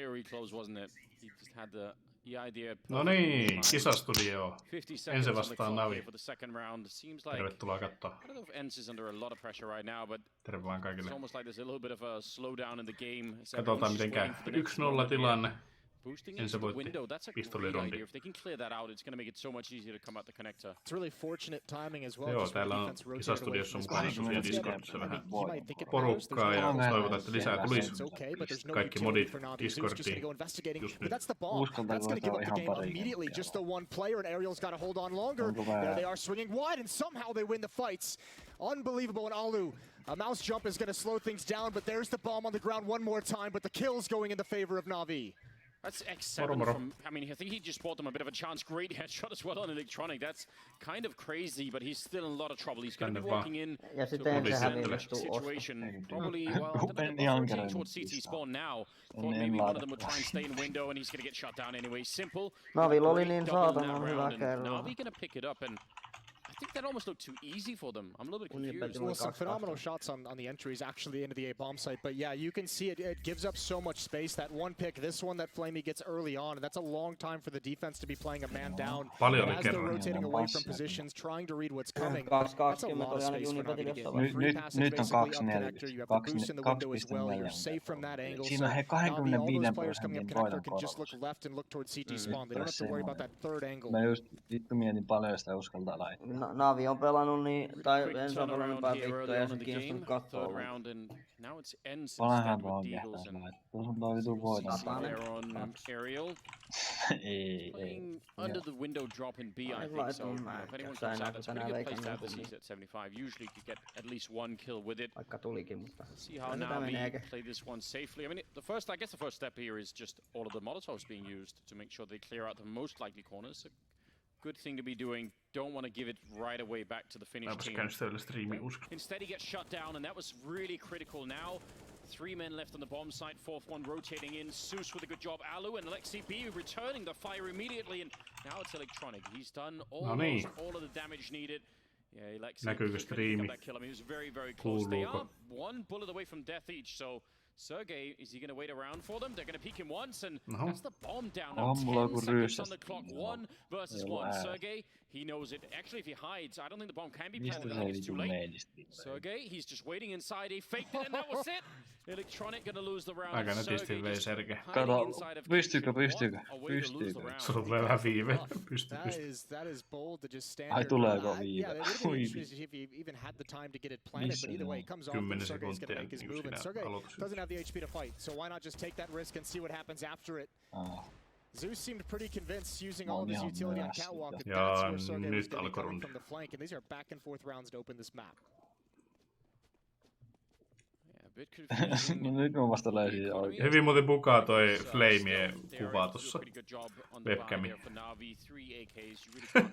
very close, wasn't it? He just had the idea. No niin, Kisastudio. Ence vastaan Navi. Tervetuloa katsoa. I don't know if Ence is under a lot of pressure right now, but terve vaan kaikille. It's almost like there's a little bit of a slowdown in the game. Katsotaan miten käy. 1-0 tilanne. Ence voitti pistolirundi. If they can clear that out, it's going to make it so much easier to come out the connector. It's really fortunate timing as well. Joo, täällä on Kisastudiossa mukana tosiaan Discordissa vähän porukkaa ja toivotaan, että lisää tulisi. Kaikki modit Discordiin just nyt. That's going to give up the game immediately. Just the one player, and Ariel's got to hold on longer. There they are swinging wide, and somehow they win the fights. Unbelievable, and ARQY. A mouse jump is going to slow things down, but there's the bomb on the ground one more time, but the kill's going in the favor of Navi. That's X7 from, I mean, I think he just bought them a bit of a chance. Great headshot as well on Electronic. That's kind of crazy, but he's still in a lot of trouble. He's going to be walking in to a situation. Probably, well, they're towards CT spawn now. Thought maybe one of them would try and stay in window, and he's going to get shot down anyway. Simple. Navi oli niin saatana hyvä kerran. Navi going to pick it up, and I think that almost looked too easy for them. I'm a little bit confused. Well, some phenomenal shots on the entries actually into the A bomb site, but yeah, you can see it gives up so much space. That one pick, this one that flamie gets early on, and that's a long time for the defense to be playing a man down. As they're rotating away from positions, trying to read what's coming. That's a lot of space for Navi to get. Free pass is basically up connector. You have the boost in the window as well. You're safe from that angle. So Navi, all those players coming up connector can just look left and look towards CT spawn. They don't have to worry about that third angle. Mä just vittu mietin paljon sitä uskaltaa laittaa. Navi on pelannut niin, tai Ence on pelannut päin vittua ja sen kiinnostunut kattoo. Palahan vaan kehtään. Tuossa on toi vitu voidaan. Playing under the window drop in B, I think so. If anyone comes out, that's a pretty good place to have the C's at 75. Usually you could get at least one kill with it. Vaikka tulikin, mutta see how Navi play this one safely. I mean, I guess the first step here is just all of the Molotovs being used to make sure they clear out the most likely corners. Good thing to be doing. Don't want to give it right away back to the Finnish team. Instead he gets shut down, and that was really critical. Now 3 men left on the bomb site, 4th one rotating in. Zeus with a good job. ARQY and LazyDanger returning the fire immediately, and now it's Electronic. He's done almost all of the damage needed. Yeah, LazyDanger that kill. I mean, he was very, very close. They are one bullet away from death each, so Sergey, is he going to wait around for them? They're going to peek him once, and that's the bomb down. Now 10 seconds on the clock, 1 versus 1. Sergey, he knows it. Actually, if he hides, I don't think the bomb can be planted. I think it's too late. Sergey, he's just waiting inside. He faked it, and that was it. Electronic going to lose the round. Aika nätisti vei Sergey. Kato, pystyykö? Sulla tulee vähän viive. Pysty. That is bold to just stand. Ai tuleeko viive? Yeah, that would be interesting if he even had the time to get it planted, but either way, it comes off, and Sergey's going to make his move, and Sergey doesn't have the HP to fight, so why not just take that risk and see what happens after it? Zeus seemed pretty convinced using all of his utility on catwalk that that's where Sergey was going to be coming from the flank, and these are back and forth rounds to open this map. Yeah, a bit confusing. No nyt mä vasta löysin oikein. Hyvin muuten bukaa toi flamien kuva tossa webcami.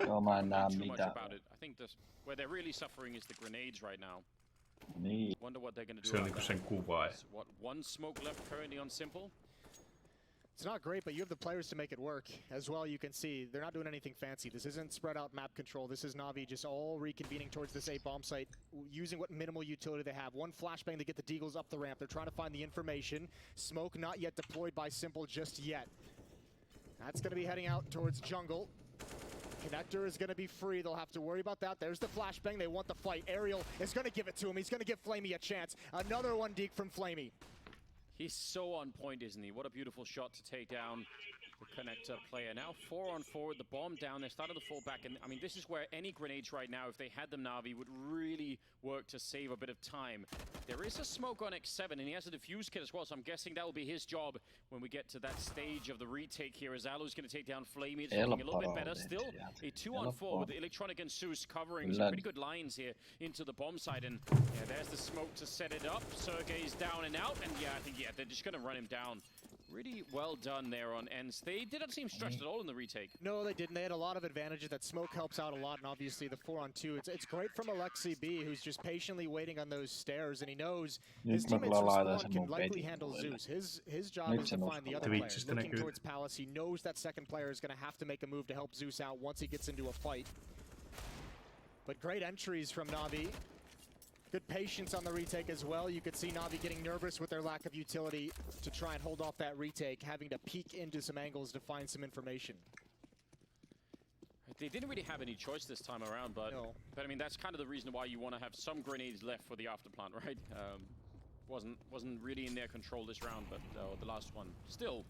Joo, mä en näe mitään. I think where they're really suffering is the grenades right now. Niin. Wonder what they're going to do. Se on niinku sen kuva. What, 1 smoke left currently on Simple? It's not great, but you have the players to make it work. As well, you can see they're not doing anything fancy. This isn't spread out map control. This is Navi just all reconvening towards this A bomb site, using what minimal utility they have. One flashbang to get the Deagles up the ramp. They're trying to find the information. Smoke not yet deployed by Simple just yet. That's going to be heading out towards jungle. Connector is going to be free. They'll have to worry about that. There's the flashbang. They want the fight. Ariel is going to give it to him. He's going to give flamie a chance. Another one deke from flamie. He's so on point, isn't he? What a beautiful shot to take down the connector player. Now 4 on 4 with the bomb down. They're starting to fall back. And I mean, this is where any grenades right now, if they had them, Navi, would really work to save a bit of time. There is a smoke on X7, and he has a defuse kit as well, so I'm guessing that will be his job when we get to that stage of the retake here, as ARQY's going to take down flamie. It's looking a little bit better. Still a 2 on 4 with the Electronic and Zeus covering some pretty good lines here into the bomb site. And yeah, there's the smoke to set it up. Sergey's down and out, and yeah, I think they're just going to run him down. Really well done there on Ence. They didn't seem stressed at all in the retake. No, they didn't. They had a lot of advantages. That smoke helps out a lot, and obviously the 4 on 2. It's great from LazyDanger, who's just patiently waiting on those stairs, and he knows his teammates from spawn can likely handle Zeus. His job is to find the other player. Looking towards Palace, he knows that second player is going to have to make a move to help Zeus out once he gets into a fight. But great entries from Navi. Good patience on the retake as well. You could see Navi getting nervous with their lack of utility to try and hold off that retake, having to peek into some angles to find some information. They didn't really have any choice this time around, but I mean that's kind of the reason why you want to have some grenades left for the afterplant, right? Wasn't really in their control this round, but the last one still.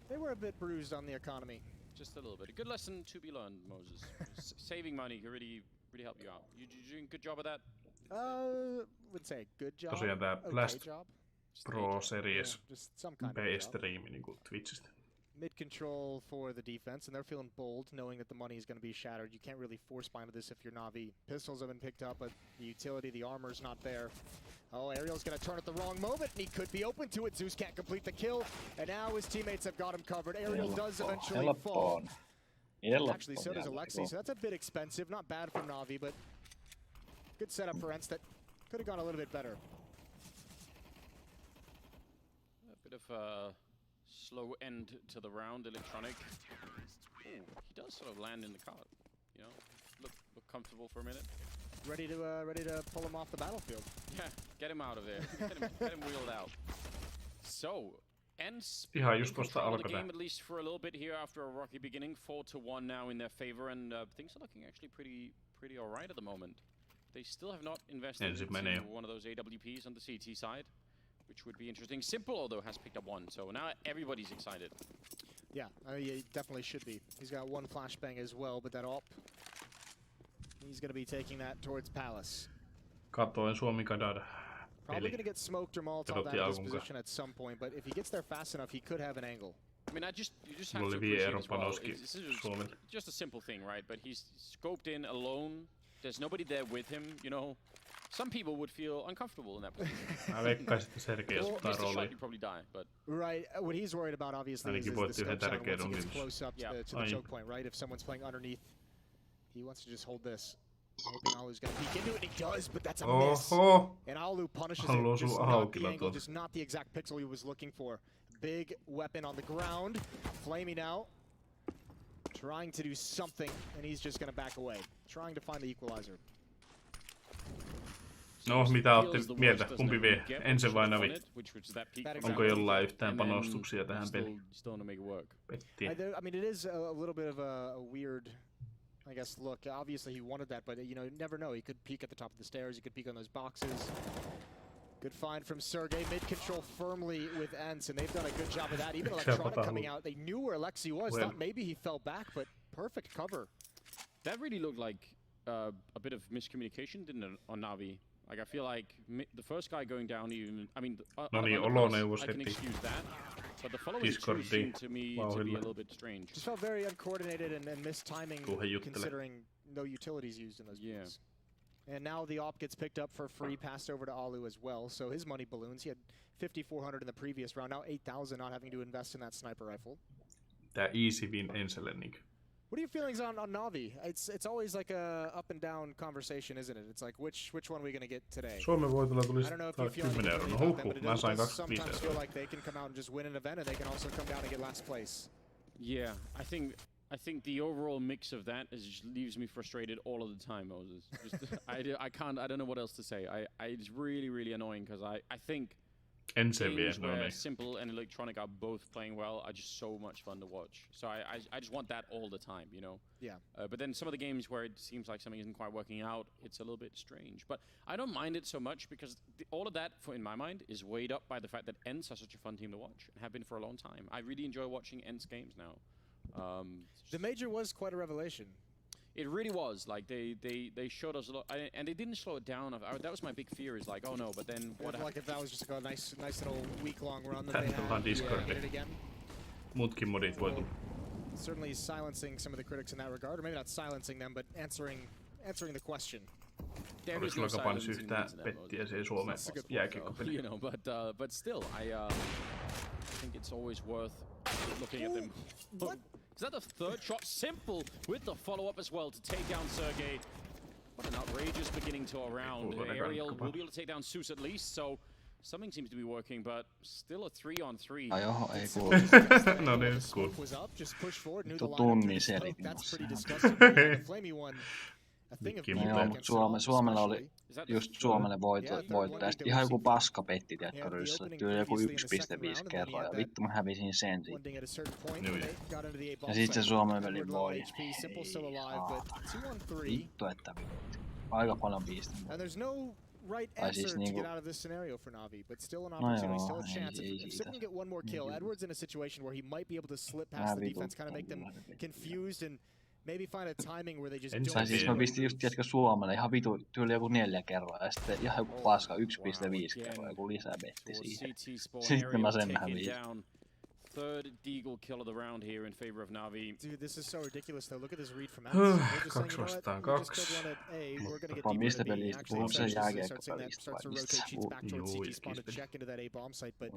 They were a bit bruised on the economy. Just a little bit. A good lesson to be learned, Moses. Saving money can really help you out. You doing a good job of that? Would say good job. Tosiaan tää Blast job. Pro Series just some kind B-striimi niinku Twitchistä. Mid control for the defense, and they're feeling bold, knowing that the money is going to be shattered. You can't really force bind this if you're Navi. Pistols have been picked up, but the utility, the armor's not there. Oh, Ariel's going to turn at the wrong moment, and he could be open to it. Zeus can't complete the kill, and now his teammates have got him covered. Ariel does eventually fall. Actually, so does Alexi, so that's a bit expensive. Not bad for Navi, but good setup for Ence that could have gone a little bit better. A bit of a slow end to the round, Electronic. Ooh, he does sort of land in the cart, you know, look comfortable for a minute. Ready to pull him off the battlefield. Yeah, get him out of there. Get him wheeled out. So, Ence ihan just tosta the alkoi game at least for a little bit here after a rocky beginning. 4-1 now in their favor, and things are looking actually pretty all right at the moment. They still have not invested into one of those AWPs on the CT side, which would be interesting. Simple, although, has picked up one, so now everybody's excited. Yeah, he definitely should be. He's got one flashbang as well, but that op, he's going to be taking that towards Palace. Katoin Suomi kadada. Probably going to get smoked or Molotov out of his position at some point, but if he gets there fast enough, he could have an angle. I mean, you just have to appreciate as well. This is just a simple thing, right? But he's scoped in alone. There's nobody there with him, you know. Some people would feel uncomfortable in that position. Mä veikkaisin, että Sergei ottaa rooliin. You'd probably die, but right. What he's worried about, obviously, is the scope sound once he gets close up to the choke point, right? If someone's playing underneath, he wants to just hold this. Hoping Alu's gonna peek into it, and he does, but that's a miss. And Alu punishes it. Just not the angle, just not the exact pixel he was looking for. Big weapon on the ground. Flaming out. Trying to do something, and he's just gonna back away. Trying to find the equalizer. No, mitä otti mieltä? Kumpi vie? Ence vai Navi? Onko jollain yhtään panostuksia tähän peliin? Pettiä. I mean, it is a little bit of a weird, I guess, look. Obviously he wanted that, but you know, you never know. He could peek at the top of the stairs, he could peek on those boxes. Good find from Sergey, mid-control firmly with Ence, and they've done a good job of that. Even Electronic coming out, they knew where Alexi was, thought maybe he fell back, but perfect cover. That really looked like a bit of miscommunication, didn't it, on Navi? Like, I feel like the first guy going down even, I mean, I can excuse that, but the following two seemed to me to be a little bit strange. Just felt very uncoordinated and missed timing, considering no utilities used in those moves. And now the op gets picked up for free, passed over to Alu as well, so his money balloons. He had 5,400 in the previous round, now 8,000, not having to invest in that sniper rifle. Tää easy win Encelle niinkö? What are your feelings on Navi? It's always like a up and down conversation, isn't it? It's like which one are we gonna get today? Suomen voitolla tuli I don't know if you feel 10 €. No mä sain 25 sometimes feel like they can come out and just win an event, and they can also come down and get last place. Yeah, I think the overall mix of that just leaves me frustrated all of the time, Moses. Just, I don't know what else to say. It's really annoying because I think games where Simple and Electronic are both playing well are just so much fun to watch. So I just want that all the time, you know? Yeah. But then some of the games where it seems like something isn't quite working out, it's a little bit strange. But I don't mind it so much because all of that, in my mind, is weighed up by the fact that Ence are such a fun team to watch and have been for a long time. I really enjoy watching Ence games now. The major was quite a revelation. It really was. Like they showed us a lot, and they didn't slow it down. That was my big fear. Is like, oh no, but then what? Like if that was just like a nice little week-long run that they had. It again. Muutkin modit voi tulla. Certainly silencing some of the critics in that regard, or maybe not silencing them, but answering the question. Olis aika paljon yhtään pettiä se Suomen jääkiekkopeli. You know, but still, I think it's always worth looking at them. Is that the third shot? Simple with the follow-up as well to take down Sergey. What an outrageous beginning to a round. Ariel will be able to take down Zeus at least, so something seems to be working, but still a 3-on-3. Ai oho, ei kuulu. No niin, cool. Was up, just push forward, knew the line. That's pretty disgusting. The flamey one a thing of Joo, beauty Joo, against mutta Suomella oli especially. just Suomelle voittaja. Sitten ihan joku paska petti, tiedätkö, ryssä. Tyyli joku 1.5 kerran ja vittu mä hävisin sen siitä. One ding at a certain point, Joo, they got into the A bomb Ja sit se site. Suomen veli Edward low voi. HP, Simple still alive, but 2-on-3. Vittu, että aika paljon piistin. And there's no right Tai siis answer to niinku... get out of this scenario for Navi, but still an No opportunity, still joo, a chance. ei If Simple siitä. can get one more kill, Edward's in a situation where he might be able to slip past the defense, kind of make them confused and maybe find a timing where they just Ence don't... Tai siis mä pistin just, tiedätkö, Suomelle ihan vitu tyyli joku 4 kerran ja sitten ihan joku paska 1.5 kerran, joku lisäbetti siihen. Sitten mä sen häviin. Third deagle kill of the round here in favor of Navi. Dude, this is so ridiculous though. Look at this read from Ence. They're just saying, you know what, we just killed one at A, we're gonna get deeper Mistä into B. pelistä Actually, puhuu sen starts saying that, jääkiekkopelistä starts to vai rotate mistä? sheets back towards Joo, CT spawn to jääkiekkopelistä. check into that A bomb site, but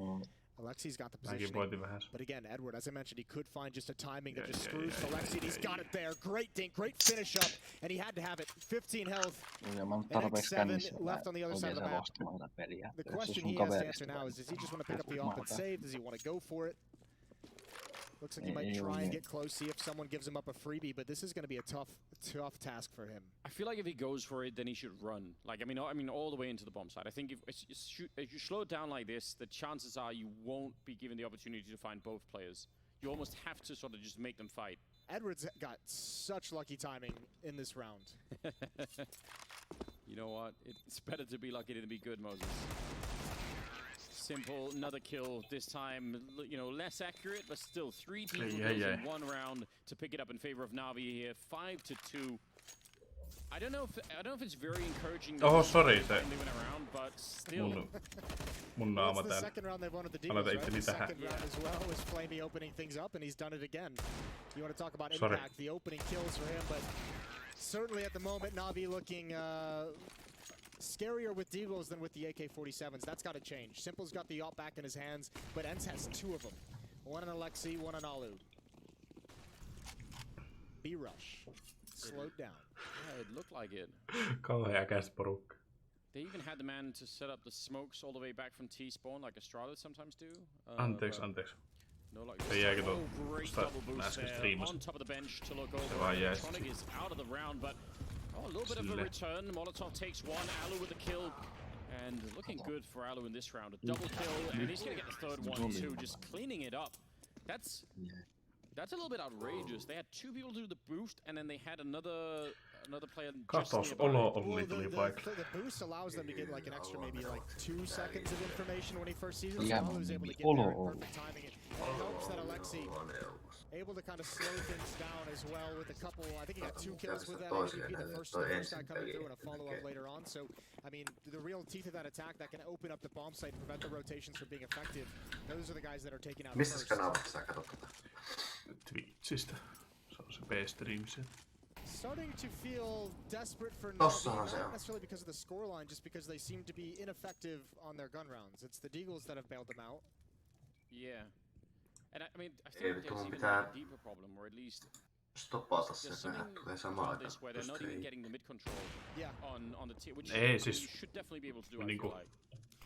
Alexi's got the Mäkin positioning. voitin vähän. But again, Edward, as I mentioned, he could find just a timing that just screws Alexi, and he's got it there. Great dink, great finish up, and he had to have it. 15 health. Ja mä oon tarpeeksi kännissä. Left on the other side of the map. Lostamaan tätä peliä. The question he has to answer now is, does he just want to pick up the off and save? Does he want to go for it? Looks like he might try and get close, see if someone gives him up a freebie, but this is going to be a tough task for him. I feel like if he goes for it, then he should run. Like, I mean, all the way into the bomb site. I think if you slow it down like this, the chances are you won't be given the opportunity to find both players. You almost have to sort of just make them fight. Edwards got such lucky timing in this round. You know what? It's better to be lucky than to be good, Mzazz. Simple, another kill. This time, you know, less accurate, but still 3 teams in one round to pick it up in favor of Navi here. 5-2. I don't know if it's very encouraging. Oh, sorry, they went around, but still. Mun naama the täällä. second round they've won at the Deagles, right? The second round as well was Flamey opening things up, and he's done it again. You want to talk about impact, the opening kills for him, but certainly at the moment, Navi looking scarier with Deagles than with the AK-47s. That's got to change. Simple's got the op back in his hands, but Ence has 2 of them. One on Alexi, one on Alu. B-rush. Slowed down. Yeah, it looked like it. Kauhea käsiporukka. They even had the man to set up the smokes all the way back from T-spawn, like Astralis sometimes do. Anteeksi. No, like Se jääkin great tuosta double boost äsken there. striimasta. On top of the bench to look Se over. vaan jäi. Tronic is out of the round, but a little bit of a return. Molotov takes one. Alu with the kill. And looking good for Alu in this round. A double kill, and he's gonna get the third one too, just cleaning it up. That's a little bit outrageous. They had 2 people do the boost, and then they had another player just Katos tuli vaikka. The boost allows them to get like an extra maybe like 2 seconds of information when he first sees it. So Alu's able to get there in perfect timing. It helps that Alexi able to kind of slow things down as well with a couple. I think he got 2 kills with that AWP. The first guy coming through and a follow-up later on. So, I mean, the real teeth of that attack that can open up the bomb site and prevent the rotations from being effective. Those are the guys that are taken out first. Twitchistä. Se on se B-stream siellä. Starting to feel desperate for Navi, not necessarily because of the scoreline, just because they seem to be ineffective on their gun rounds. It's the Deagles that have bailed them out. Yeah. And I mean, I think there's even a deeper problem, or at least there's something about this where they're not even getting the mid control on the tier, which you should definitely be able to do. I feel like.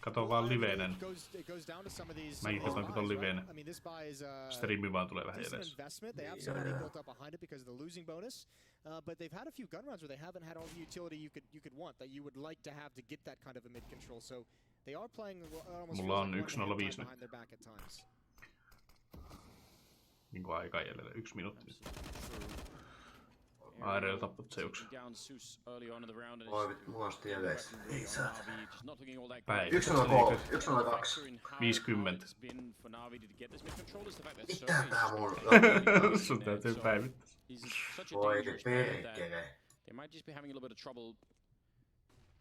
Kato vaan liveenä. It goes down to some of these. Mäkin katon liveenä. I mean, this buy is Streami vaan tulee vähän decent edes. investment. They have some money built up behind it because of the losing bonus. But they've had a few gun rounds where they haven't had all the utility you could want, that you would like to have to get that kind of a mid control. So they are playing almost Mulla on like 1.05 behind their back at times. Niinku aikaa jäljellä 1 minuutti. ARQY tappot seuksi. Mulla on sitten jäljessä. Ei saa. Päin. 1-0-2. 50. Mitä tää mulla on? Sun täytyy päivittää. Voi perkele. They might just be having a little bit of trouble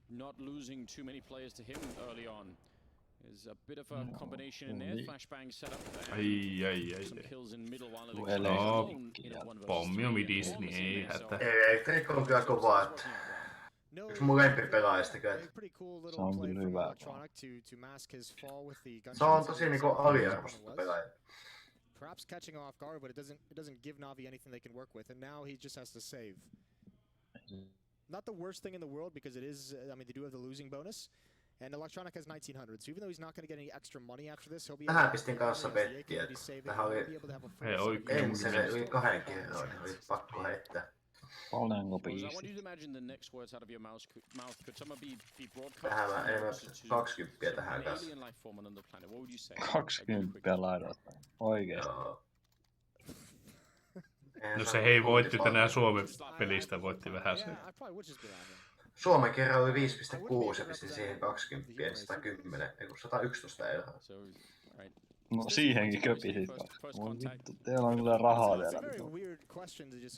not losing too many players to him early on. There's a bit of a combination in there. Flashbang set up there. Some kills in middle while Pommi on midis, niin ei hätä. Elektrikko on kyllä kovaa. Yksi mun lempipelaajista kyllä. Se on kyllä hyvä. Se on tosi niinku aliarvostettu pelaaja. Perhaps catching off guard, but it doesn't give Navi anything they can work with, and now he just has to save. Not the worst thing in the world, because it is. I mean, they do have the losing bonus, and Electronic has 1900. So even though he's not going to get any extra money after this, he'll be. Tähän pistin kanssa bettiä. Tähän oli Hei oikein. Encelle yli 2 kerroin. Oli pakko heittää. Paljonko What biisi? do you imagine the next words out of your mouth could someone be Tähän mä broadcast 20 tähän kanssa. alien life form on another planet? What would you say? 20 laidasta. Oikeesti. Joo. No se hei voitti tänään Suomen pelistä, voitti vähän se. Suomen kerran oli 5,6 ja pisti siihen 20 ja 110, ei kun 111 euroa. No siihenkin köpisit. Voi vittu, teillä on kyllä rahaa vielä.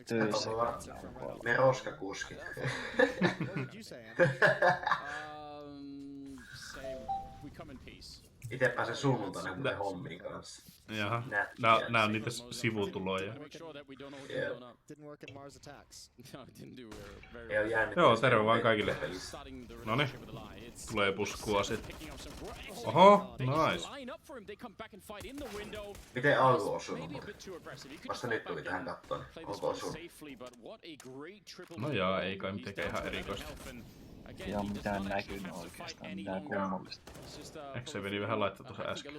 Töissä. Me roskakuskit. Ite pääsen sunnuntaina muuten hommiin kanssa. Jaha, nää on niitä sivutuloja. Joo, terve vaan kaikille. Noniin, tulee puskua sit. Oho, nice. Miten ARQY osunut muuten? Vasta nyt tuli tähän kattoon. Onko osunut? No jaa, ei kai mitenkään ihan erikoista. Ei oo mitään näkynyt oikeastaan, mitään kunnollista. Ehkä se veli vähän laittaa tuossa äsken.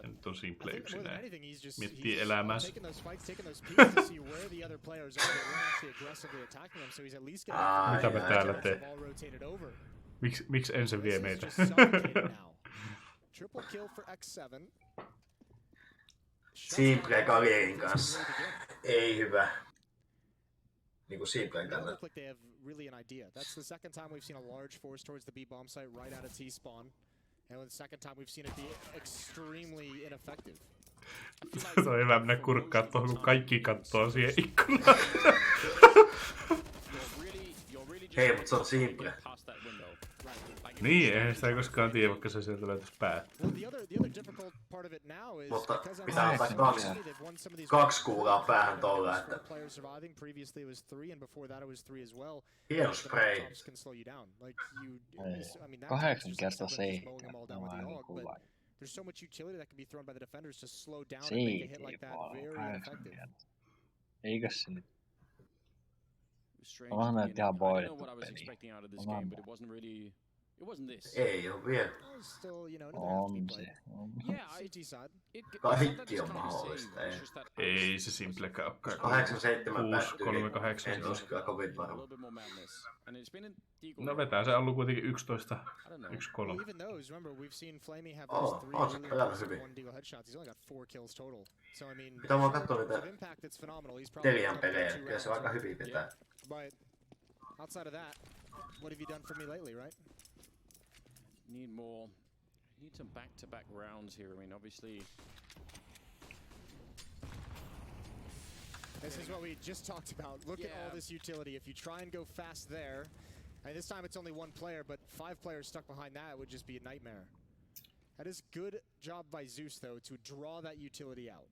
Nyt on simple yksinään. Miettii elämässä. Mitä me täällä teemme? Miksi Ence vie meitä? Simple Galierin kanssa. Ei hyvä. Niinku Simplen kannalta. Really an idea. That's the second time we've seen a large force towards the B bomb site right out of T-spawn. And the second time we've seen it be extremely ineffective. Se on hyvä mennä kurkkaa tuohon, kun kaikki kattoo siihen ikkunaan. Hei, mut se on Simple. Niin, eihän sitä koskaan tiedä, vaikka se sieltä löytäisi päät. Mutta pitää antaa kaksi kuulaa päähän tolla, että... Hieno spray. 8 kertaa 7. Tämä on niin kuva. There's so much utility that can be thrown by the defenders to slow down and make a hit like that very effective. Eikös se nyt? Onhan näitä ihan voidettu peliä. Ei oo vielä. On se. Kaikki on mahdollista. Ei se simplekään olekaan. 8-7 päättyy. En olisi kyllä kovin varma. No vetää se allu kuitenkin 11-1-3. On se pelannut hyvin. Mitä mä oon kattonut niitä Telian pelejä, kyllä se aika hyvin vetää. Outside of that, what have you done for me lately, right? Need some back-to-back rounds here. I mean, obviously. This is what we just talked about. Look at all this utility. If you try and go fast there, and this time it's only one player, but 5 players stuck behind that would just be a nightmare. That is good job by Zeus, though, to draw that utility out.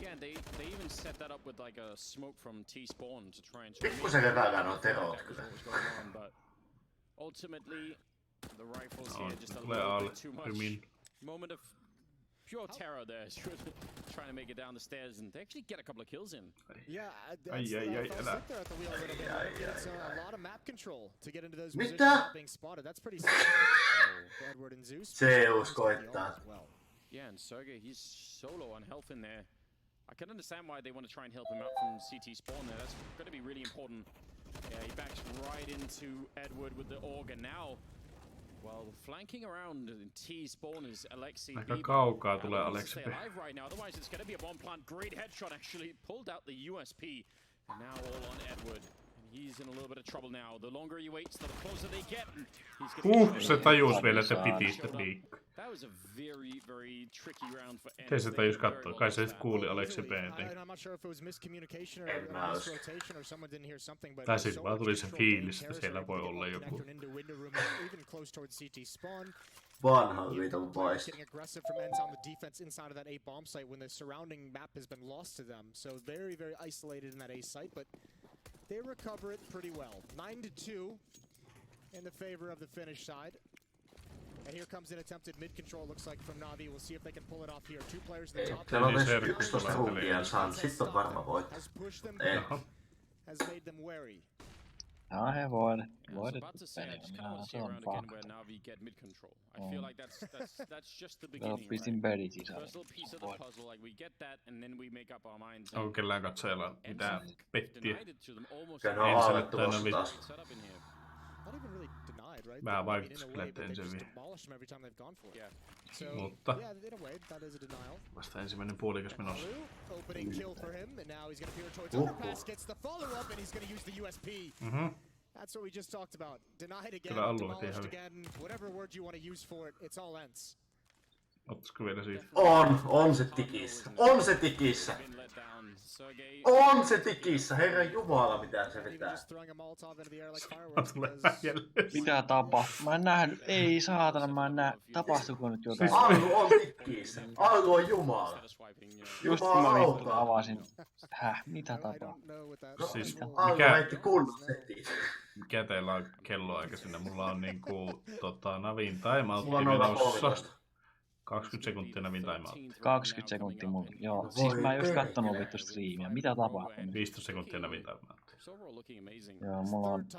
Yeah, and they even set that up with like a smoke from T-spawn to try and. Pikkusen käydään on terot kyllä. But ultimately, the rifles here just a little bit too much. Moment of pure terror there. Trying to make it down the stairs, and they actually get a couple of kills in. Yeah, that's there at the wheel a little bit. It's a lot of map control to get into those positions without being spotted. That's pretty simple. Edward and Zeus. Zeus koittaa. Yeah, and Sergey, he's solo on health in there. I can understand why they want to try and help him out from CT spawn there. That's going to be really important. Yeah, he backs right into Edward with the AUG, and now, well, flanking around in T spawn is Alexi. Aika kaukaa tulee Alexi. Right now, otherwise it's going to be a bomb plant. Great headshot actually pulled out the USP, and now all on Edward. He's in a little bit of trouble now. The longer he waits, the closer they get. Se tajus vielä, että piti sitä liikkaa. That was a very, very tricky round for Ence. Miten se tajus kattoo? Kai se sit kuuli Alexi B:n. Tai sit vaan tuli se fiilis, että siellä voi olla joku. Vanhan vitun pois. Getting aggressive from Ence on the defense inside of that A bomb site when the surrounding map has been lost to them. So very, very isolated in that A site, but they recover it pretty well. 9-2 in the favor of the Finnish side. And here comes an attempted mid-control, looks like from Navi. We'll see if they can pull it off here. 2 players in the top. Siellä on myös 11 ruukia saanut, sit on varma voitto. Has pushed them Ei. back, has made them wary. Jaa, he voitettu I was about to say, I just kind of want to see around again where Navi get mid control. I feel like that's just the beginning, right? First little piece of the puzzle, like we get that, and then we make up our minds. Onko kellään katsojalla mitään pettiä? Kyllä ne on aalettu tossa taas. Not even really denied, right? Vähän vaikutus kyllä, että Ence vie. Mutta vasta ensimmäinen puolikas menossa. Opening kill for him, and now he's gonna peer towards underpass, gets the follow-up, and he's gonna use the USP. That's what we just talked about. Denied again, demolished again, whatever word you want to use for it, it's all Ence. Ottaisiko vielä siitä? On se tikissä. On se tikissä. On se tikissä, herran jumala mitä se vetää. Mitä tapahtuu? Mä en nähnyt, ei saatana, mä en nähnyt. Tapahtuuko nyt jotain? Alku on tikissä. Alku on jumala. Just kun mä vittu avasin. Mitä tapahtuu? Siis Alku heitti kunnon setiin. mikä teillä on kelloaika sinne? Mulla on niinku Navin timeoutti menossa. 20 sekuntia Navin timeoutti. 20 sekuntia mulla, joo. Siis mä en just kattonut vittu striimiä. Mitä tapahtuu? 15 sekuntia Navin timeoutti. Joo, mulla on nyt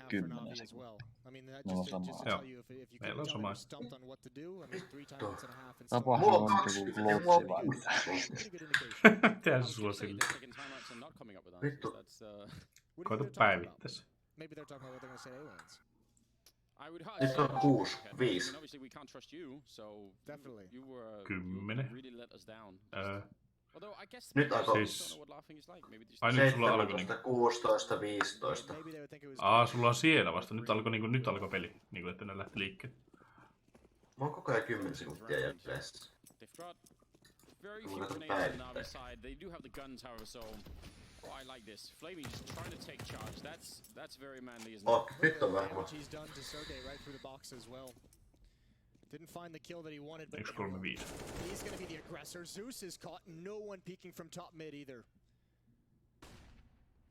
10 sekuntia. Mulla on sama. Joo, meillä on sama. Tapahtuu on joku lotsi vai mitä? Tehdään se sulla sille. Vittu. Koita päivittäisi. Nyt on 6, 5. 10. Nyt alkoi Siis... Ai nyt sulla alkoi niinku... 16, 15. Sulla on siellä vasta. Nyt alkoi peli. Niinku että ne lähti liikkeelle. Mä oon koko ajan 10 sekuntia jäljessä. Mulla on Oh, I like this. Flamey just trying to take charge. That's very manly, isn't it? Oh, nyt on varma. He's done to Sergey right through the box as well. Didn't find the kill that he wanted, but he's going to be the aggressor. Zeus is caught. No one peeking from top mid either.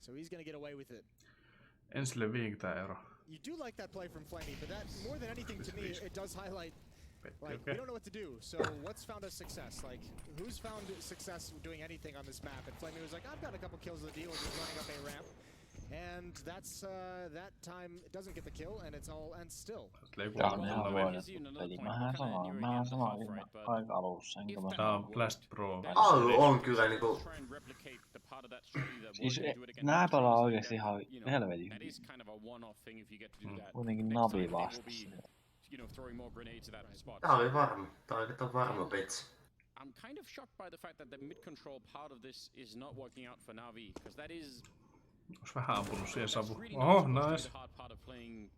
So he's going to get away with it. Ensille 50 €. You do like that play from Flamey, but that more than anything to me, it does highlight. Like, we don't know what to do, so what's found us success? Like, who's found success doing anything on this map? And Flamey was like, I've got a couple kills of the deal, just running up a ramp. And that's, that time, it doesn't get the kill, and it's all Ence still. Tää on ihan voidettu peli. Mähän sanoin aika alussa. Tää on Blast Pro. Allu on kyllä niinku... Siis nää pelaa oikeesti ihan helvetin. Kuitenkin Navi vastasi. Tää oli varma. Tää oli nyt on varma pitsi. I'm kind of shocked by the fact that the mid-control part of this is not working out for Navi, because that is... Ois vähän ampunut siihen savu. Oh, nice. hard part of playing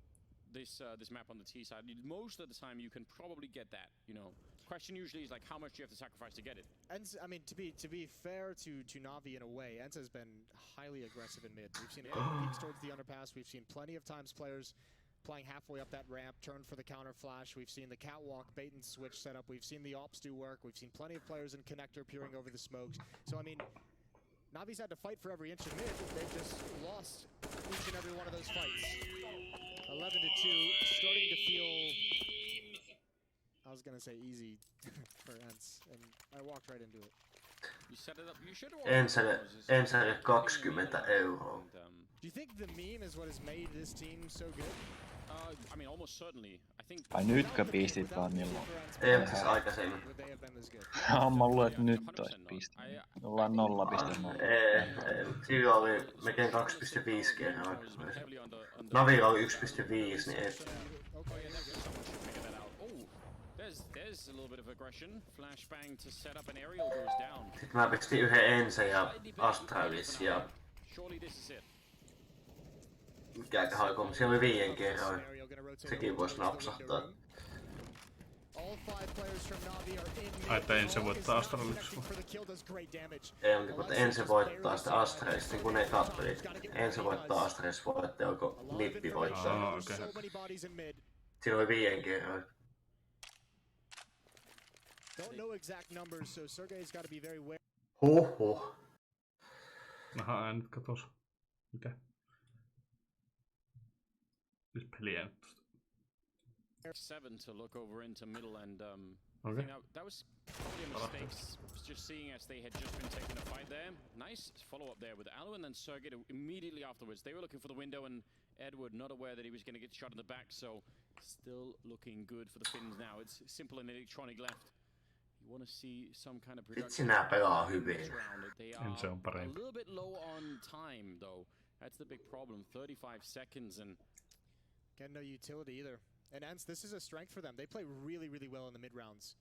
this map on the T side. Most of the time you can probably get that, you know. Question usually is like how much you have to sacrifice to get it. Ence, I mean, to be fair to Navi in a way, Ence has been highly aggressive in mid. We've seen it peeks towards the underpass. We've seen plenty of times players playing halfway up that ramp, turn for the counter flash. We've seen the catwalk bait and switch setup. We've seen the ops do work. We've seen plenty of players in connector peering over the smokes. So I mean, Navi's had to fight for every inch of mid. They've just lost each and every one of those fights. 11-2, starting to feel, I was gonna say easy for Ence, and I walked right into it. You set it up. You should have. Enselle 20 €. Do you think the meme is what has made this team so good? I mean, almost certainly. I think. Ai nytkö pistit vaan milloin? Ei, siis aikaisemmin. Mä luulen, että nyt ois pistin. Ollaan 0.0. Ei, sillä oli melkein 2.5 kerran. Navilla oli 1.5, niin ei. There's a little bit of aggression. Flashbang to set up an aerial goes down. Sitten mä pistin yhden Ence ja Astralis ja... Mikäköhän aikoin, siellä oli 5 kerran. Sekin vois napsahtaa. Ai, että Ence voittaa Astraliksi. Ei, mutta Ence voittaa sitä Astralis, niin kun ne kappelit. Ence voittaa Astralis, voitte joko Nippi voittaa. Okei. Siinä oli 5 kerran. Huhhuh. Aha, en nyt katos. Mitä? Nyt peliä nyt tosta. 7 to look over into middle and okay. that was probably a mistake just seeing as they had just been taking a fight there. Nice follow-up there with Alu and then Sergey immediately afterwards. They were looking for the window and Edward not aware that he was going to get shot in the back, so still looking good for the Finns now. It's simple and electronic left. You want to see some kind of production. Nää pelaa hyvin. They are a little bit low on time though. That's the big problem. 35 seconds and get no utility either. And Ence, this is a strength for them. They play really, really well in the mid rounds,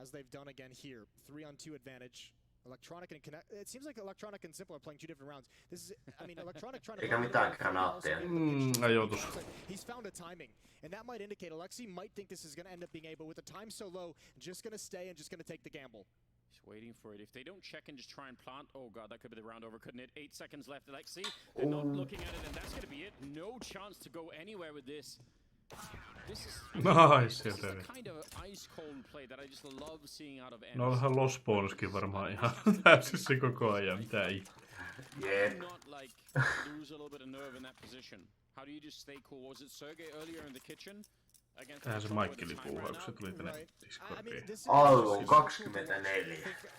as they've done again here. 3-on-2 advantage. Electronic and Connect. It seems like Electronic and Simple are playing two different rounds. This is, I mean, Electronic trying to. Eikä mitään granaatteja. He's found a timing, and that might indicate Alexi might think this is going to end up being A, but with the time so low, just going to stay and just going to take the gamble. He's waiting for it. If they don't check and just try and plant, oh god, that could be the round over, couldn't it? 8 seconds left. Alexi, they're not looking at it, and that's going to be it. No chance to go anywhere with this. This is the kind of ice cold play that I just love seeing out of Ence. No onhan Lost Bonuskin varmaan ihan täysissä koko ajan, mitä ei. Not like lose a little bit of nerve in that position. How do you just stay cool? Was it Sergey earlier in the kitchen? Tähän se Michaelin puuhaa, kun se tuli tänne Discordiin. Allu 24.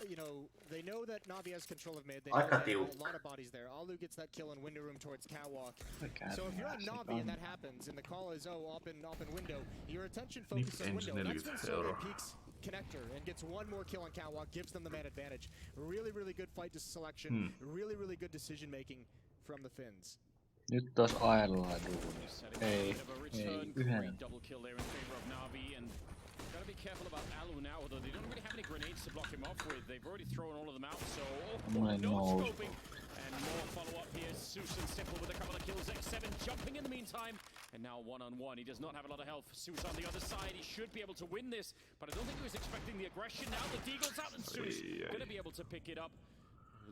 You know, they know that Navi has control of mid. They Aika know tiukka. a lot of bodies there. Allu gets that kill in window room towards catwalk. So if you're on Navi and that happens, and the call is up in window, your attention focuses on window. That's when Sergey peeks connector and gets one more kill on catwalk, gives them the man advantage. Really, really good fight to selection. Really, really good decision making from the Finns. Nyt taas Ailalla duuni. Ei, yhden. Gotta be careful about Alu now, although they don't really have any grenades to block him off with. They've already thrown all of them out, so no scoping. And more follow-up here. Susan Simple with a couple of kills. X7 jumping in the meantime. And now one-on-one. He does not have a lot of health. Sus on the other side. He should be able to win this, but I don't think he was expecting the aggression. Now the Deagle's out and Sus gonna be able to pick it up.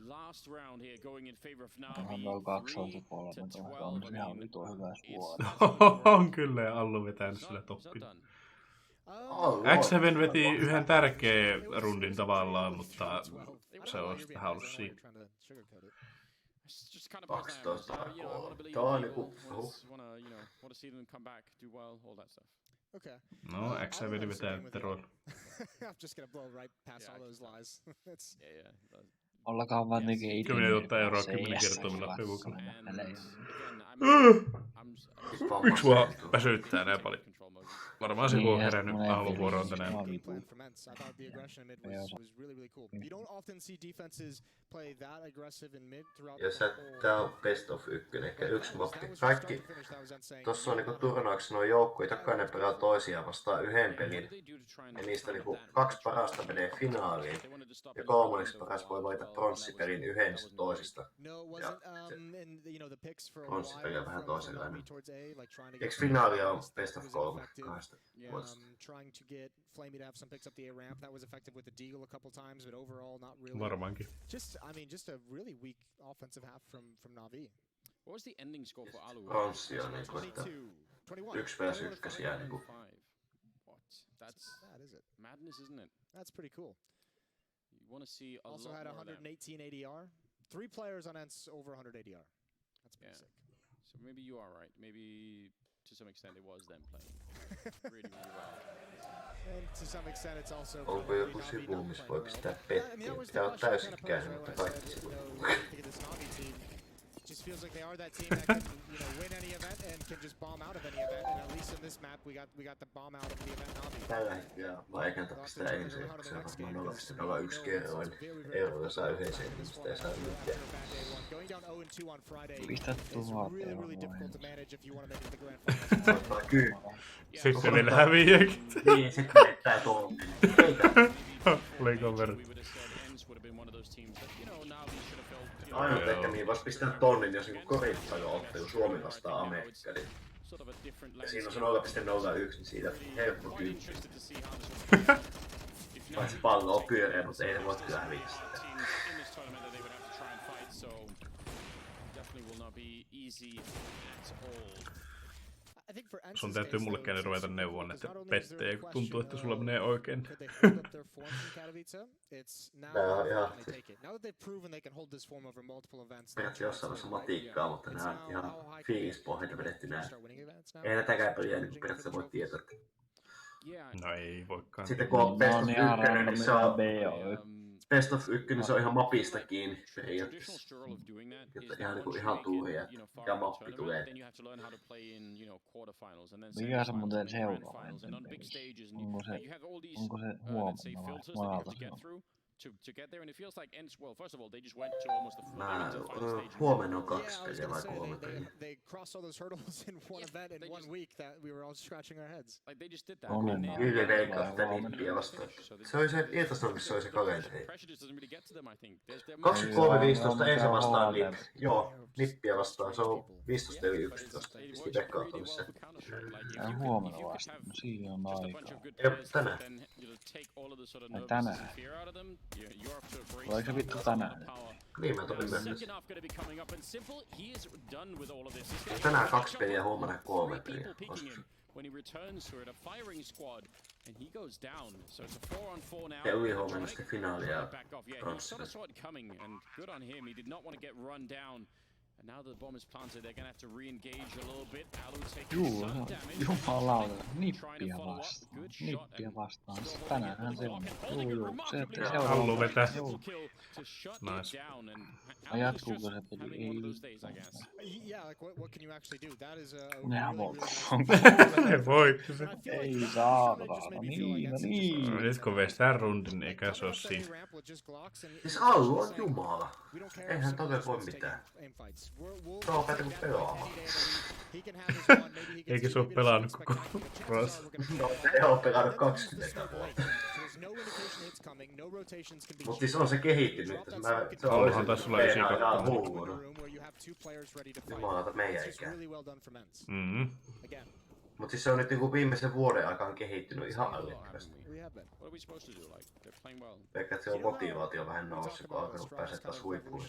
Last round here going in favor of Navi. 3-12. On ihan vitun hyvä suora. On kyllä, ja Allu vetänyt sillä toppina. X7 veti yhden tärkeän rundin tavallaan, mutta se olisi vähän ollut siinä. 12 Tää on niinku... No, X7 vetää teroilla. I'm just gonna blow right past all those lies. Ollakaan vaan niinkin itse. 10 000 € 10 kertomilla pivukalla. Miksi mua väsyttää näin paljon? Varmaan se on herännyt aamuvuoroon tänään. Jos tää on best of 1, ehkä 1 mappi. Kaikki tossa on niinku turnauksessa nuo joukkueet, jokainen pelaa toisiaan vastaan yhden pelin. Ja niistä niinku 2 parasta menee finaaliin. Ja 3. paras voi valita pronssipelin yhden toisista. Ja se pronssipeli on vähän toisenlainen. Eiks finaalia on best of 3 kahdesta? Trying to get Flamey to have some picks up the A ramp. That was effective with the Deagle a couple times, but overall not really. Varmaankin. Just a really weak offensive half from Navi. What was the ending score for Alu? Pronssi on niinku, että 1 vs 1 jää niinku. That is it. Madness, isn't it? That's pretty cool. You want to see a also lot had more 118 ADR. 3 players on Ence over 100 ADR. That's pretty sick. So maybe you are right. Maybe to some extent it was them playing really well. And to some extent it's also. Onko joku sivu, missä voi pistää pettiä? Tää on täysin käynyt, mutta kaikki sivut. Just feels like they are that team that can, win any event and can just bomb out of any event. And at least in this map, we got the bomb out of the event Navi. Tällä hetkellä vaikeanta pistää Enceen, kun se on varmaan 0,01 kerroin. Euroja saa yhden sen, mistä ei saa yhtään. Pistä tuohon Kyllä. Sitten vielä häviääkin. Niin, sitten menettää tuohon. Oliko verran? Ainut ehkä mihin vois pistää tonnin, jos niinku korittalo ottelu Suomi vastaan Amerikka. Ja siinä on se 0,01, niin siitä helppo kymppi. Paitsi pallo on pyöreä, mutta ei ne voi kyllä häviä sitä. Sun täytyy mullekin ruveta neuvoon, että pettejä, kun tuntuu, että sulla menee oikein. Tää on ihan periaatteessa jossain vaiheessa matikkaa, mutta nää on ihan fiilispohjalta vedetty nää. Ei näitäkään peliä niin periaatteessa voi tietää. No ei voikaan. Sitten kun on best of 1, niin se on Best of 1, se on ihan mapista kiinni periaatteessa. Jotta ihan turhia, että mikä mappi tulee. Mikä se muuten seuraava ensin pelissä? Onko se huomenna vai monelta se on? To get there, and it feels like Ence. Well, first of all, they just went to almost the final stage. Huomenna on 2 peliä vai 3 peliä. They crossed all those hurdles in one event in 1 week that we were all scratching our heads. Like they just did that. Kyllä veikkaa sitä nippiä vastaan. Se oli se Ilta-Sanomissa, se oli se kalenteri. 23-15 Ence vastaan nip. Joo, nippiä vastaan. Se on 15-11. Pisti veikkaa tuonne se. Huomenna vastaan. No siinä on aikaa. Ei, tänään. Ai tänään. Oliko se vittu tänään? Niin, mä topin mennessä. Tänään 2 peliä, huomenna 3 peliä. When he returns to it, a firing squad, and he goes down. So it's a 4-on-4 now. Ja huomenna sitten finaalia. Yeah, he saw the sword coming, and good on him. He did not want to get run down. And now the bomb is planted, they're gonna have to re-engage a little bit. Alu taking some damage. Jumalauta, nippiä vastaan. Nippiä vastaan. Tänäänhän se on. Se seuraava. Hallu vetää. Nice. Jatkuuko se peli? Ei. Yeah, like what can you actually do? That is a Ei voi. Ei saatana. Niin. Nyt kun vestään rundin, eikä se oo siinä. Siis Allu on jumala. Eihän tolle voi mitään. Se on opeta kuin pelaamaan. Eikä se oo pelannut koko Ross. No, se on pelannut 20 vuotta. Mut siis on se kehittynyt. Se on Onhan tässä sulla 92. Jumalata meidän ikään. Mm-hmm. Mut siis se on nyt niinku viimeisen vuoden aikaan kehittynyt ihan älykkäästi. Ehkä se on motivaatio vähän noussut, kun on alkanut päästä taas huippuun.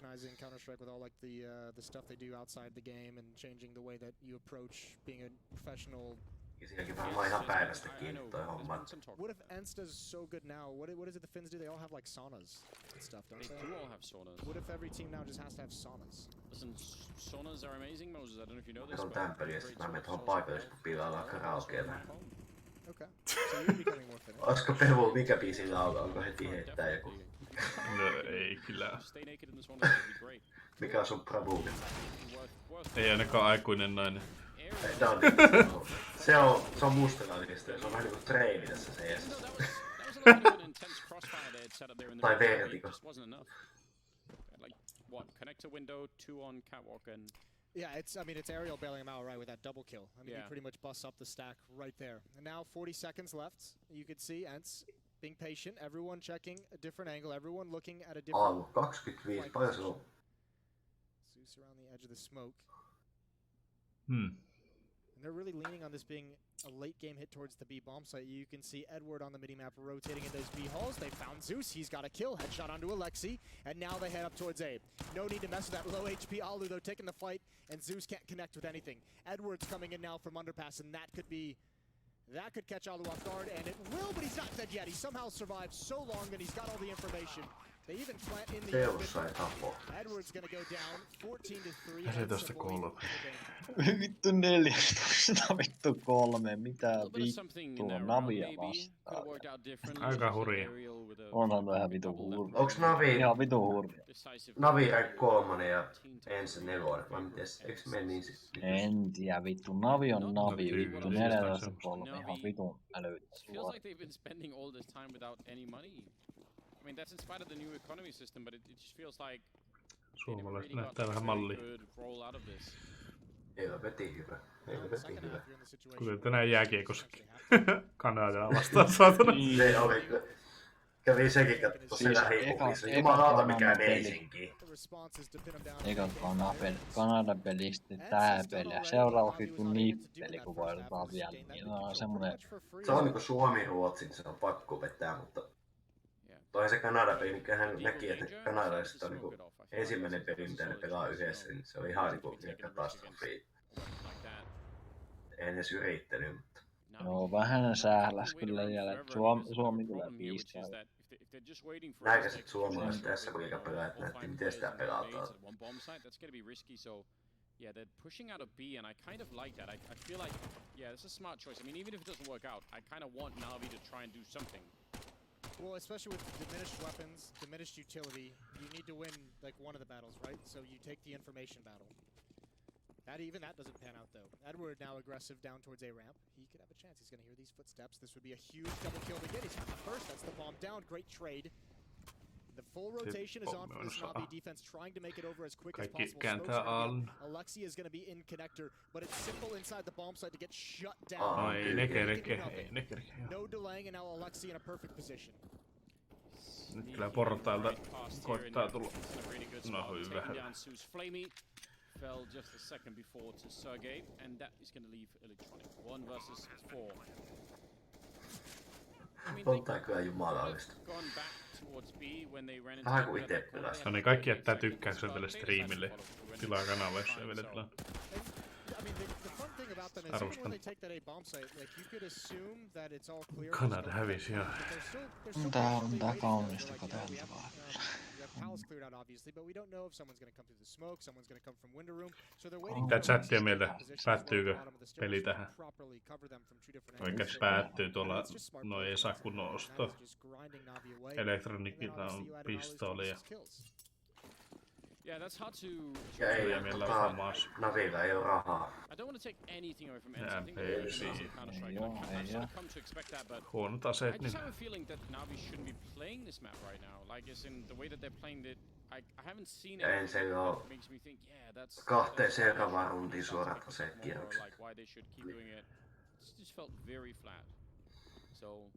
Ja siinäkin varmaan ihan päivästä kiinni toi homma. What if Ence does so good now? What is it the Finns do? They all have like saunas and stuff, don't they? They do all have saunas. What if every team now just has to have saunas? Listen, saunas are amazing, Mzazz. I don't know if you know this. Se on tämän peliä, sit mä menen tohon paikalle, kun pilaillaan karaokea vähän. Okay. So you're becoming more Finnish. Olisiko Pevu, mikä biisi laulaa? Onko heti heittää joku? No ei kyllä. Mikä on sun bravuuri? Ei ainakaan aikuinen nainen. Se on mustalaisista ja se on vähän niinku treeni tässä CS:ssä. Tai vertiko. Yeah, it's Ariel bailing him out right with that double kill. I mean, he pretty much busts up the stack right there. And now 40 seconds left. You can see Ence being patient, everyone checking a different angle, everyone looking at a different... 25, paljon se on? Zeus around the edge of the smoke. Hmm. And they're really leaning on this being a late game hit towards the B bomb site. You can see Edward on the minimap rotating in those B halls. They found Zeus. He's got a kill. Headshot onto Alexi. And now they head up towards A. No need to mess with that low HP Alu though, taking the fight. And Zeus can't connect with anything. Edward's coming in now from underpass, and that could catch Alu off guard, and it will, but he's not dead yet. He somehow survived so long that he's got all the information. They even plant in the Edward's gonna go down 14-3. Vittu 14, vittu 3, mitä vittua Navia vastaan. Aika hurja. Onhan toi ihan vitu hurja. Onks Navi? Ihan vitu hurja. Navi rank 3 ja Ence 4, vai mites? Eiks mene niin sit? En tiedä vittu, Navi on Navi, vittu 14-3, ihan vitun älyttä. I mean, that's in spite of the new economy system, but it just feels like suomalaiset näyttää vähän mallia. Helvetin hyvä. Helvetin hyvä. Kuten tänään jääkiekossakin. Kanadaa vastaan saatana. Se oli. Kävi sekin katsoa sen lähipukissa. Jumalauta mikään Helsinki. Eikä Kanadan pelistä tää peli ja seuraavaksi vittu nippeli, kun voidaan vielä. Niin on semmonen... Se on niinku Suomi-Ruotsin, se on pakko vetää, mutta... Toihan se Kanada-peli, mikä hän näki, että kanadalaiset on niinku ensimmäinen peli, mitä ne pelaa yhdessä, niin se oli ihan niinku katastrofi. En edes yrittänyt, mutta... Joo, vähän sähläs kyllä vielä, että Suomi tulee piistää. Näikä sit suomalaiset tässä kun liiga pelaa, että näytti miten sitä pelataan. Yeah, they're pushing out a B, and I kind of like that. I feel like, yeah, this is a smart choice. I mean, even if it doesn't work out, I kind of want Navi to try and do something. Well, especially with diminished weapons, diminished utility, you need to win like one of the battles, right? So you take the information battle. Even that doesn't pan out though. Edward now aggressive down towards A ramp. He could have a chance. He's gonna hear these footsteps. This would be a huge double kill to get. He's got the first. That's the bomb down. Great trade. The full rotation is on for this Navi defense, trying to make it over as quick as possible. Alexi is going to be in connector, but it's simple inside the bomb site to get shut down. No delaying, and now Alexi in a perfect position. Nyt kyllä portailta koittaa tulla. No hyvä. Fell just a second before to Sergey, and that is going to leave Electronic 1 versus 4. On tää kyllä jumalallista. Vähän kuin ite pelästä. No niin, kaikki jättää tykkäyksen tälle striimille. Tilaa kanavalle, jos ei vielä tilaa. Arvostan. Kanada hävisi, joo. Tää kaunista katseltavaa. Mitä chattia mieltä? Päättyykö peli tähän? Oikeasti päättyy tuolla, no ei saa kunnon ostoa. Elektronikilla on pistooli Yeah, that's hard to. Ja ei Navilla ei oo rahaa. I don't want to take anything away from Ence. I think they've come to expect that, but huonot aseet, I just have a feeling that Navi shouldn't be playing this map right now. Like, as in the way that they're playing it, I haven't seen it. That makes me think, yeah, that's. Kahteen seuraavaan runtiin suorat asekierrokset. Like why they should keep doing it. It just felt very flat. So.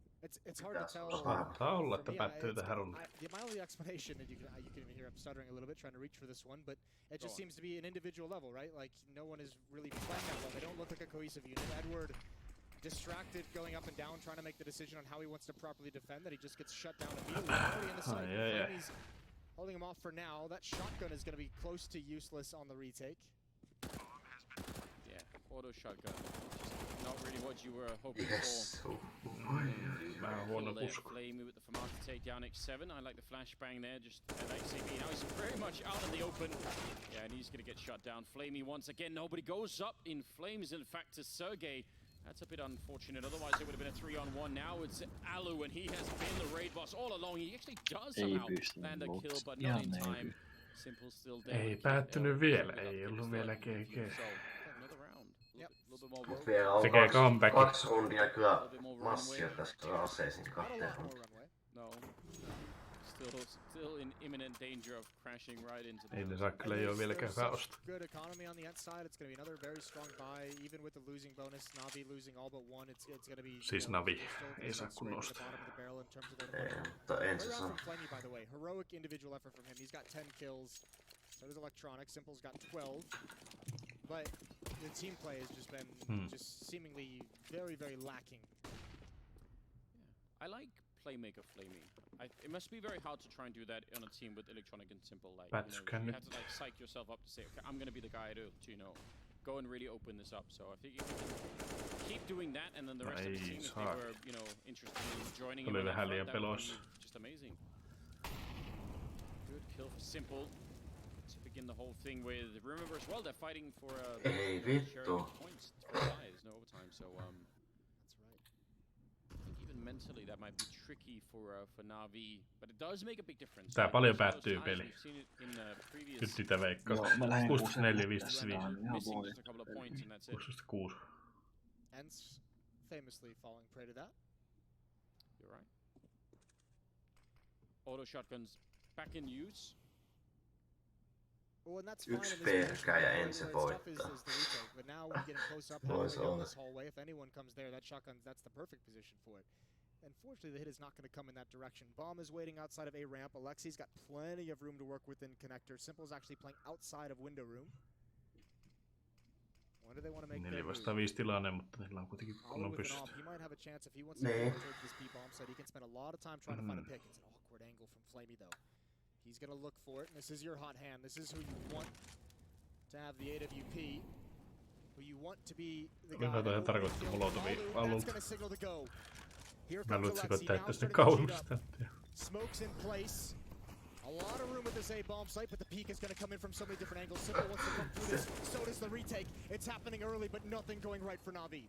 It's hard to tell. Saattaa olla, että päättyy tähän runtaan. My only explanation, and you can even hear I'm stuttering a little bit trying to reach for this one, but it just seems to be an individual level, right? Like no one is really playing that well. They don't look like a cohesive unit. Edward distracted, going up and down, trying to make the decision on how he wants to properly defend. That he just gets shut down immediately. Already in the site. He's holding him off for now. That shotgun is going to be close to useless on the retake. Yeah, auto shotgun. Not really what you were hoping for. Flamey with the Famas to take down X7. I like the flashbang there, just at XCB. Now he's very much out in the open. Yeah, and he's going to get shut down. Flamey once again. Nobody goes up in flames, in fact, to Sergey. That's a bit unfortunate. Otherwise, it would have been a 3-on-1. Now it's Alu, and he has been the raid boss all along. He actually does somehow land a kill, but not in time. Simple still dead. Ei päättynyt vielä. Ei ollut vielä GG. Tekee comeback. 2 rundia kyllä massia tästä aseisiin kahteen runtiin. No. Still in imminent danger of crashing right into the. Ei ne saa kyllä jo vieläkään hyvää osta. Good economy on the Ence side. It's going to be another very strong buy, even with the losing bonus. Navi losing all but one. It's going to be. Siis Navi ei saa kunnon ostaa. Mutta Ence saa. By the way, heroic individual effort from him. He's got 10 kills. So does Electronic. Simple's got 12. But the team play has just been just seemingly very lacking. Yeah. I like playmaker flaming. It must be very hard to try and do that on a team with Electronic and Simple. Like, you have to like psych yourself up to say, okay, I'm gonna be the guy to go and really open this up. So I think you can keep doing that, and then the rest of the team, if they were interested in joining him, that would be just amazing. Good kill for Simple. Begin the whole thing with. Remember as well, they're fighting for points. There's no overtime, so that's right. I think even mentally that might be tricky for Navi, but it does make a big difference. Tää paljon päättyy peli. Nyt sitä veikkaa. 64-55. 16-6. Ence famously falling prey to that. You're right. Auto shotguns back in use. Yksi PK ja Ence voittaa. Vois olla. If anyone comes there, that shotgun, that's the perfect position for it. Unfortunately, the hit is not going to come in that direction. Bomb is waiting outside of A ramp. Alexi's got plenty of room to work within connector. Simple's actually playing outside of window room. When do they want to make 4-5 tilanne, mutta niillä on kuitenkin kunnon pystyt. He might have a chance if he wants to go towards this B bomb site. He can spend a lot of time trying to find a pick. It's an awkward angle from Flamey though. He's going to look for it, and this is your hot hand. This is who you want to have the AWP, who you want to be the guy. That's going to signal the go. Here comes Alexi now, smokes in place. A lot of room with this A-bomb site, but the peak is going to come in from so many different angles. Simple wants to come through this, so does the retake. It's happening early, but nothing going right for Navi.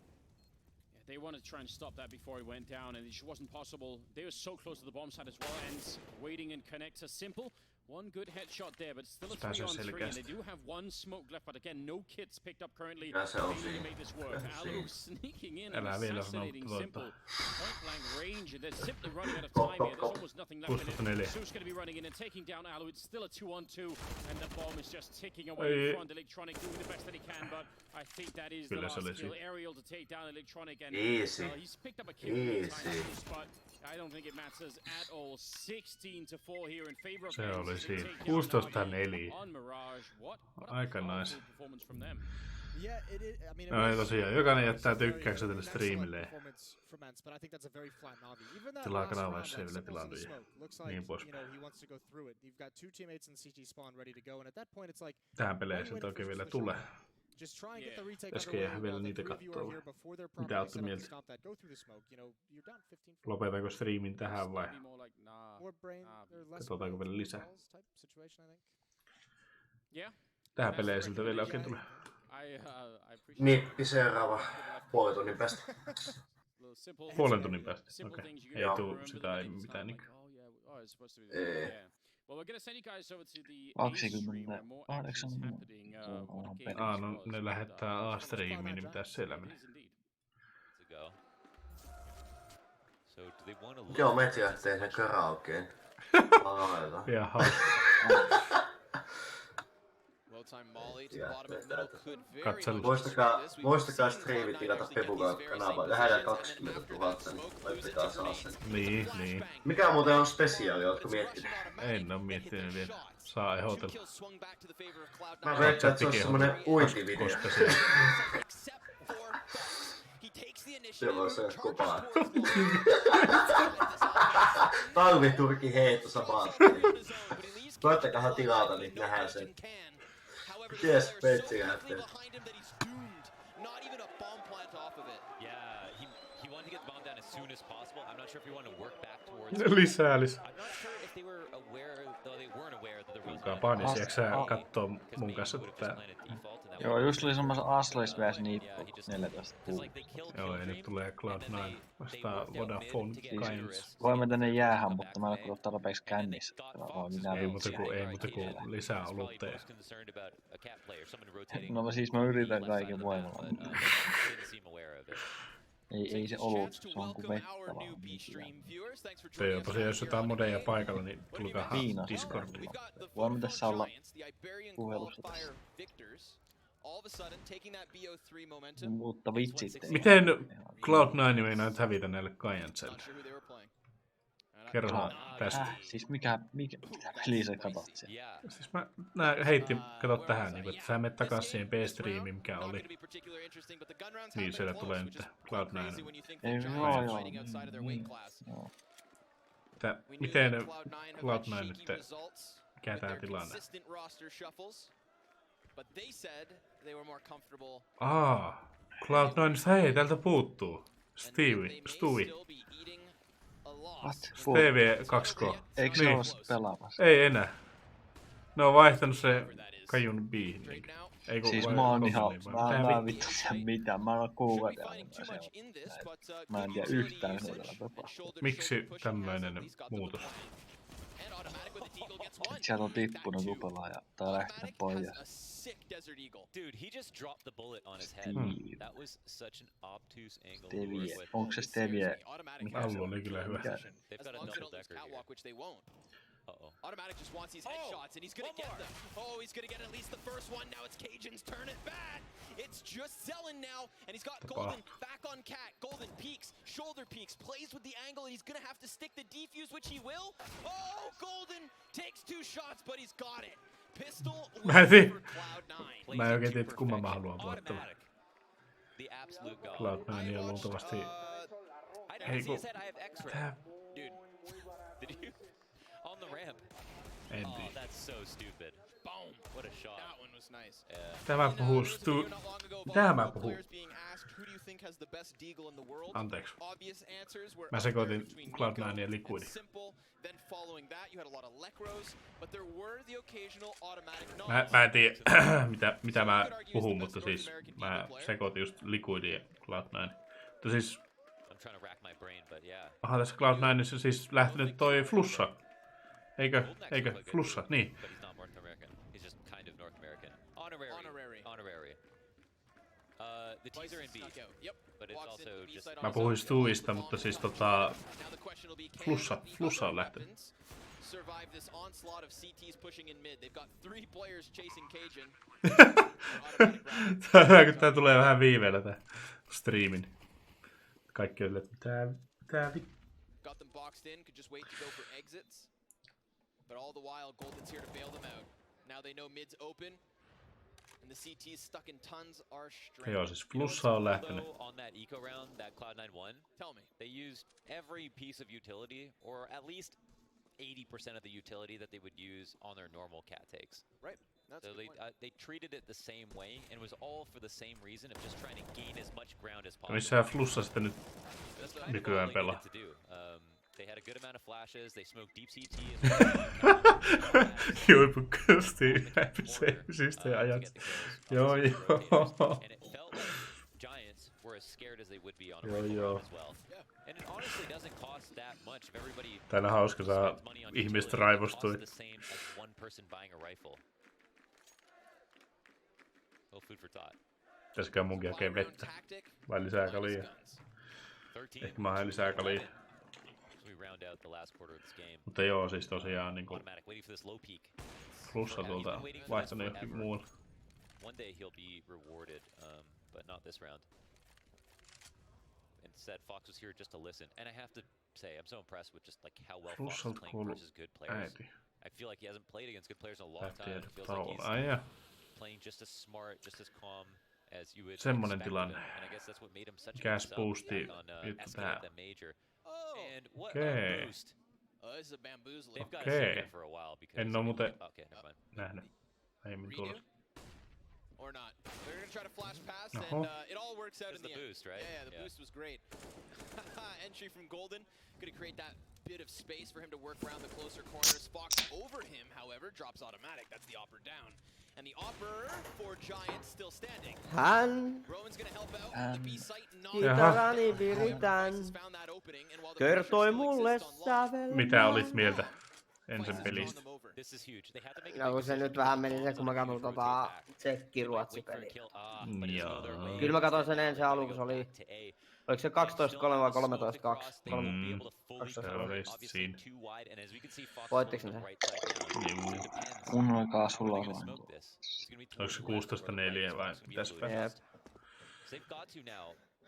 They wanted to try and stop that before he went down, and it just wasn't possible. They were so close to the bomb site as well. Ence waiting and connects a simple. One good headshot there, but still a 3-on-3, and they do have one smoke left, but again, no kits picked up currently. They made this work. Allu sneaking in and assassinating simple. Point blank range, and they're simply running out of time here. There's almost nothing left in it. Su's going to be running in and taking down Allu. It's still a 2-on-2, and the bomb is just ticking away in front. Electronic doing the best that he can, but I think that is the last skill. Aerial to take down Electronic, and he's picked up a kill in time, but I don't think it matters at all. 16-4 here in favor of se oli siinä. 16-4. Aika nice. No ei tosiaan, jokainen jättää tykkäyksensä tälle streamille. Tilaa kanavaa, jos ei vielä tilannut niin poispäin. Tähän peleihin se toki vielä tulee. Äsken jää vielä niitä kattoo. Mitä ootte mieltä? Lopetaanko streamin tähän vai katsotaanko vielä lisää? Tähän peleihin siltä vielä oikein tulee. Nippi seuraava puolen tunnin päästä. Puolen tunnin päästä? Okei. Ei tuu sitä ei mitään niinkö. Ei. 28 no ne lähettää A-streamiin, niin mitäs siellä menee? Joo, Metsi lähtee sinne karaokeen. Jaha. Muistakaa striimit tilata Pepukaan kanavaa. Lähdetään 20 000, niin laittakaa saa sen. Niin. Mikä muuten on spesiaali, ootko miettinyt? En oo miettinyt vielä. Saa ehdotella. Mä veikkaan, että se on semmonen uintivideo. Silloin se on kovaa. Talviturki heitto samaan. Koittakahan tilata, niin nähdään sen. Yes, Metsi lähtee. Lisää. Kuinka panis, jääkö sä kattoo mun kanssa tätä? Joo, just oli semmassa Asleis vs Nippu 14 puolta. Joo, ja nyt tulee Cloud9 vastaan Vodafone Giants. Voimme tänne jäähän, mutta mä en ole tarpeeksi kännissä. Ei muuta kuin lisää olutteja. No siis mä yritän kaiken voimalla. Ei se olut, se on kuin vettä vaan. Joo, tosiaan jos jotain modeja paikalla, niin tulkaa Discordiin. Voimme tässä olla puhelussa tässä. Mutta vitsit ei. Miten Cloud9 meinaa hävitä näille Giantsille? Kerro tästä. Siis mitä peliä sä katot siellä? Siis mä heitin, kato tähän, niin että sä menet takas siihen B-streamiin, mikä oli. Niin, siellä tulee nyt Cloud9. Joo. Miten Cloud9 nyt, mikä tää tilanne? Cloud9, hei, täältä puuttuu. Stewie. Stevie 2K. Eikö se ole pelaamassa? Ei enää. Ne on vaihtanut se Kajun B:hin. Siis mä oon ihan, mä vittu tiedä mitään, mä oon kuukauden mä en tiedä yhtään mitä täällä tapahtuu. Miksi tämmöinen muutos? Sieltä on tippunut kupelaa ja tää lähtenyt pois. Stevie. Onko se Stevie? Allu oli kyllä hyvä. Automatic just wants these headshots and he's gonna get them. Oh, he's gonna get at least the first one. Now it's Cajun's turn at bat. It's just Zelen now, and he's got Golden back on Cat. Golden peeks, shoulder peeks, plays with the angle, and he's gonna have to stick the defuse, which he will. Oh, Golden takes 2 shots, but he's got it. Pistol for Cloud9. Mä en oikein tiedä, kumman mä haluan voittava. Cloud9 on luultavasti... Ei kun... Tää... En tiedä. Tämä puhuu Mitä mä puhun? Anteeksi. Mä sekoitin Cloud9 ja Liquidin. Mä en tiedä mitä mä puhun, mutta siis mä sekoitin just Liquidin ja Cloud9. Siis... I'm trying to rack my brain, but yeah. Aha, tässä Cloud9 siis lähtenyt toi Flussa. Eikö? Flussa, niin. But he's not North American. He's just kind of North American. Honorary. The teaser in B. Yep. But it's also just... Mä puhuin Stuista, mutta siis Flussa on lähtenyt. Survive this onslaught of CTs pushing in mid. They've got 3 players chasing Cajun. Tää tulee vähän viiveellä tää streamin. Kaikki on tää Got them boxed in, could just wait to go for exits. But all the while, Golden's here to bail them out. Now they know mid's open. And the CTs stuck in tons are stranded. Joo, siis Flussa on lähtenyt. On that eco round, that Cloud9 won. Tell me. They used every piece of utility, or at least 80% of the utility that they would use on their normal cat takes. Right. That's so they treated it the same way, and it was all for the same reason of just trying to gain as much ground as possible. Missähän Flussa sitten nyt nykyään pelaa? They had a good amount of flashes. They smoked deep CT as well. Juipukasti episistä ajat. Joo. And it felt like Giants were as scared as they would be on a rifle as well. And it honestly doesn't cost that much if everybody Täällä on hauska saa ihmiset raivostui. the same as one person buying a rifle. No food for thought. Pitäisikö munkin hakee vettä? Vai lisää kalia? Ehkä mä haen lisää kalia. Mutta joo, siis tosiaan niinku Flussa tuolta vaihtanut johonkin muualle. One day he'll be rewarded, but not this round. Instead, Fox was here just to listen, and I have to say, I'm so impressed with just like how well Fox is playing versus good players. I feel like he hasn't played against good players in a long time. It feels like he's playing just as smart, just as calm as you would semmonen expect tilanne. him, and I guess that's what made him such a Gas good boosti juttu tää. And what a boost. This is a bamboozle. They've got a for a while because en oo muuten nähnyt. Aiemmin tuolla. Or not. They're gonna try to flash past, and it all works out in the end. Boost, right? Yeah, the boost was great. Entry from Golden, gonna create that bit of space for him to work around the closer corners. Fox over him, however, drops automatic. That's the opper down. And the opper for Giants still standing. Rowan's gonna help out. The B site not found that opening, and while the kertoi mulle sävel. Mitä olit mieltä Encen pelistä? No kun se nyt vähän meni se, kun mä katson Tsekki-Ruotsi-peliä. Kyllä mä katson sen ensin alun, kun se oli... Oliko se 12-3 vai 13-2? Se oli siinä. Voittiko ne sen? Mun aikaa sulla on. Oliko se 16-4 vai mitäs päin?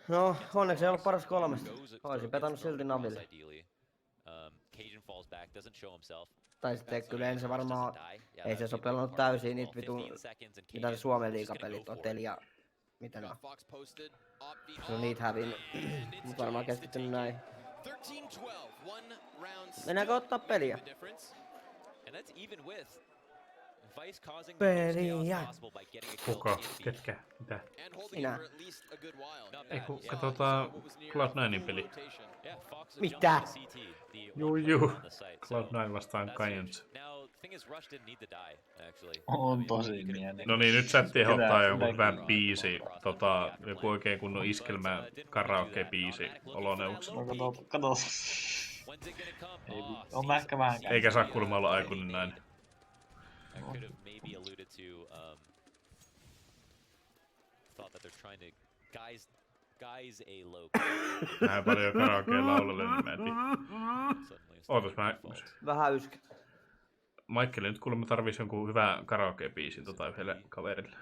No, onneksi ei ollut paras 3. Oisin petannut silti Naville. Tai sitten kyllä ensin varmaan ei se sopellut täysin niitä vitun, mitä se Suomen liigapelit on, Telia, mitä ne on. Se on niitä hävinnyt, mut varmaan keskittynyt näin. Mennäänkö ottaa peliä? Peliä! Kuka? Ketkä? Mitä? Minä. Ei kun katsotaan Cloud9 peli. Mitä? Juu. Cloud9 vastaan Ence. On tosi mieli. No niin, nyt chatti ehdottaa jonkun hyvän biisi. Joku oikein kunnon iskelmä karaoke-biisi oloneuksella. No kato. On mä ehkä vähän eikä saa kuulemma olla aikuinen näin. I could have maybe alluded to thought that they're trying to guys a low. Vähän paljon karaokea laulalle, niin mä en tiedä. Ootas mä... Vähän yskä. Michael nyt kuulemma tarvisi jonkun hyvän karaoke-biisin yhdelle kaverille.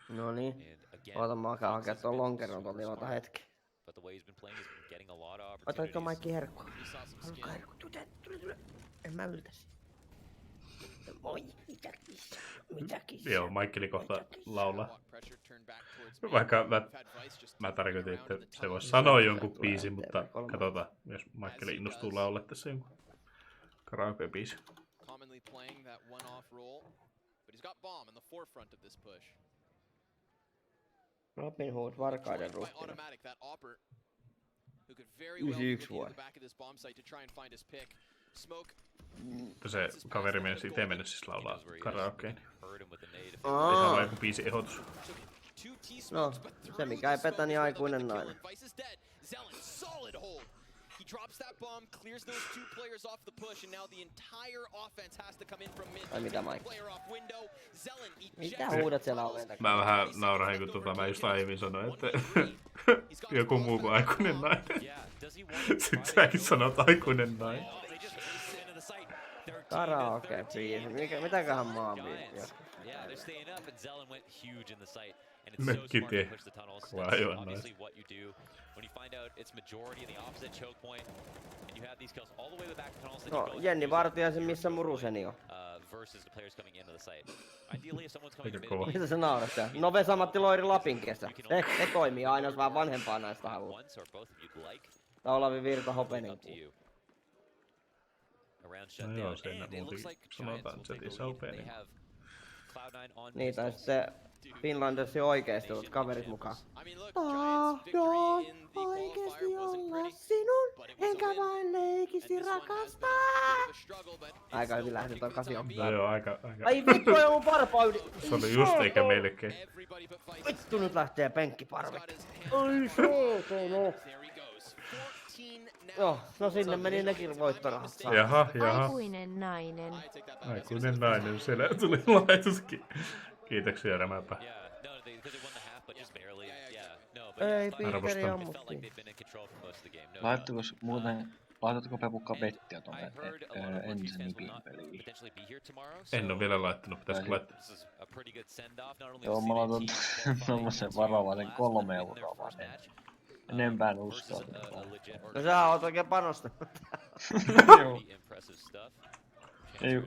No niin. Oota mä käyn hakea tuon lonkeron tuolta hetki. Otatko Maikki herkkua? Haluatko herkkua? Tule. En mä yltäisi. Moi, mitäkin. Joo, Michaeli kohta laulaa. Vaikka mä tarkoitin, että se voisi sanoa jonkun biisin, mutta katsotaan, jos Michaeli innostuu laulaa tässä jonkun karaoke-biisin. Robin Hood, varkaiden ruhtina. 91 vuonna. Se kaveri meni itse mennä siis laulaa karaokeen. Ei saa olla joku biisin ehdotus. No, se mikä ei petä, niin aikuinen nainen. He drops that bomb, clears those two players off the push, and now the entire offense has to come in from mid. Player off window. Zelen mitä huudat siellä oven takana? Mä vähän naurahin, kun mä just aiemmin sanoin, että joku muu kuin aikuinen nainen. Sitten säkin sanot aikuinen nainen. Karaoke biisi. Mitäköhän mä oon biisi? Mökkitie. Aivan nice. No, Jenni Vartiaisen missä muruseni on. Mitä sä naurat siellä? Nove Samatti Loiri Lapin kesä. Ne toimii aina, jos vähän vanhempaa näistä haluaa. Tää Olavi Virta Hopenenkuu. No joo, siinä muuten sanotaan Zetissä Hopenenkuu. Niin, tai sitten Finlandersin oikeesti olet kaverit mukaan. Tahdon oikeesti olla sinun, enkä vain leikisti rakastaa. Aika hyvin lähti toi Kasio. No joo, aika. Ai vittu, ei mun parpaa yli. Se oli just eikä melkein. Vittu, nyt lähtee penkkiparvet. Ai saatana. Joo, no sinne meni nekin voittorahat. Jaha. Aikuinen nainen. Aikuinen nainen, siellä tuli laituskin. Kiitoksia Rämäpää. Ei, Piiperi ammuttiin. Laitatko Pepukka bettiä tonne Encen peliin? En oo vielä laittanut, pitäisikö laittaa? Joo, mä laitan tommosen varovaisen 3 euroa vaan enempää en uskoa. No sä oot oikein panostanut. Joo.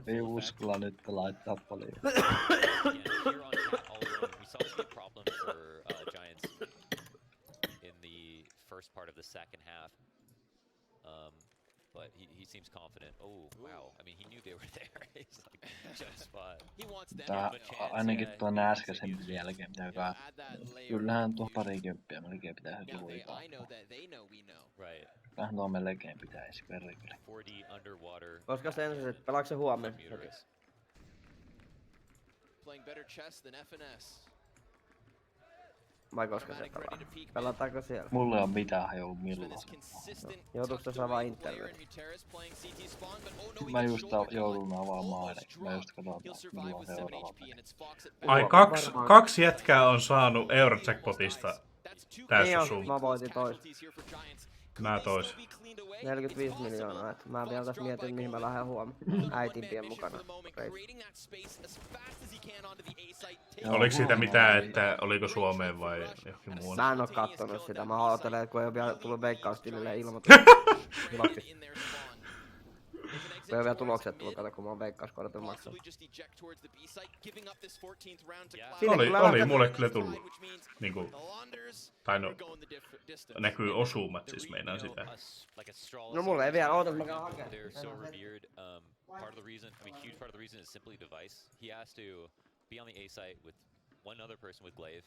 Ei uskalla nyt laittaa paljon. But he seems confident. Oh wow! I mean, he knew they were there. He's like just spot. He wants them to have a chance. Ainakin tuon äskeisempi jälkeen pitää kaa. Kyllähän tuo parikymppiä melkein pitää tulla. Right. Vähän tuo melkein pitäisi perkele. Koska se ensin, että pelaako se huomenna? Playing better chess than FNS. Vai koska se pelaa? Pelataanko siellä? Mulla ei oo mitään hajuu milloin. Joutuuko tässä vaan internet? Mä just joudun avaamaan aina. Mä just katsotaan milloin seuraava peli. Ai, kaksi jätkää on saanut Eurojackpotista tässä sun. Mä voitin tois. Mä tois. 45 miljoonaa, että mä vielä tässä mietin mihin mä lähden huomenna. Äitimpien mukana. Oliko siitä mitään, että oliko Suomeen vai johonkin muualle? Mä en oo kattonut sitä, mä ootelen, kun ei oo vielä tullut veikkaustilille ilmoitus. Kun ei oo vielä tulokset tullut, kato kun mä oon veikkauskortin maksanut. Oli mulle kyllä tullut. Niinku, tai no, näkyy osumat siis meinaan sitä. No mulle ei vielä, ootas mä käyn hakemaan. Part of the reason, I mean, huge part of the reason is simply device. He has to be on the A site with one other person with glaive,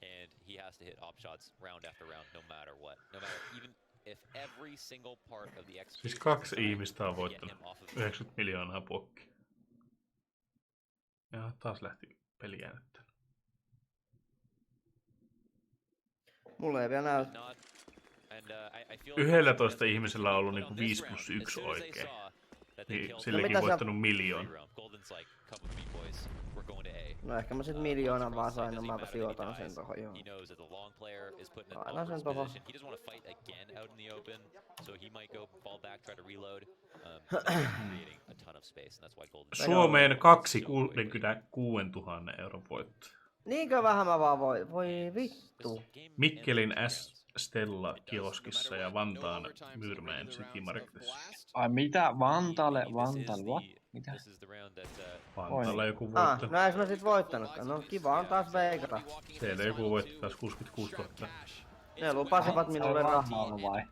and he has to hit op shots round after round, no matter what. No matter, even if every single part of the XP... Siis 2 ihmistä on voittanut 90 miljoonaa pokki. Ja taas lähti peliä nyt. Mulla ei vielä näy. 11 ihmisellä on ollut niinku 5+1 oikein. Niin, sillekin voittanut miljoon. No ehkä mä sit miljoonan vaan sain, no mäpä sijoitan sen tohon joo. Aina sen tohon. Suomeen 26 000 euron voitto. Niinkö vähän mä vaan voin? Voi vittu. Mikkelin Stella kioskissa ja Vantaan Myyrmäen City Marketissa. Ai mitä? Vantaalle? What? Mitä? Vantaalla joku voittanut. No eikö mä sit voittanutkaan? No kiva on taas veikata. Siellä joku voitti taas 66 000. Ne lupasivat minulle rahaa vai?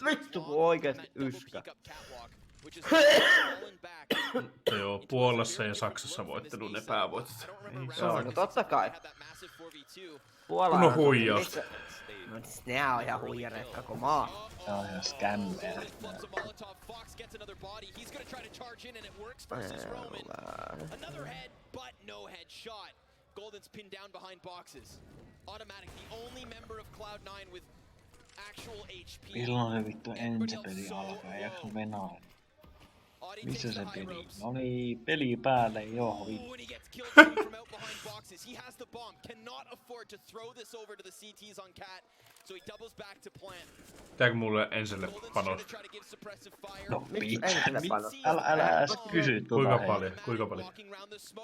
Vittu kun oikeesti yskä. which is fallen back. Joo, Puolassa ja Saksassa voittanut ne päävoitot. Joo, no totta kai. Puola no huijausta. No nää on ihan huijareita koko maa. Tää on ihan skämmeä. Golden's pinned down behind boxes. Automatic, the only member of Cloud9 with actual HP. Milloin se vittu Ence-peli alkaa? Jakso venaa. Missä se peli? No niin, peli päälle, joo vittu. Pitääkö mulle Encelle panos? No vittu. Älä edes kysy tuota. Kuinka paljon?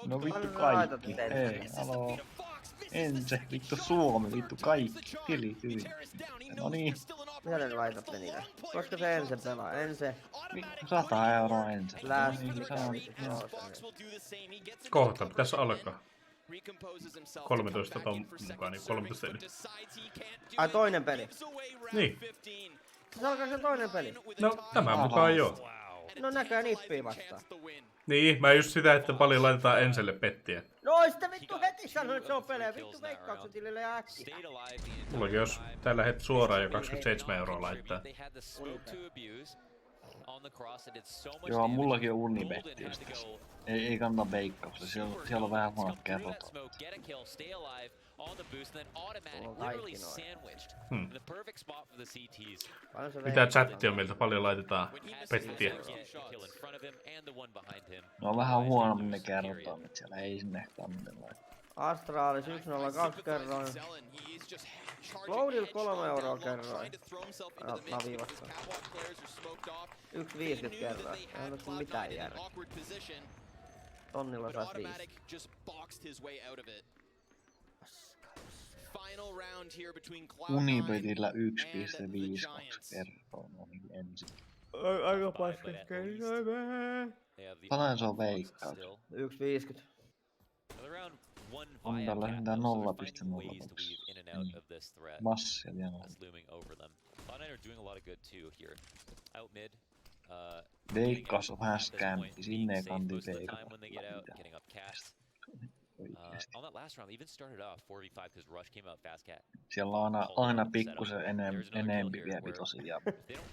No vittu kaikki. Hei, haloo. Ence, vittu Suomi, vittu kaikki. Tili. No niin. Mitä ne laitatte niitä? Koska se Ence pelaa? Ence. 100 € Ence. Kohta pitäis alkaa. 13 ton mukaan, niin 13 eli. Ai toinen peli? Niin. Se alkaa se toinen peli? No tämän mukaan joo. No näköjä nippiä vastaan. Niin, mä just sitä, että paljon laitetaan Encelle pettiä. No sitä vittu heti sanoin, että se on pelejä. Vittu veikkauksen tilille ja äkkiä. Mullakin jos tällä hetkellä suoraan jo 27 € laittaa. Joo, mullakin on unibetti. Ei kannata veikkausta, siellä on vähän huonot kerrot. Mitä chatti on meiltä? Paljon laitetaan pettiä. No on vähän huonommin ne kerrotaan, että siellä ei sinne kannata laittaa. Astralis 102 kerroin. Cloudil 3 € kerroin. Navi vastaan. 1,50 kerroin. Ei ole mitään järkeä. Tonnilla saas 5. Unibetillä 1,52 kerroin oli ensin. Aika paskas kerroin. Paljon se on veikkaus? 1,50. On tällä vähintään 0,02. Massia vielä. Veikkaus on vähän skämpi, sinne ei kanti veikata. Siellä on aina pikkusen enempi vielä tosiaan.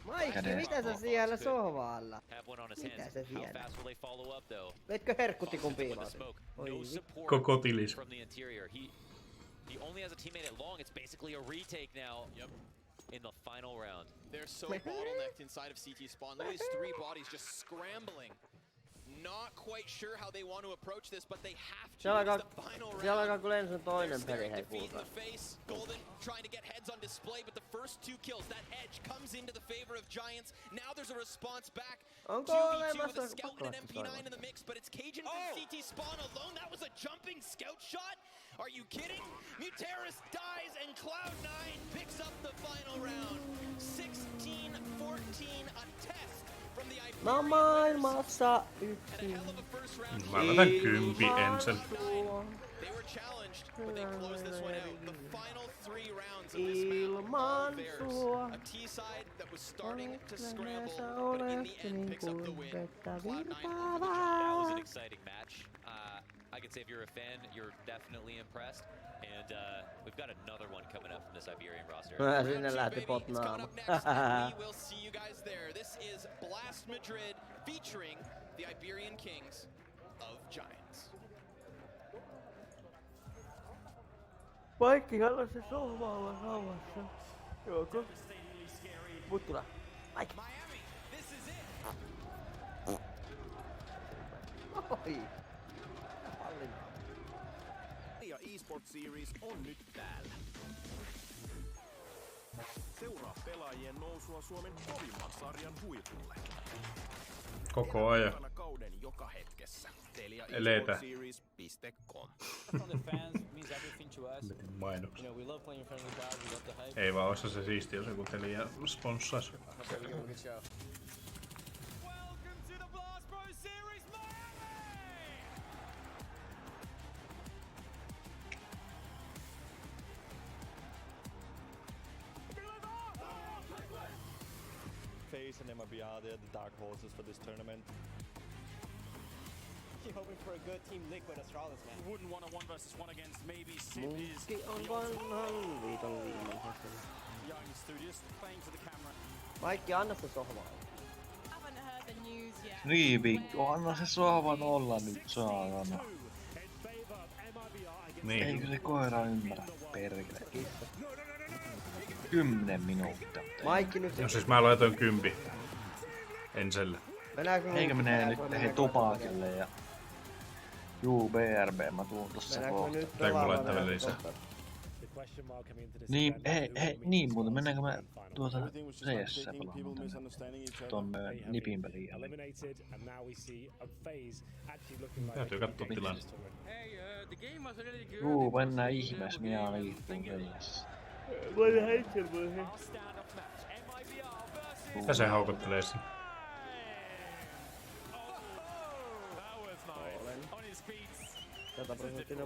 Maikki, mitä sä siellä sohvalla? Mitä sä siellä? Veitkö herkkutikun piiloon? Koko tilis. He only has a teammate at long. It's basically a retake now. In the final round. They're so bottlenecked inside of CT spawn. Look at these 3 bodies just scrambling. Not quite sure how they want to approach this, but they have to. It's the final round. Siellä alkaa kyllä ensin toinen peli, hei kuulkaa. Golden trying to get heads on display, but the first 2 kills, that edge comes into the favor of Giants. Now there's a response back. 2v2 with a scout and an MP9 in the mix, but it's Cajun from CT spawn alone. That was a jumping scout shot. Are you kidding? Muteris dies and Cloud9 picks up the final round. 16-14, a test from the IPR. No maailmassa yksin. Mä laitan 10 Encel. They were challenged, but they closed this one out. The final 3 rounds of this match are theirs. A T-side that was starting to scramble, but in the end picks up the win. Cloud9. That was an exciting match. I can say if you're a fan, you're definitely impressed. And we've got another one coming up from this Iberian roster. Sinne lähti potnaama. We will see you guys there. This is Blast Madrid featuring the Iberian Kings of Giants. Kaikki halusi sohvalla rauhassa. Joko? Puttula. Mike. Miami, this is it. Oi. Ja eSport Series on nyt täällä. Seuraa pelaajien nousua Suomen kovimman sarjan huipulle. Koko ajan. Kauden joka hetkessä. Eleitä. TeliaEsportSeries.com. Mainoksia. Ei vaan oissa se siistiä, jos joku Telia sponssais. MIBR, they're the dark horses for this tournament. Actually hoping for a good team liquid Astralis, man. You wouldn't want a 1v1 against maybe Sibby's. Munkki on vanhan viiton viimeinen. Young studios playing to the camera. Maikki, anna se sohvaa. Haven't heard the news yet. Niin vittu, anna se sohvan olla nyt saatana. Niin. Eikö se koira ymmärrä? Perkele. 10 minuuttia. Maikki nyt. No siis mä laitoin 10 Encelle. Eikä menee nyt hei Tupakille ja juu BRB mä tuun tossa kohta. Tääkö mä laittaa lisää? Niin, niin muuten mennäänkö mä tuota CS pelaamaan tonne Nipin peliin jälleen. Täytyy katsoa tilanne. Juu, mennään ihmeessä, minä liittyy pelissä. Voi tehdä itse, voi he. Mitä se haukottelee siinä?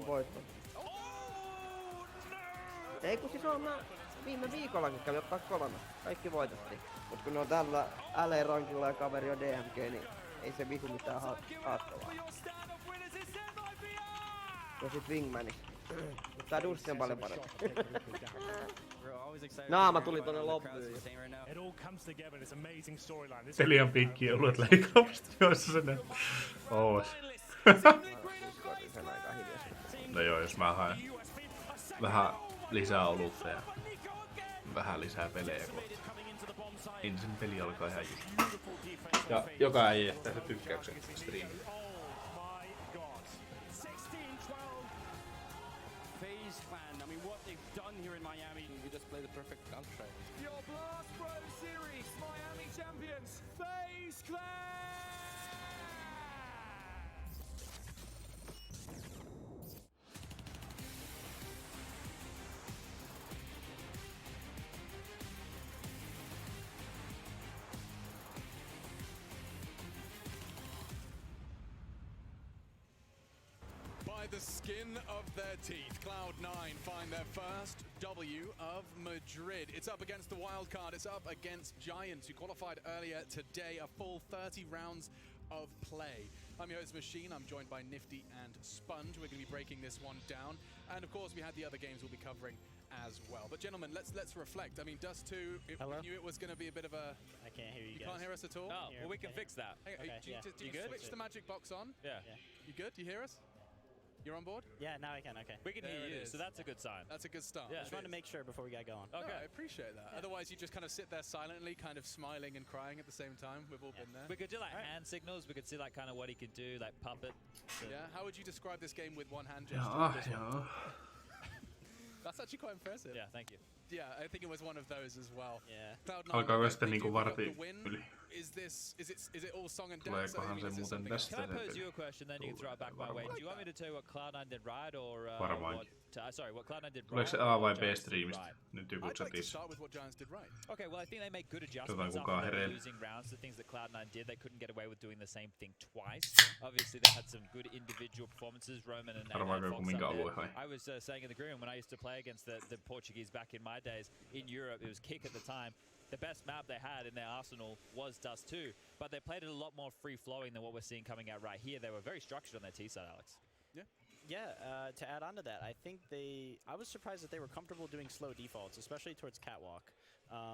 100% voitto. Ei kun siis mä viime viikollakin kävi ottaa 3. Kaikki voitettiin. Mut kun ne on tällä LE-rankilla ja kaveri on DMG, niin ei se vihu mitään haastavaa. Ja sit Wingmani. Mut tää Dussi on paljon parempi. Naama tuli tonne loppuun. Peli on pikki ollut, et leikkaavasti joissa se näin. Oos. No joo, jos mä haen vähän lisää olutta ja vähän lisää pelejä kohta. Ensin peli alkaa ihan just. Ja joka ei jättää se tykkäyksen striimille. You just play the perfect contract. Your Blast Pro Series Miami champions, FaZe Clan! By the skin of their teeth, Cloud9 find their first W of Madrid. It's up against the wildcard, it's up against Giants, who qualified earlier today, a full 30 rounds of play. I'm your host Machine, I'm joined by Nifty and Sponge. We're going to be breaking this one down. And of course we had the other games we'll be covering as well. But gentlemen, let's reflect. I mean, Dust 2, we knew it was going to be a bit of a... I can't hear you guys. You can't hear us at all? No, well we can fix that. Hey, Okay, do you good? switch the magic box on? Yeah. You good? Do you hear us? You're on board? Yeah, now I can, okay. We can There hear it you, is. so that's a good sign. That's a good start. Yeah. Just wanted to make sure before we got going. Okay, Okay. I appreciate that. Yeah. Otherwise, you just kind of sit there silently, kind of smiling and crying at the same time. We've all been there. We could do like hand signals, we could see like kind of what he could do, like puppet. Yeah, how would you describe this game with one hand gesture? Jaa. That's actually quite impressive. Yeah, thank you. Yeah, I think it was one of those as well. Yeah. Cloud9, Alkaako sitten they niinku do pick up varti the win. yli? Is it all song and dance? Tuleekohan se is it muuten something tästä Can I se pose peli? you a question, then you can throw it back my way? Do you want me to tell you what Cloud9 did right, or Varmaan. what Cloud9 did Tuleeko right? se or A vai what B Giants did striimistä? right? Nyt joku I'd like to chatissa. start with what Giants did right. Okay, well I think they made good adjustments kukaan after hereillä. losing rounds. The things that Cloud9 did, they couldn't get away with doing the same thing twice. Obviously they had some good individual performances, Roman and Arvaako joku Fox minkä up there. alue hai? I was saying in the green when I used to play against the Portuguese back in my days in Europe, it was Kick at the time. The best map they had in their arsenal was Dust 2, but they played it a lot more free-flowing than what we're seeing coming out right here. They were very structured on their T side, Alex. Yeah, to add on to that, I think I was surprised that they were comfortable doing slow defaults, especially towards Catwalk.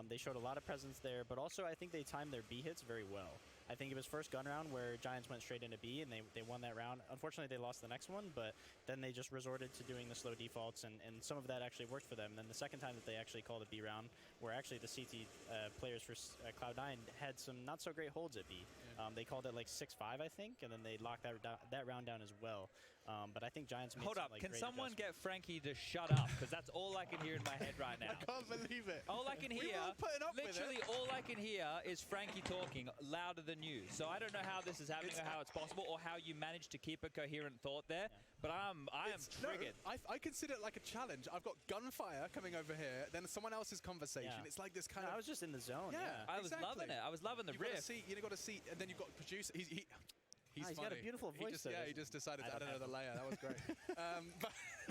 They showed a lot of presence there, but also I think they timed their B hits very well. I think it was first gun round where Giants went straight into B and they won that round. Unfortunately, they lost the next one, but then they just resorted to doing the slow defaults, and some of that actually worked for them. And then the second time that they actually called a B round, where actually the CT players for Cloud9 had some not so great holds at B. They called it like 6-5, I think, and then they locked that round down as well. But I think Giants made Hold some, up, like, can great someone adjustments. get Frankie to shut up? Because that's all I can hear in my head right now. I can't believe it. All I can hear, We were putting up with it. literally all I can hear is Frankie talking louder than you. So I don't know how this is happening or how it's possible or how you managed to keep a coherent thought there. But I am triggered. No, I consider it like a challenge. I've got gunfire coming over here, then someone else's conversation. Yeah. It's like this kind I of... was just in the zone. Yeah. I was loving it. I was loving the riff. You've got to see, and then you've got producer. He's He's funny. got a beautiful voice. He just decided to add another layer. That was great.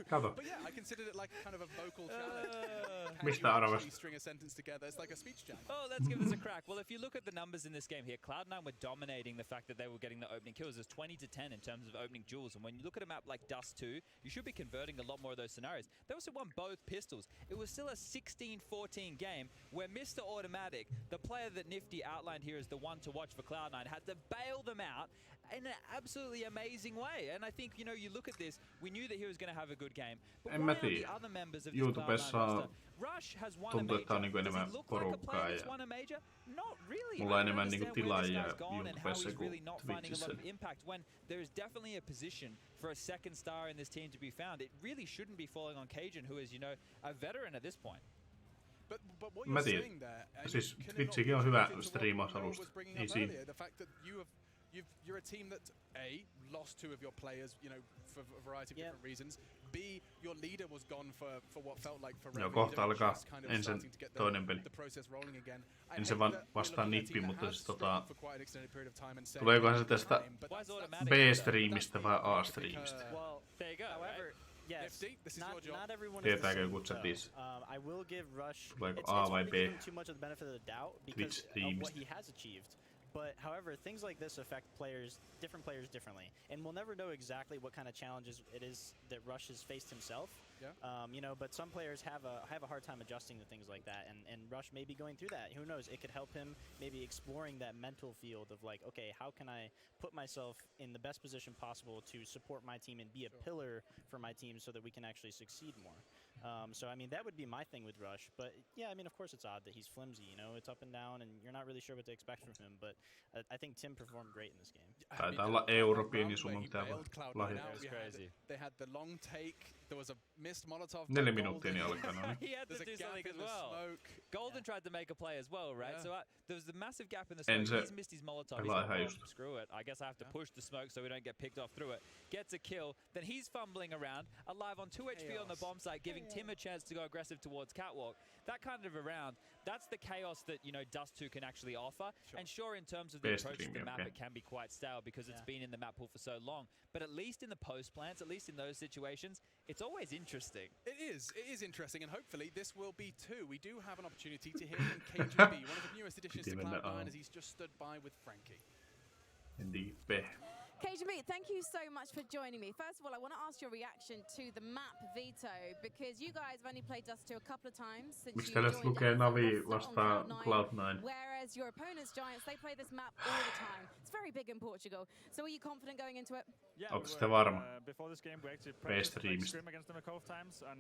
Kato. But yeah, I considered it like kind of a vocal challenge. Mistä arvasit? String a sentence together. It's like a speech jam. Oh, let's give this a crack. Well, if you look at the numbers in this game here, Cloud9 were dominating the fact that they were getting the opening kills. It was 20-10 in terms of opening duels. And when you look at a map like Dust 2, you should be converting a lot more of those scenarios. They also won both pistols. It was still a 16-14 game where Mr. Automatic, the player that Nifty outlined here as the one to watch for Cloud9, had to bail them out in an absolutely amazing way. And I think, you know, you look at this, we knew that he was going to have a good game. But why aren't the other members of this Cloud9 roster? Rush has won a major. Does he look like a player that's won a major? Not really. Mulla on enemmän I niinku don't understand where this tilaajia guy's gone and how he's YouTubessa really kuin not finding a lot Twitchissä. of impact when there is definitely a position for a second star in this team to be found. It really shouldn't be falling on Cajun, who is, you know, a veteran at this point. But what Mä you're tiedän. saying there, Siis Twitchikin on hyvä striimausalusta. Ei siinä. the fact that you're a team that A, lost two of your players, you know, for a variety of different reasons. B, your leader was gone for what felt like forever. Joo, kohta alkaa Kind of Encen starting to get toinen peli. the process rolling again. Encen vastaan Nippi, mutta siis tuleekohan se tästä B-striimistä vai A-striimistä? Well, there you go. However, yes, not everyone Tietääkö joku chatissa? I will give Rush Tuleeko it's A vai B? giving too much of the benefit of the doubt because of what Twitch-striimistä. he has achieved. But however, things like this affect different players differently, and we'll never know exactly what kind of challenges it is that Rush has faced himself. Yeah. You know, but some players have a hard time adjusting to things like that, and Rush may be going through that. Who knows? It could help him maybe exploring that mental field of like, okay, how can I put myself in the best position possible to support my team and be a pillar for my team so that we can actually succeed more. So I mean, that would be my thing with Rush. But yeah, I mean, of course it's odd that he's flimsy. You know, it's up and down, and you're not really sure what to expect from him. But I think Tim performed great in this game. Taitaa olla European, sun on pitää lahjata. They had the long take. There was a missed Molotov. 4 minuuttia niin alkaa. No niin. He had to do something as well. Golden tried to make a play as well, right? Yeah. So there was a massive gap in the smoke. He's missed his Molotov. He's like, well, screw it. I guess I have to push the smoke so we don't get picked off through it. Gets a kill. Then he's fumbling around, alive on 2 HP on the bomb site, giving Tim a chance to go aggressive towards Catwalk. That kind of a round, that's the chaos that, you know, Dust 2 can actually offer. And sure, in terms of the approach to the map, it can be quite stale because it's been in the map pool for so long. But at least in the post plants, at least in those situations, it's always interesting. It is interesting, and hopefully this will be too. We do have an opportunity to hear from KGB, one of the newest additions to Cloud9, as he's just stood by with Frankie. Indeed. KGB, thank you so much for joining me. First of all, I want to ask your reaction to the map veto, because you guys have only played Dust 2 a couple of times since Miksi you täällä joined lukee us Navi on vastaan Cloud9? Whereas your opponents, Giants, they play this map all the time. It's very big in Portugal. So are you confident going into it? Onko sitten varma? B-streamista.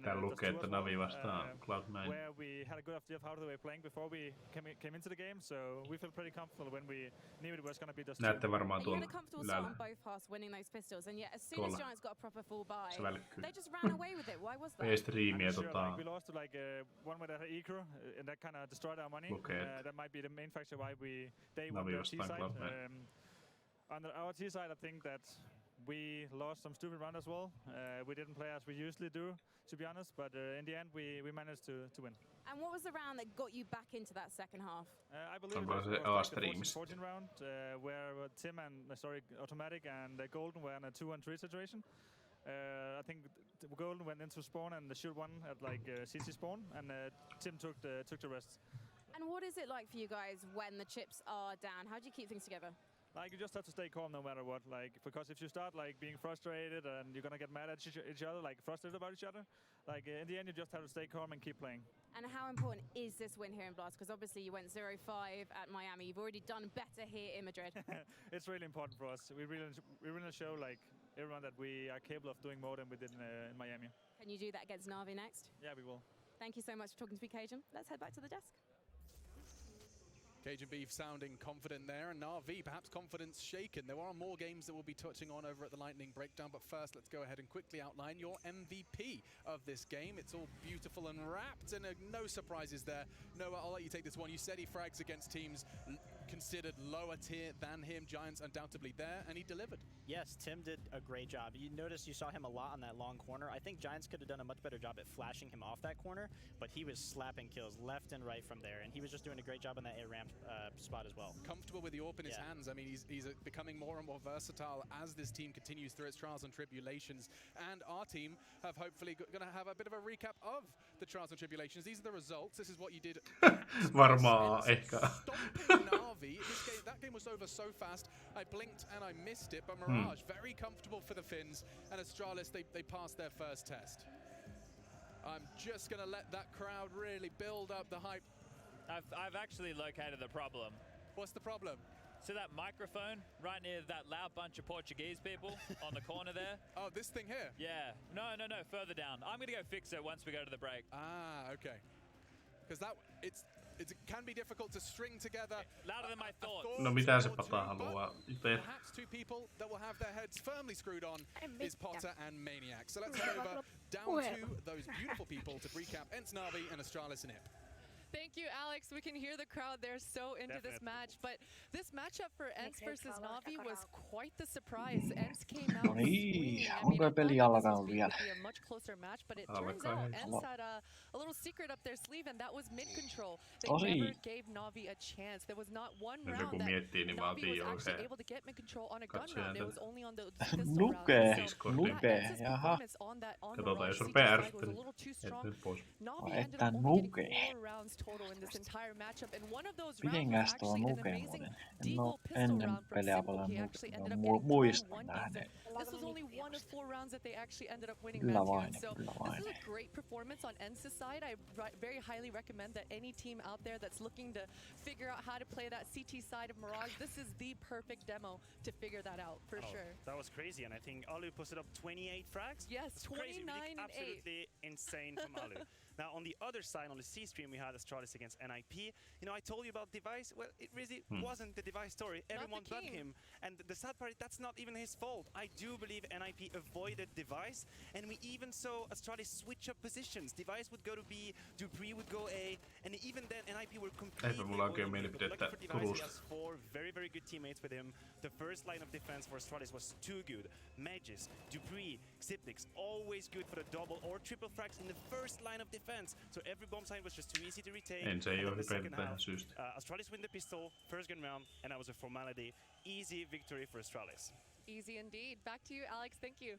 Täällä lukee, että Navi vastaan Cloud9. Where we had a good idea of how they were playing before we came into the game, so we felt pretty comfortable when we knew it was going to be Dust 2. Näette varmaan tuolla ylhäällä. Both paths winning those pistols, and yet as soon as Giants got a proper full buy, Se välkkyy. they just ran away with it. Why was that? B-streamia We lost to like one with a ECRO, and that kind of destroyed our money. That might be the main factor why they won the T side. On our T side, I think that we lost some stupid round as well. We didn't play as we usually do, to be honest, but in the end we managed to win. And what was the round that got you back into that second half? I believe it was like the 14 round, where Tim and Automatic and Golden were in a 2-on-3 situation. I think Golden went into spawn and shoot one at like CT spawn, and Tim took the rest. And what is it like for you guys when the chips are down? How do you keep things together? Like, you just have to stay calm no matter what, like, because if you start like being frustrated and you're gonna get mad at each other, like frustrated about each other, like in the end you just have to stay calm and keep playing. And how important is this win here in Blast? Because obviously you went 0-5 at Miami. You've already done better here in Madrid. It's really important for us. We really show like everyone that we are capable of doing more than we did in Miami. Can you do that against Navi next? Yeah, we will. Thank you so much for talking to me, Cajun. Let's head back to the desk. Cajun Beef sounding confident there, and Navi perhaps confidence shaken. There are more games that we'll be touching on over at the Lightning Breakdown, but first let's go ahead and quickly outline your MVP of this game. It's all beautiful and wrapped, and no surprises there. Noah, I'll let you take this one. You said he frags against teams considered lower tier than him. Giants undoubtedly there, and he delivered. Yes, Tim did a great job. You noticed you saw him a lot on that long corner. I think Giants could have done a much better job at flashing him off that corner, but he was slapping kills left and right from there, and he was just doing a great job on that A ramp spot as well. Comfortable with the AWP in his hands. I mean, he's becoming more and more versatile as this team continues through its trials and tribulations. And our team have hopefully going to have a bit of a recap of the trials and tribulations. These are the results. This is what you did. Varmaan ehkä. Navi. That game was over so fast. I blinked and I missed it, but Mirage very comfortable for the Finns, and Astralis they passed their first test. I'm just gonna let that crowd really build up the hype. I've actually located the problem. What's the problem? So that microphone right near that loud bunch of Portuguese people on the corner there. Oh, this thing here? Yeah. No, further down. I'm gonna go fix it once we go to the break. Ah, okay. Because it can be difficult to string together. Louder than my thoughts. No mitä se Pata haluaa itse? Perhaps two people that will have their heads firmly screwed on is Potter and Maniac. So let's head over down to those beautiful people to recap Ence, Navi, and Astralis and IP. Thank you, Alex. We can hear the crowd. They're so into this match. But this matchup for Ence versus Navi was quite the surprise. Ence came out swinging. I mean, I thought this was going to be a much closer match, but it turns out Ence had a little secret up their sleeve, and that was mid-control. They never gave Navi a chance. There was not one round that Navi was actually able to get mid-control on a gun round. It was only on the pistol round. So Ence's performance on that Mirage CT side was a little too strong. Navi ended up only getting 4 rounds total in this entire matchup, and one of those rounds was actually an amazing deagle pistol round from Simple. He actually ended up getting 1 defense. This was only 1 of 4 rounds that they actually ended up winning that tune. So this is a great performance on Ence's side. I very highly recommend that any team out there that's looking to figure out how to play that CT side of Mirage, this is the perfect demo to figure that out for sure. That was crazy, and I think Alu posted up 28 frags. Yes, 29 and 8. Absolutely insane from Alu. Now, on the other side, on the C stream, we had Astralis against NIP. You know, I told you about Device. Well, it really wasn't the Device story. Everyone but him. And the sad part, that's not even his fault. I do believe NIP avoided Device, and we even saw Astralis switch up positions. Device would go to B, Dupree would go A, and even then NIP were completely lucky for Device. He has 4 very, very good teammates with him. The first line of defense for Astralis was too good. Magis, Dupree, Xipnix, always good for the double or triple frags in the first line of defense. So every bomb sign was just too easy to retake. Ence ei ole hypeen tähän syystä. Astralis win the pistol, first gun round, and that was a formality. Easy victory for Astralis. Easy indeed. Back to you, Alex. Thank you.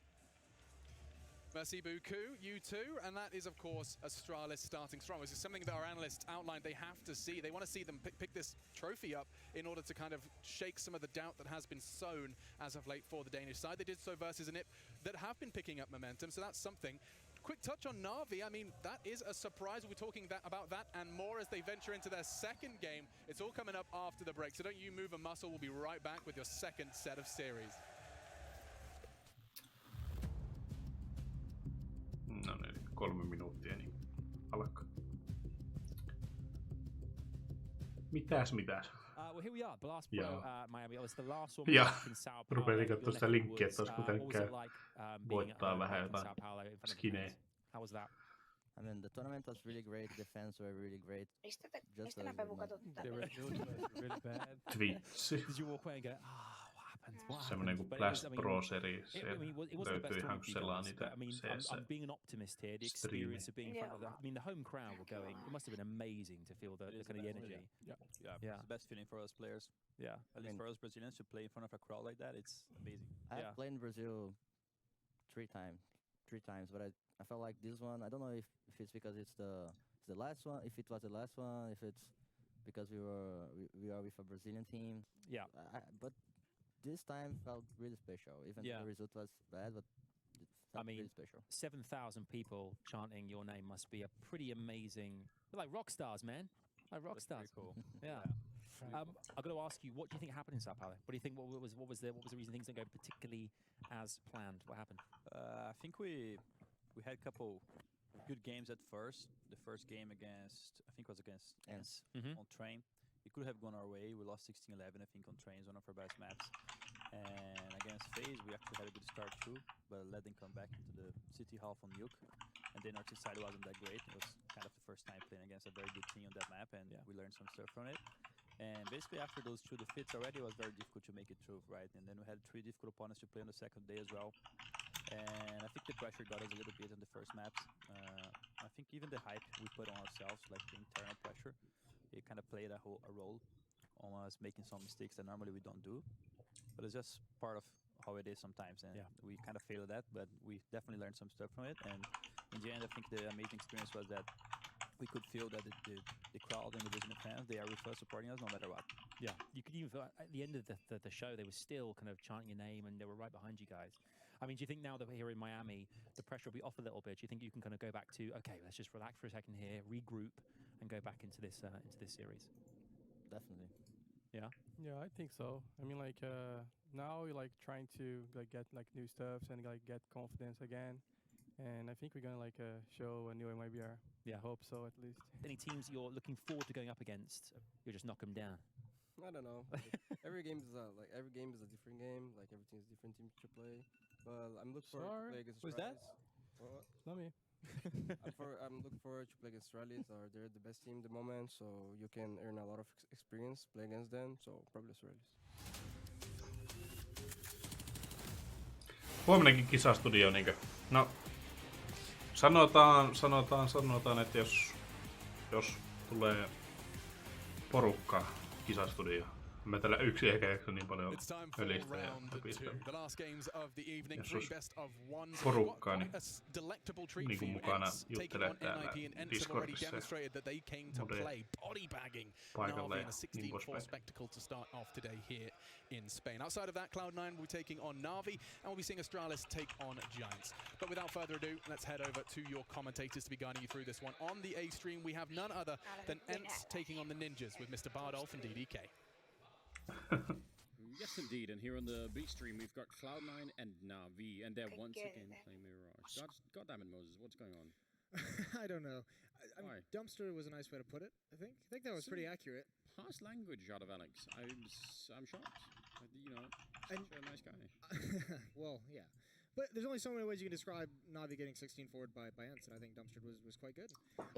Merci beaucoup, you too, and that is of course Astralis starting strong. This is something that our analysts outlined they have to see. They want to see them pick this trophy up in order to kind of shake some of the doubt that has been sown as of late for the Danish side. They did so versus an IP that have been picking up momentum, so that's something. Quick touch on Navi. I mean, that is a surprise. We're talking about that and more as they venture into their second game. It's all coming up after the break, so don't you move a muscle. We'll be right back with your second set of series. No niin, 3 minuuttia, niin alkaa. Mitäs? Well, here we are, Blast Pro, Miami. It was the last one in Sao Paulo. Rupesin katsomaan sitä linkkiä, että olisi pitänyt voittaa vähän jotain skinejä. How was that? I mean, the tournament was really great. The fans were really great. Just really bad. Vitsi. Did you walk away and go, Semmoinen kuin Blast Pro Series. Löytyi ihan sellaan niitä I'm being an optimist here. The experience of being in front of that. I mean, the home crowd were going. It must have been amazing to feel the kind of energy. Yeah. It's the best feeling for us players. Yeah. At least for us Brazilians to play in front of a crowd like that, it's amazing. I've played in Brazil 3 times, but I felt like this one. I don't know if it's because it's the last one. If it was the last one, if it's because we are with a Brazilian team. Yeah. But this time felt really special. Even the result was bad, but it felt really special. 7,000 people chanting your name must be a pretty amazing. They're like rock stars, man. Like rock stars. Cool. Yeah. I've got to ask you, what do you think happened in Sao Paulo? What do you think? What was the reason things didn't go particularly as planned? What happened? I think we had a couple good games at first. The first game against Ence on train. It could have gone our way. We lost 16-11, I think, on trains, one of our best maps. And against FaZe, we actually had a good start too, but let them come back into the city half on Nuke. And then our team side wasn't that great. It was kind of the first time playing against a very good team on that map, and we learned some stuff from it. And basically after those 2 defeats already, it was very difficult to make it through, right? And then we had 3 difficult opponents to play on the second day as well. And I think the pressure got us a little bit on the first maps. I think even the hype we put on ourselves, like the internal pressure, it kind of played a role on us making some mistakes that normally we don't do. But it's just part of how it is sometimes, and we kind of failed at that, but we definitely learned some stuff from it. And in the end, I think the amazing experience was that we could feel that the crowd and the visiting fans, they are with us, supporting us no matter what. Yeah, you could even feel at the end of the show, they were still kind of chanting your name and they were right behind you guys. I mean, do you think now that we're here in Miami, the pressure will be off a little bit? Do you think you can kind of go back to, okay, let's just relax for a second here, regroup, and go back into this series? Definitely. Yeah. Yeah, I think so. I mean, like now you're like trying to like get like new stuff and like get confidence again. And I think we're gonna like show a new MIBR. Yeah. I hope so, at least. Any teams you're looking forward to going up against, you'll just knock them down? I don't know. Like, every game is a different game. Like every team is a different team to play. But I'm looking forward to play against. Who's that? It's not me. I'm looking forward to play against Shartyz. They're the best team at the moment, so you can earn a lot of experience play against them. So probably Shartyz. Huomennakin Kisastudio niinkö? No, sanotaan, että jos tulee porukkaa Kisastudio. Mä tällä yksi ehkä jaksa niin paljon pölistä ja läpistä. Jos olisi porukkaa, niin kuin mukana juttelee täällä Discordissa ja paikalle ja niin poispäin. In Spain. Outside of that, Cloud9 will be taking on Navi, and we'll be seeing Astralis take on Giants. But without further ado, let's head over to your commentators to be guiding you through this one. On the A stream, we have none other than Ence taking on the Ninjas with Mr. Bardolph and DDK. Yes, indeed. And here on the B stream, we've got Cloud9 and Navi, and they're once again playing Mirage. God damn it, Moses, what's going on? I don't know. Dumpster was a nice way to put it, I think. I think that was pretty accurate. Harsh language out of Alex. I'm shocked. You know, such a nice guy. Well, yeah. But there's only so many ways you can describe Navi getting 16 forward by Ence, and I think Dumpster was quite good.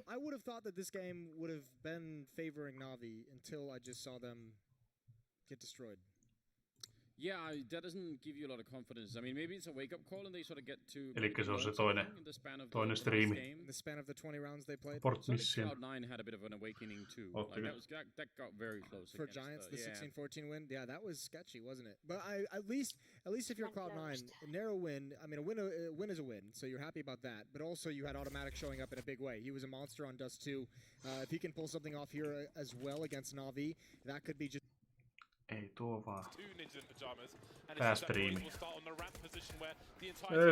I would have thought that this game would have been favoring Navi until I just saw them get destroyed. Yeah, that doesn't give you a lot of confidence. I mean, maybe it's a wake-up call and they sort of get to... Elikkä se on se toinen striimi. In the span of the 20 rounds they played. Sportmission. Cloud9 had a bit of an awakening too. Okay. Like that got very close. For Giants, the 16-14 win, yeah, that was sketchy, wasn't it? But at least if you're Cloud9, a narrow win. I mean, a win is a win, so you're happy about that. But also, you had Automatic showing up in a big way. He was a monster on Dust 2. If he can pull something off here as well against Navi, that could be just. Ei tuo vaan. Päästriimi. Ei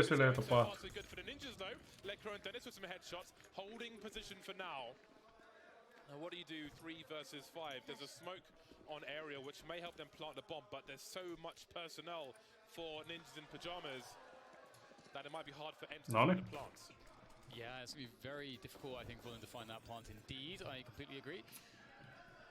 silleen tapaa. What do you do 3 versus 5? There's a smoke on area which may help them plant the bomb, but there's so much personnel for Ninjas in Pajamas that it might be hard for Ence to find the plants. Yeah, it's going to be very difficult, I think, for them to find that plant indeed. I completely agree.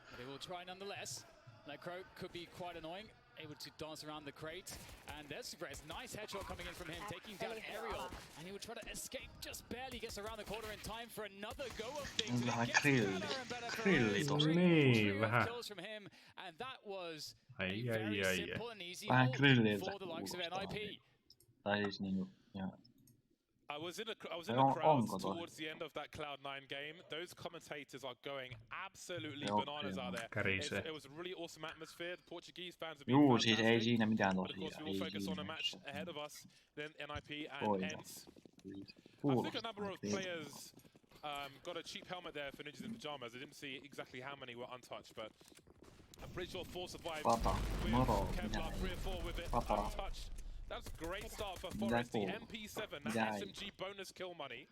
But they will try nonetheless. That crow could be quite annoying, able to dance around the crate. And there's Supress, nice headshot coming in from him, taking down Aerial. And he will try to escape, just barely gets around the corner in time for another go of things. Vähän grilli tossa. Niin, vähän. Kills from him, and that was ai. simple and easy Vähän grilliltä for the likes of NIP. Tai siis niinku, joo. I was in the crowds towards the end of that Cloud9 game. Those commentators are going absolutely bananas out there. It was a really awesome atmosphere. The Portuguese fans have been fantastic. Siis ei siinä mitään But of course, we will focus on a match ahead of us, then NIP and Ence. I think a number of players got a cheap helmet there for Ninjas in Pajamas. I didn't see exactly how many were untouched, but I'm pretty sure 4 survived with Kevlar, 3 or 4 with it untouched. That's a great start for Forest. The MP7, that SMG bonus kill money.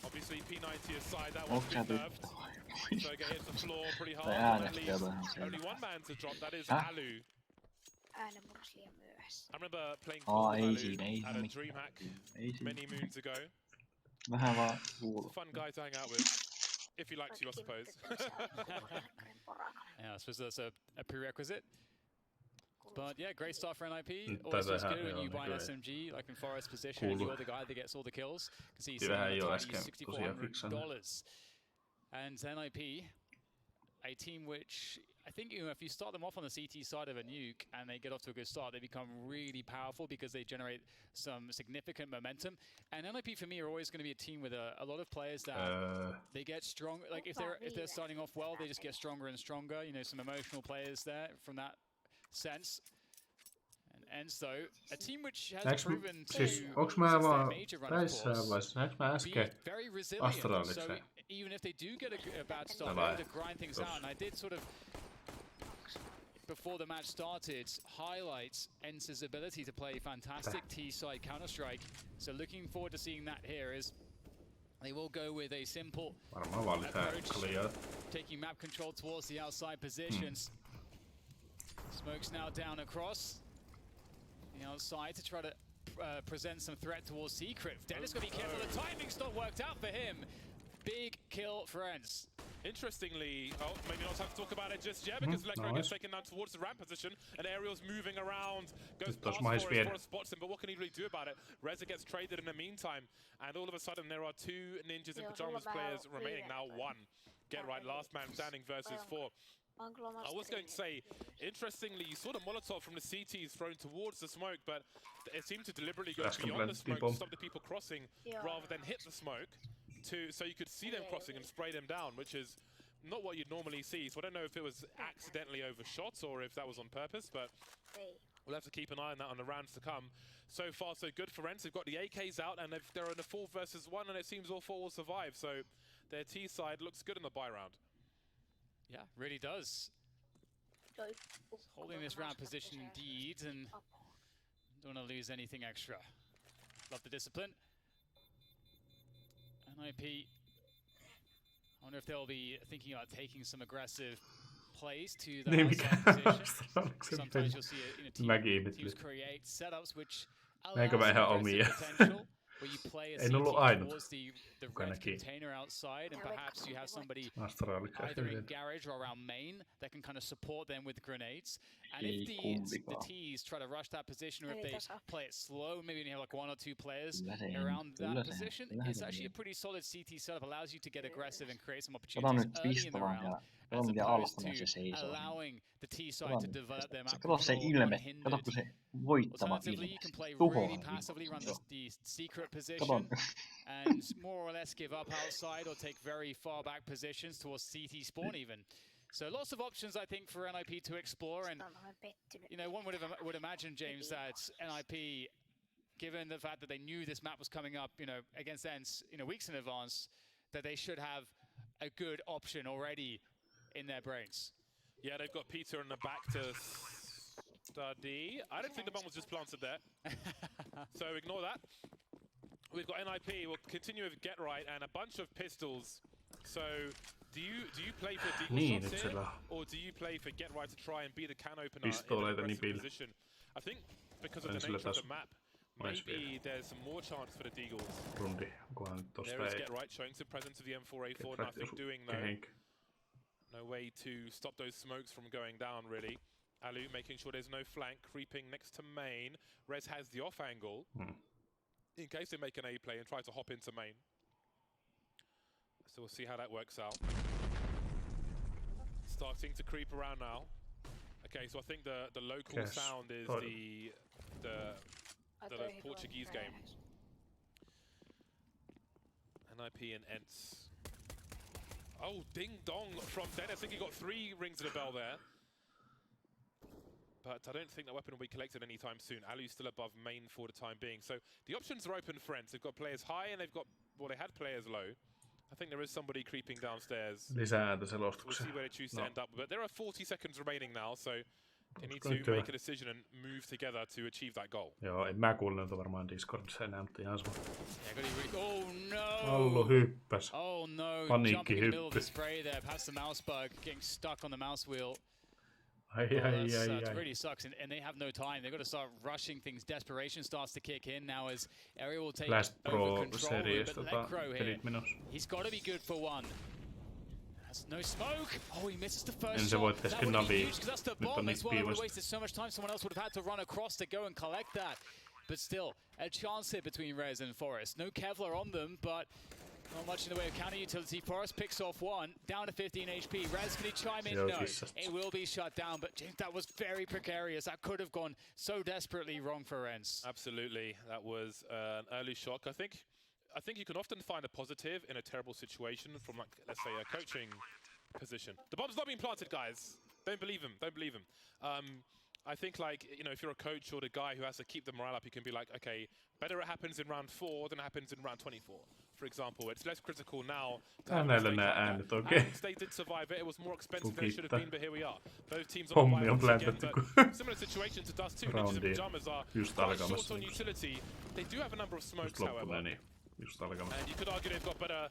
Obviously, P90 aside, that one's been nerfed. So it hits the floor pretty hard. At least only one man to drop, that is Alu. I remember playing Alu at a DreamHack many moons ago. He's a fun guy to hang out with. If he likes you, I suppose. Yeah, I suppose that's a prerequisite. But yeah, great start for NIP. Always feels good when you buy an SMG, like in Forest's position, and you're the guy that gets all the kills. You can see he's $6,400. And NIP a team which I think if you start them off on the CT side of a nuke and they get off to a good start, they become really powerful because they generate some significant momentum. And NIP for me are always going to be a team with a lot of players that they get strong. Like if they're starting off well, they just get stronger and stronger. You know, some emotional players there from that sense. And Ence though, a team which has proven to onks mä vaan tässä vaiheessa, näekö mä äsken astraaliksi? Even if they do get a bad start, they're able to grind things out. And I did sort of, before the match started, highlight Ence's ability to play fantastic T-side Counter-Strike. So looking forward to seeing that here is they will go with a simple approach, taking map control towards the outside positions. Smokes now down across the outside to try to present some threat towards Secret. Dennis got to be careful, the timing's not worked out for him. Big kill for Ence. Interestingly, maybe not time to talk about it just yet because Electro gets taken down towards the ramp position and Aerial's moving around, goes past Forest, spots him, but what can he really do about it? Reza gets traded in the meantime, and all of a sudden there are 2 Ninjas in Pajamas players remaining, now 1. Get right, last man standing versus 4. I was going to say, interestingly, you saw the Molotov from the CTs thrown towards the smoke, but it seemed to deliberately go beyond the smoke to stop the people crossing rather than hit the smoke. So you could see them crossing and spray them down, which is not what you'd normally see. So I don't know if it was accidentally overshot or if that was on purpose, but we'll have to keep an eye on that on the rounds to come. So far, so good for Ence. They've got the AKs out, and they're in a 4 versus 1, and it seems all 4 will survive. So their T side looks good in the buy round. Yeah, really does. Holding this round position indeed, and don't want to lose anything extra. Love the discipline. NIP, I wonder if they'll be thinking about taking some aggressive plays to the outside position. Sometimes you'll see teams create setups which allow some potential. Where you play a CT towards the red container outside, and perhaps you have somebody either in garage or around main that can kind of support them with grenades. And if the Ts try to rush that position, or if they play it slow, maybe you have like 1 or 2 players around that position, it's actually a pretty solid CT setup. Allows you to get aggressive and create some opportunities early in the round, as opposed to allowing the T side to develop their map control unhindered. Alternatively, you can play really passively, run the secret position, and more or less give up outside or take very far back positions towards CT spawn even. So lots of options, I think, for NIP to explore. And you know, one would imagine, James, that NIP, given the fact that they knew this map was coming up, you know, against Ence, you know, weeks in advance, that they should have a good option already in their brains. Yeah, they've got Peter in the back to study. I don't think the bomb was just planted there. So ignore that. We've got NIP. We'll continue with Get Right and a bunch of pistols. So do you play for Deagle shots here, or do you play for Get Right to try and be the can opener in an aggressive position? I think because of the nature of the map, maybe there's some more chance for the Deagles. There is Get Right showing some presence of the M4A4. Nothing doing though. No way to stop those smokes from going down, really. Alu making sure there's no flank, creeping next to main. Rez has the off angle in case they make an A play and try to hop into main. So we'll see how that works out. Starting to creep around now. Okay, so I think the local sound is the Portuguese game. NIP and Ence. Oh, ding dong from Dennis. I think he got 3 rings of the bell there. But I don't think that weapon will be collected anytime soon. Alu's still above main for the time being. So the options are open for Ence. They've got players high and they've got, well, they had players low. I think there is somebody creeping downstairs. We'll see where they choose to end up. But there are 40 seconds remaining now, so they need to make a decision and move together to achieve that goal. Joo, en mä kuullut varmaan Discordissa enää, mutta ihan sama. Oh no! Allu hyppäs. Oh no! Paniikki Jumping in the middle of the hyppy. spray there, past the mouse bug, getting stuck on the mouse wheel. It really sucks, and they have no time. They've got to start rushing things. Desperation starts to kick in now as Ariel will take over control. But Necro here, he's got to be good for 1. That's no smoke. Oh, he misses the first shot. That would have been huge because that's the bomb as well. It would have wasted so much time. Someone else would have had to run across to go and collect that. But still, a chance here between Rez and Forest. No Kevlar on them, but Not much in the way of counter utility. Forest picks off one, down to 15 HP. Raz, can he chime in? No, it will be shut down, but James, that was very precarious. That could have gone so desperately wrong for Ence. Absolutely, that was an early shock. I think you can often find a positive in a terrible situation from, like, let's say, a coaching position. The bomb's not being planted, guys. Don't believe him. Don't believe him. I think, like, you know, if you're a coach or the guy who has to keep the morale up, you can be like, okay, better it happens in round 4 than it happens in round 24. For example, it's less critical now. They did survive it. It was more expensive than it should have been, but here we are. Both teams on the again, similar situation to Dust 2. Ninjas and Pajamas are quite short on utility. They do have a number of smokes, however. And you could argue they've got better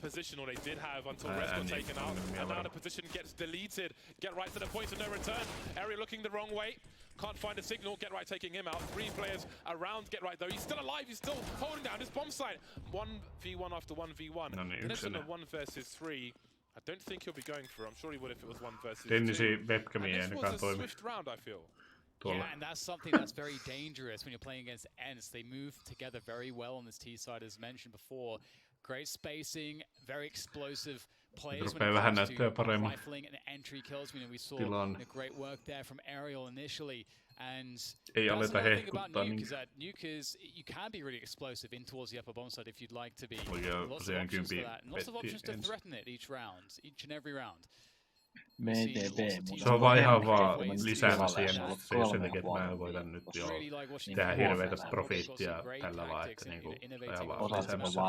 position, or they did have until Res got taken out. And now the position gets deleted. Get right to the point of no return. Area looking the wrong way. Can't find a signal. Get right taking him out. 3 players around Get Right though. He's still alive. He's still holding down his bomb site. 1v1 after 1v1. And it's in a 1 versus 3. I don't think he'll be going for it. I'm sure he would if it was 1 versus 2. And this was a swift round, I feel. Yeah, and that's something that's very dangerous when you're playing against Ence. They move together very well on this T side, as mentioned before. Great spacing, very explosive players when it comes to rifling and entry kills. We saw great work there from Aerial initially. And that's another thing about Nuke is that Nuke is, you can be really explosive in towards the upper bomb side if you'd like to be. Lots of options for that. And lots of options to threaten it each and every round. Se on vaan ihan vaan lisäämä siihen, että jos sen takia, että mä en voita nyt jo tehdä hirveätä profiittia tällä vaan, että niinku ihan vaan lisäämässä.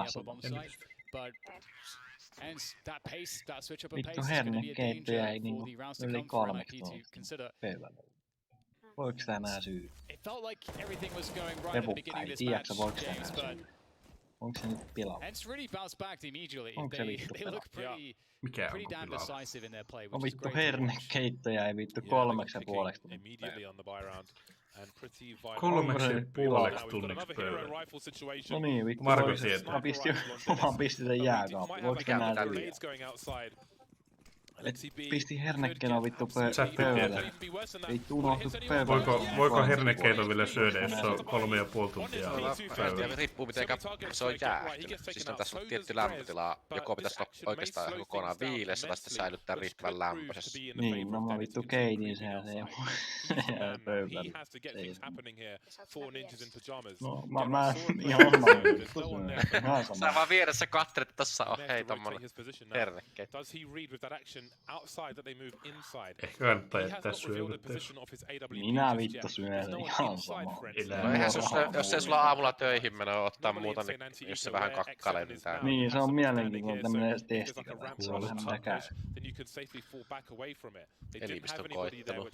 Vittu hernekeitto jäi niinku yli 3 pöydälle. Voiko tää nää syy? Repukka ei tiedäksä, voiko tää nää syy? Onko se nyt pilalla? Onko se vittu pilalla? Mikä on pilalla? On vittu hernekeitto jäi vittu 3,5 tunniksi. 3,5 tunniksi pöydälle. No niin, vittu. Mä pistin sen jääkaappiin. Voiko tää nää syy? Pisti hernekeino vittu pöydälle. Vittu unohtu pöydälle. Voiko hernekeito vielä syödä, jos se on 3,5 tuntia pöydällä? Riippuu miten se on jäähtynyt. Siis on tässä tietty lämpötila. Joko pitäisi olla oikeastaan kokonaan viileessä tai sitten säilyttää riittävän lämpöisessä. Niin, no mä vittu keitin sehän se jää pöydälle. No mä ihan sä vaan vieressä kattelet, että tossa on hei tommonen hernekeito. Outside that they move inside. Ehkä kannattaa jättää syömättä. Minä vittu syön ihan sama. No eihän jos ei sulla aamulla töihin meno ottaa muuta, niin jos se vähän kakkailee mitään. Niin, se on mielenkiintoinen tämmönen testikävä. Se on vähän mitä käy. Elimistön koittelu.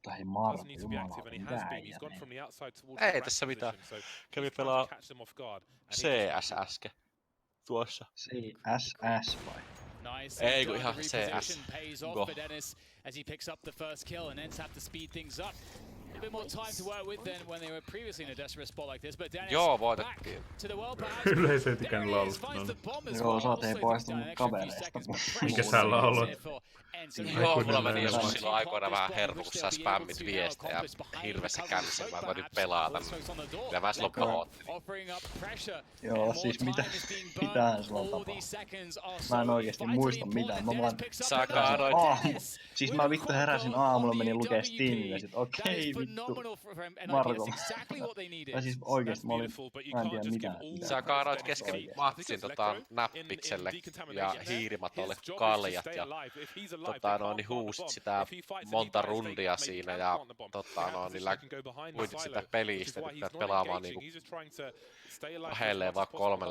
Tai Marta, jumala, mitä ei tässä mitään. Kävi pelaa CS äsken. Tuossa. CSS vai? Ei kun ihan CS. Go. As he picks up the first kill, and Ence have to speed things up. A bit more time to work with than when they were previously in a desperate spot like this, but Dennis back to the well pass. Yleisö tykän laulusta. Joo, sä oot ei poistu mun kavereista. Mikä sä lauloit? Joo, mulla meni joskus silloin aikoina vähän hermo, kun sä spämmit viestejä hirveässä kännissä, mä voin nyt pelata. Ja mä silloin pahoittelin. Joo, siis mitähän sulla on tapahtunut? Mä en oikeesti muista mitään. Mä vaan... Siis mä vittu heräsin aamulla, menin lukee Steamille ja sit okei vittu. Marko. Tai siis oikeesti mä en tiedä mitään. Sä kaaroit kesken matsin näppikselle ja hiirimatolle kaljat ja niin huusit sitä monta rundia siinä ja uitit sitä pelistä, kun pitää pelaamaan niinku lähelleen vaan 3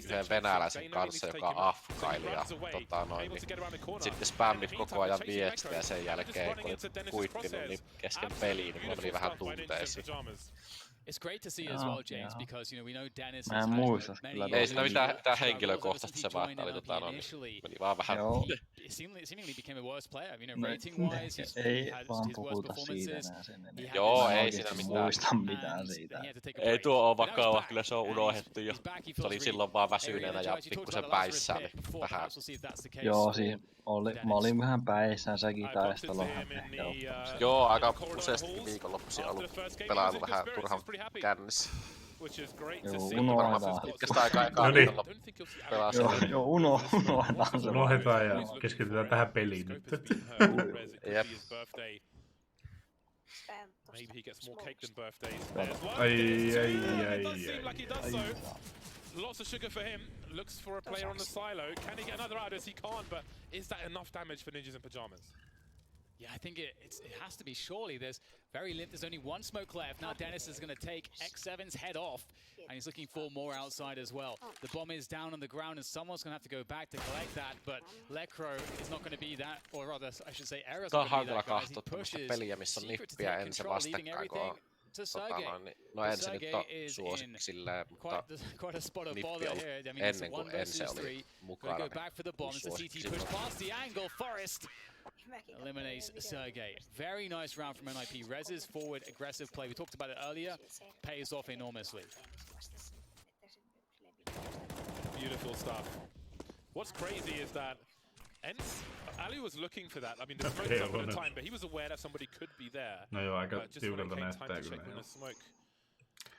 yhden venäläisen kanssa, joka afkaili ja niin sitten spämmit koko ajan viestiä sen jälkeen, kun olit kuittinut niin kesken peliin, niin mulla meni vähän tunteisiin. It's great to see as well, James, because we know Dennis has had ei siinä mitään henkilökohtaista, se vaan oli meni vaan vähän. Seemingly became a worse player. Rating wise, ei vaan puhuta siitä enää sen enää. Joo, ei siinä mitään. Muista mitään siitä. Ei tuo ole vakava, kyllä se on unohdettu jo. Se oli silloin vaan väsyneenä ja pikkusen päissään, niin vähän. Joo, siis mä olin vähän päissään, säkin taisi olla Joo, aika useasti viikonloppuisin ollut pelailu vähän turhan kännissä. which is great to see. Pitkästä aikaa pelaa sen. Joo, unohdetaan se. Unohdetaan ja keskitytään tähän peliin nyt. Jep. Maybe he gets more cake than birthdays. Ai. Lots of sugar for him. Looks for a player on the silo. Can he get another out? He can't, but is that enough damage for Ninjas in Pajamas? Yeah, I think it has to be. Surely there's there's only one smoke left. Now Dennis is going to take X7's head off, and he's looking for more outside as well. The bomb is down on the ground, and someone's going to have to go back to collect that, but Lekro is not going to be that, or rather, I should say, Era's going to be that guy as he pushes peliä, missä on Nippi ja Ence vastakkain, kun on no Ence nyt on suosikki silleen, mutta Nippi on ennen kuin Ence oli mukana, niin suosikki silloin. Eliminates Sergey. Very nice round from NIP. Rez's forward aggressive play, we talked about it earlier, pays off enormously. Beautiful stuff. What's crazy is that Ence, Ali was looking for that. I mean, the smoke's up at the time, but he was aware that somebody could be there. No joo, aika tiukalta näyttää kyllä. When the smoke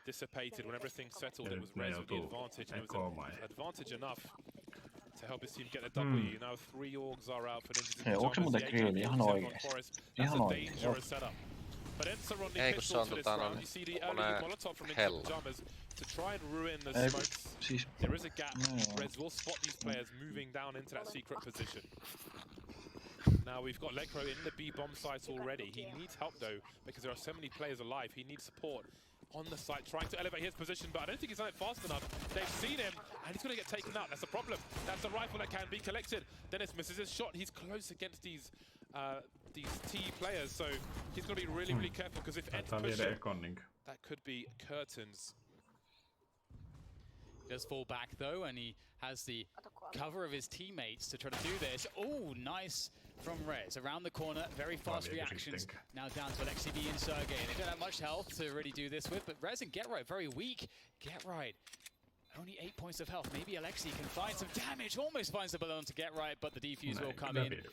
dissipated, when everything settled, it was Rez with the advantage, and it was advantage enough to help his team get a W. Now 3 orgs are out for Ninjas in Pajamas. Ihan oikeesti. That's a dangerous setup. But Ence are on the pistol for this round. You see the early Molotov from Ninjas in Pajamas to try and ruin the smokes. There is a gap. Rez will spot these players moving down into that secret position. Now we've got Lekro in the B bomb site already. He needs help though, because there are so many players alive. He needs support on the site, trying to elevate his position, but I don't think he's done it fast enough. They've seen him, and he's going to get taken out. That's a problem. That's a rifle that can be collected. Dennis misses his shot. He's close against these T players, so he's going to be really, really careful, because if Ence pushes him, that could be curtains. He does fall back though, and he has the cover of his teammates to try to do this. Oh, nice from Rez. Around the corner, very fast reactions. Now down to LXCB and Sergey. They don't have much health to really do this with, but Rez and GetRight very weak. GetRight, only 8 points of health. Maybe Alexi can find some damage. Almost finds the balloon to GetRight, but the defuse will come in.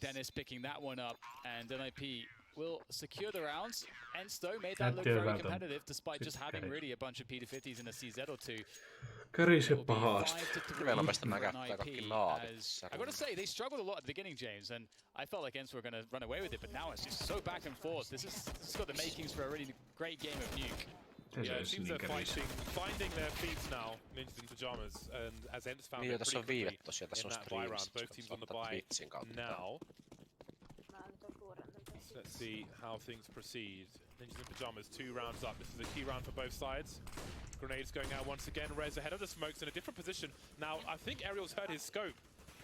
Dennis picking that one up, and NIP will secure the rounds. Ence though made that look very competitive, despite just having really a bunch of P250s in a CZ or two. Körise pahasti. I gotta say, they struggled a lot at the beginning, James, and I felt like Ence were gonna run away with it, but now it's just so back and forth. This has got the makings for a really great game of Nuke. Yeah, it seems they're finding their feet now, Ninjas in Pajamas, and as Ence found it pretty quickly in that buy round. Both teams on the buy now. Let's see how things proceed. Ninjas in Pajamas, 2 rounds up. This is a key round for both sides. Grenades going out once again. Rez ahead of the smokes in a different position. Now, I think Ariel's heard his scope.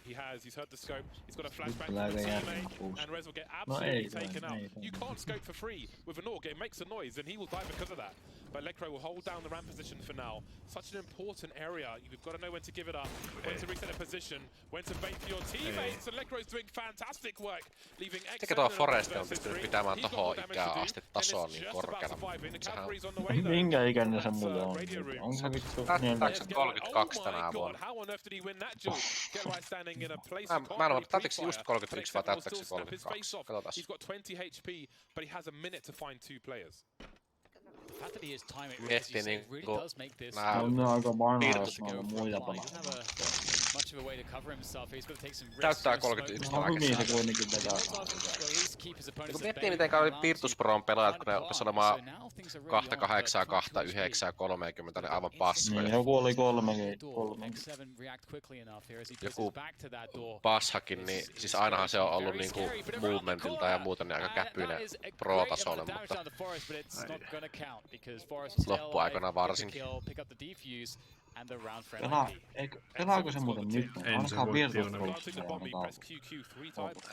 He's heard the scope. He's got a flashback from the teammate, and Rez will get absolutely taken out. You can't scope for free with an AUG. It makes a noise, and he will die because of that. But Lekro will hold down the ramp position for now. Such an important area. You've got to know when to give it up, when to reset a position, when to bait for your teammates. And Lekro is doing fantastic work, leaving Sekä tuo Forest on pystynyt pitämään tohon ikään asti tasoa niin korkeana. Minkä ikäinen se mulle on? Onko se vittu 32 tänä vuonna? Mä en ole, täytyykö se just 31 vai täyttääkö se 32? Katsotaan. He's got 20 HP, but he has a minute to find 2 players. Miettii niinku nää täyttää 31 kun miettii miten oli Virtus.Pro:n pelaajat, kun ne opes olemaan 28, 29 ja 30, niin aivan paskoja. Niin, joku oli 3. Joku Pashakin, niin siis ainahan se on ollut niinku movementilta ja muuten niin aika käpyinen pro-tasolle, mutta loppuaikana varsinkin. Pelaako se muuten nyt? Ainakaan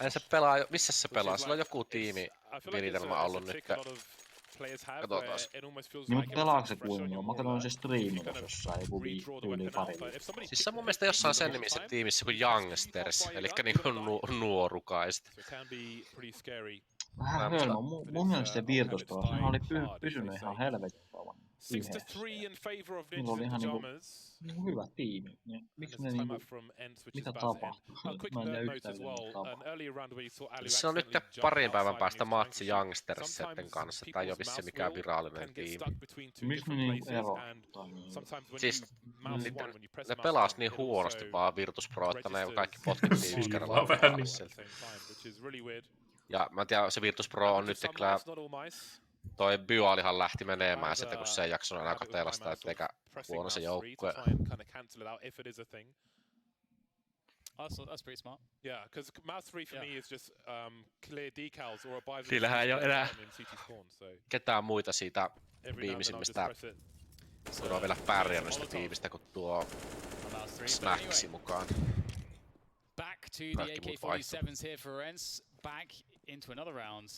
Ei se pelaa, missä se pelaa? Sillä on joku tiimi viritelmä ollut nyt. Katsotaan. Niin, mutta pelaako se kuinka? Mä katsoin se striimillä jossain joku yli pari. Siis se on mun mielestä jossain sen nimissä tiimissä kuin Youngsters, elikkä niinku nuorukaiset. Vähän hölmö. Mun mielestä se Virtus.Pro, sehän oli pysynyt ihan helvetin kauan. 6-3 in favor of Ninjas in Pyjamas. Hyvä tiimi. Miksi ne niinku... Mitä tapahtuu? Mä en yhtään Se on nyt parin päivän päästä matsi Youngstersetten kanssa. Tää ei oo vissi mikään virallinen tiimi. Miksi ne niinku eroaa? Siis ne pelas niin huonosti vaan Virtus Pro, että ne kaikki potkittiin yksi kerralla. Ja mä en tiedä, se Virtus Pro on nyt kyllä... Toi Byalihan lähti menemään sieltä, kun se ei jaksanut enää katsella sitä, etteikä huono se joukkue. That's pretty smart. Yeah, because Mzazz 3 for me is just clear decals or a buy. Sillähän ei ole enää ketään muita siitä viimeisimmistä, kun on vielä pärjännyt sitä tiivistä, kun tuo Snaxi mukaan. Back to the AK-47s here for Ence. Back into another round.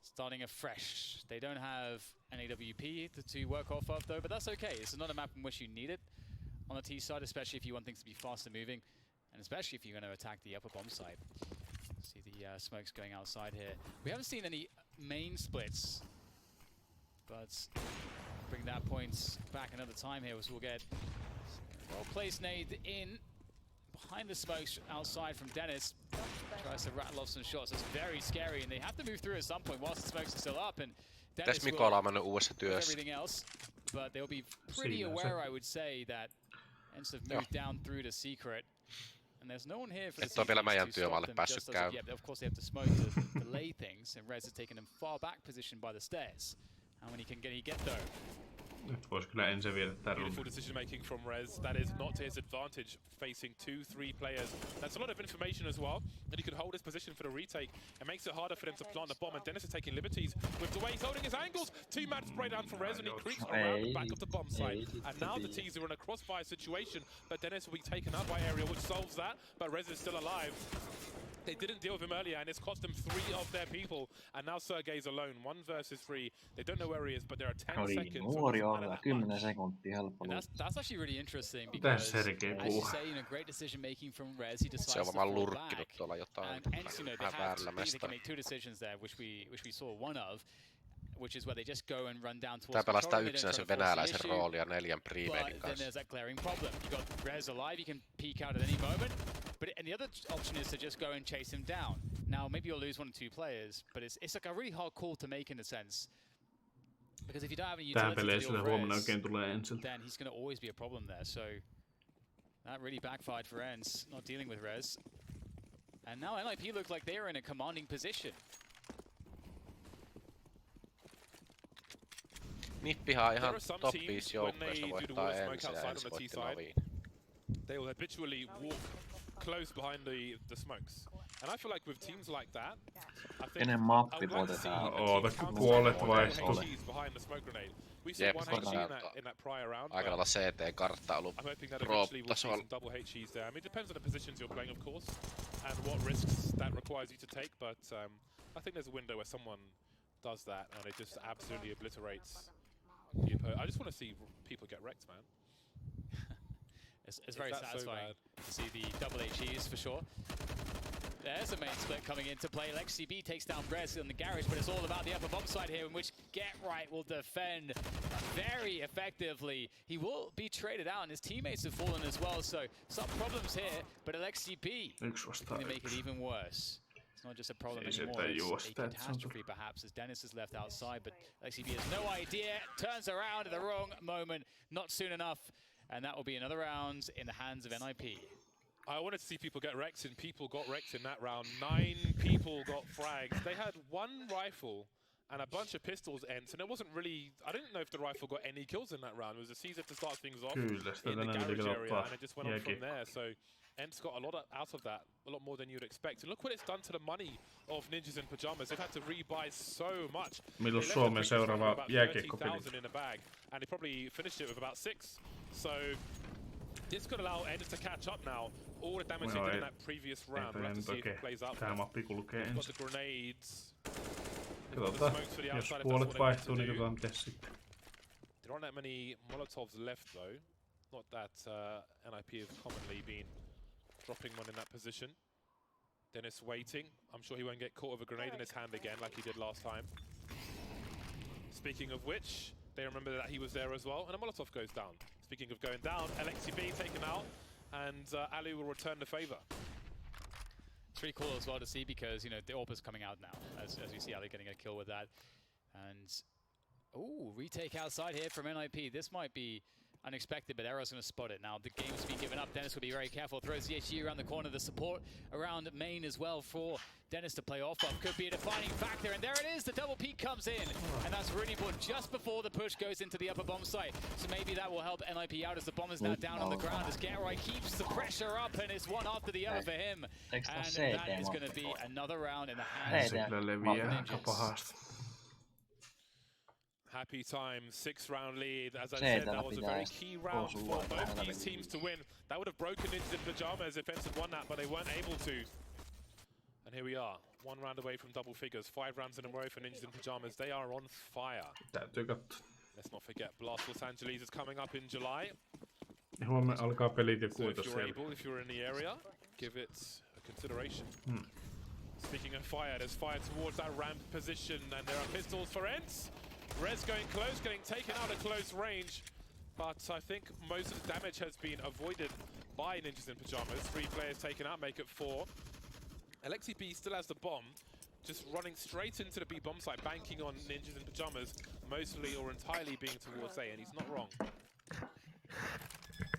Starting afresh. They don't have an AWP to work off of though, but that's okay. It's not a map in which you need it on the T side, especially if you want things to be faster moving, and especially if you're going to attack the upper bomb side. See the smokes going outside here. We haven't seen any main splits, but bring that point back another time here as we'll get well-placed nade in behind the smokes outside from Dennis. Tries to rattle off some shots. It's very scary, and they have to move through at some point whilst the smokes are still up. And Dennis will everything else, but they'll be pretty aware, I would say, that Ence have moved down through to secret, and there's no one here for the secret to stop them just as of yet. Of course, they have to smoke to delay things, and Rez has taken him far back position by the stairs. How many can he get though? Nyt vois kyllä Ence viedä tän Beautiful decision making from Rez. That is not to his advantage, facing 2-3 players. That's a lot of information as well, and he could hold his position for the retake. It makes it harder for them to plant the bomb, and Dennis is taking liberties with the way he's holding his angles. Two-man spray down from Rez, and he creeps around the back of the bomb site. And now the T's are in a crossfire situation, but Dennis will be taken out by Aerial, which solves that, but Rez is still alive. They didn't deal with him earlier, and it's cost them 3 of their people. And now Sergey's alone, 1 versus 3. They don't know where he is, but there are 10 seconds. That's actually really interesting because, as you say, great decision making from Rez. He decides to fall back. And Ence, they can make 2 decisions there, which we saw one of. Which is where they just go and run down towards Tää pelastaa yksinäisen venäläisen roolia 4 pre-maiden kanssa. Then there's that glaring problem. You got Rez alive, you can peek out at any moment. And the other option is to just go and chase him down. Now, maybe you'll lose 1 or 2 players, but it's like a really hard call to make in a sense. Because if you don't have any utility to deal with Rez, then he's going to always be a problem there. So that really backfired for Ence, not dealing with Rez. And now NIP look like they're in a commanding position. Nippihan on ihan top 5 joukkueesta voittaa Ence ja Ence voitti Naviin. They will habitually walk close behind the smokes. And I feel like with teams like that, I think kenen mappi voitetaan? Puolet vaihtuu. Behind the smoke grenade. We saw 1 HE in that prior round. Aika lailla CT-kartta ollut pro-tasolla. Double HEs there. I mean, it depends on the positions you're playing, of course, and what risks that requires you to take. But I think there's a window where someone does that and it just absolutely obliterates the opponent. I just want to see people get wrecked, man. It's very satisfying to see the double HEs for sure. There's a main split coming into play. LazyB takes down Rez in the garage, but it's all about the upper bomb side here, in which GetRight will defend very effectively. He will be traded out, and his teammates have fallen as well, so some problems here, but LazyB going to make it even worse. It's not just a problem anymore, it's a catastrophe perhaps, as Dennis is left outside, but LazyB has no idea, turns around at the wrong moment, not soon enough, and that will be another round in the hands of NIP. I wanted to see people get wrecked, and people got wrecked in that round. 9 people got fragged. They had 1 rifle and a bunch of pistols, Ence, and it wasn't really... I didn't know if the rifle got any kills in that round. It was a Caesar to start things off in the garage area, and it just went on from there. So Ence got a lot out of that, a lot more than you'd expect. And look what it's done to the money of Ninjas in Pyjamas. They've had to rebuy so much. Milloin Suomen seuraava jääkiekkopeli? In a bag, and they probably finished it with about 6. So this could allow Ence to catch up now. All the damage they did in that previous round. We'll have to see if it plays out. Tää mappi kulkee Got ensin. the grenades. Katsotaan, jos puolet vaihtuu, niin katsotaan miten sitten. There aren't that many Molotovs left though. Not that NIP have commonly been dropping one in that position. Dennis waiting. I'm sure he won't get caught with a grenade in his hand again like he did last time. Speaking of which, they remember that he was there as well, and a Molotov goes down. Speaking of going down, LXCB taken out, and ARQY will return the favor. It's pretty cool as well to see because, you know, the AWP is coming out now, as you see ARQY getting a kill with that. And, ooh, retake outside here from NIP. This might be unexpected, but Arrow's going to spot it. Now, the game's been given up. Dennis will be very careful. Throws the HG around the corner. The support around main as well for Dennis to play off of. Could be a defining factor. And there it is. The double peek comes in. And that's really important just before the push goes into the upper bomb site. So maybe that will help NIP out as the bomb is now down on the ground. As Gerroy keeps the pressure up, and it's one after the other for him. And that is going to be another round in the hands of Ninjas. Happy time, 6-round lead. As I said, that was a very key round for both these teams to win. That would have broken Ninjas in Pajamas if Ence had won that, but they weren't able to. And here we are, 1 round away from double figures. 5 rounds in a row for Ninjas in Pajamas. They are on fire. Let's not forget, Blast Los Angeles is coming up in July. Huomenna alkaa pelit ja so if you're in the area, give it a consideration. Speaking of fire, there's fire towards that ramp position, and there are pistols for Ence. Rez going close, getting taken out at close range, but I think most of the damage has been avoided by Ninjas in Pajamas. 3 players taken out, make it 4. LXCB still has the bomb, just running straight into the B bomb site, banking on Ninjas in Pajamas, mostly or entirely being towards A, and he's not wrong.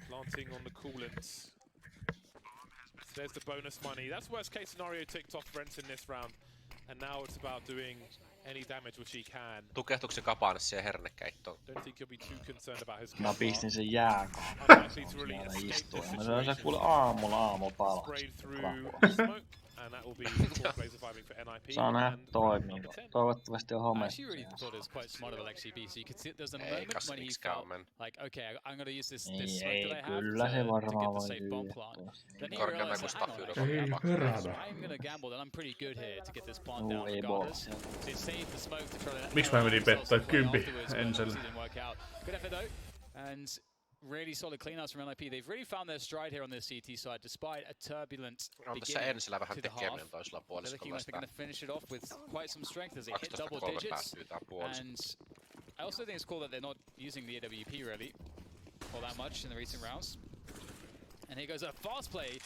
Planting on the coolants. There's the bonus money. That's worst case scenario ticked off for Ence in this round, and now it's about doing any damage which he can. Tukehtuuko se kapaanessa ja hernekeittoon? Don't think he'll be too concerned about his Mä pistin sen jääkaan. Siellä istuu. Mä sain sen kuule aamupala. And that will be 4 players surviving for NIP. Saa nähdä toimiiko. Toivottavasti on homea. I actually really thought it was quite smart of LXCB, so you could see there's a moment when he felt like, okay, I'm going to use this smoke that I have to get the safe bomb plant. Then he realized, hang on, I'm going to gamble that I'm pretty good here to get this plant down regardless. So he saved the smoke to try to... Miksi mä menin pettää 10 Encelle? Good effort though, and really solid cleanouts from NIP. They've really found their stride here on this CT side, despite a turbulent beginning to the half. They're looking like they're going to finish it off with quite some strength as they hit double digits. And I also think it's cool that they're not using the AWP really all that much in the recent rounds. And here goes a fast play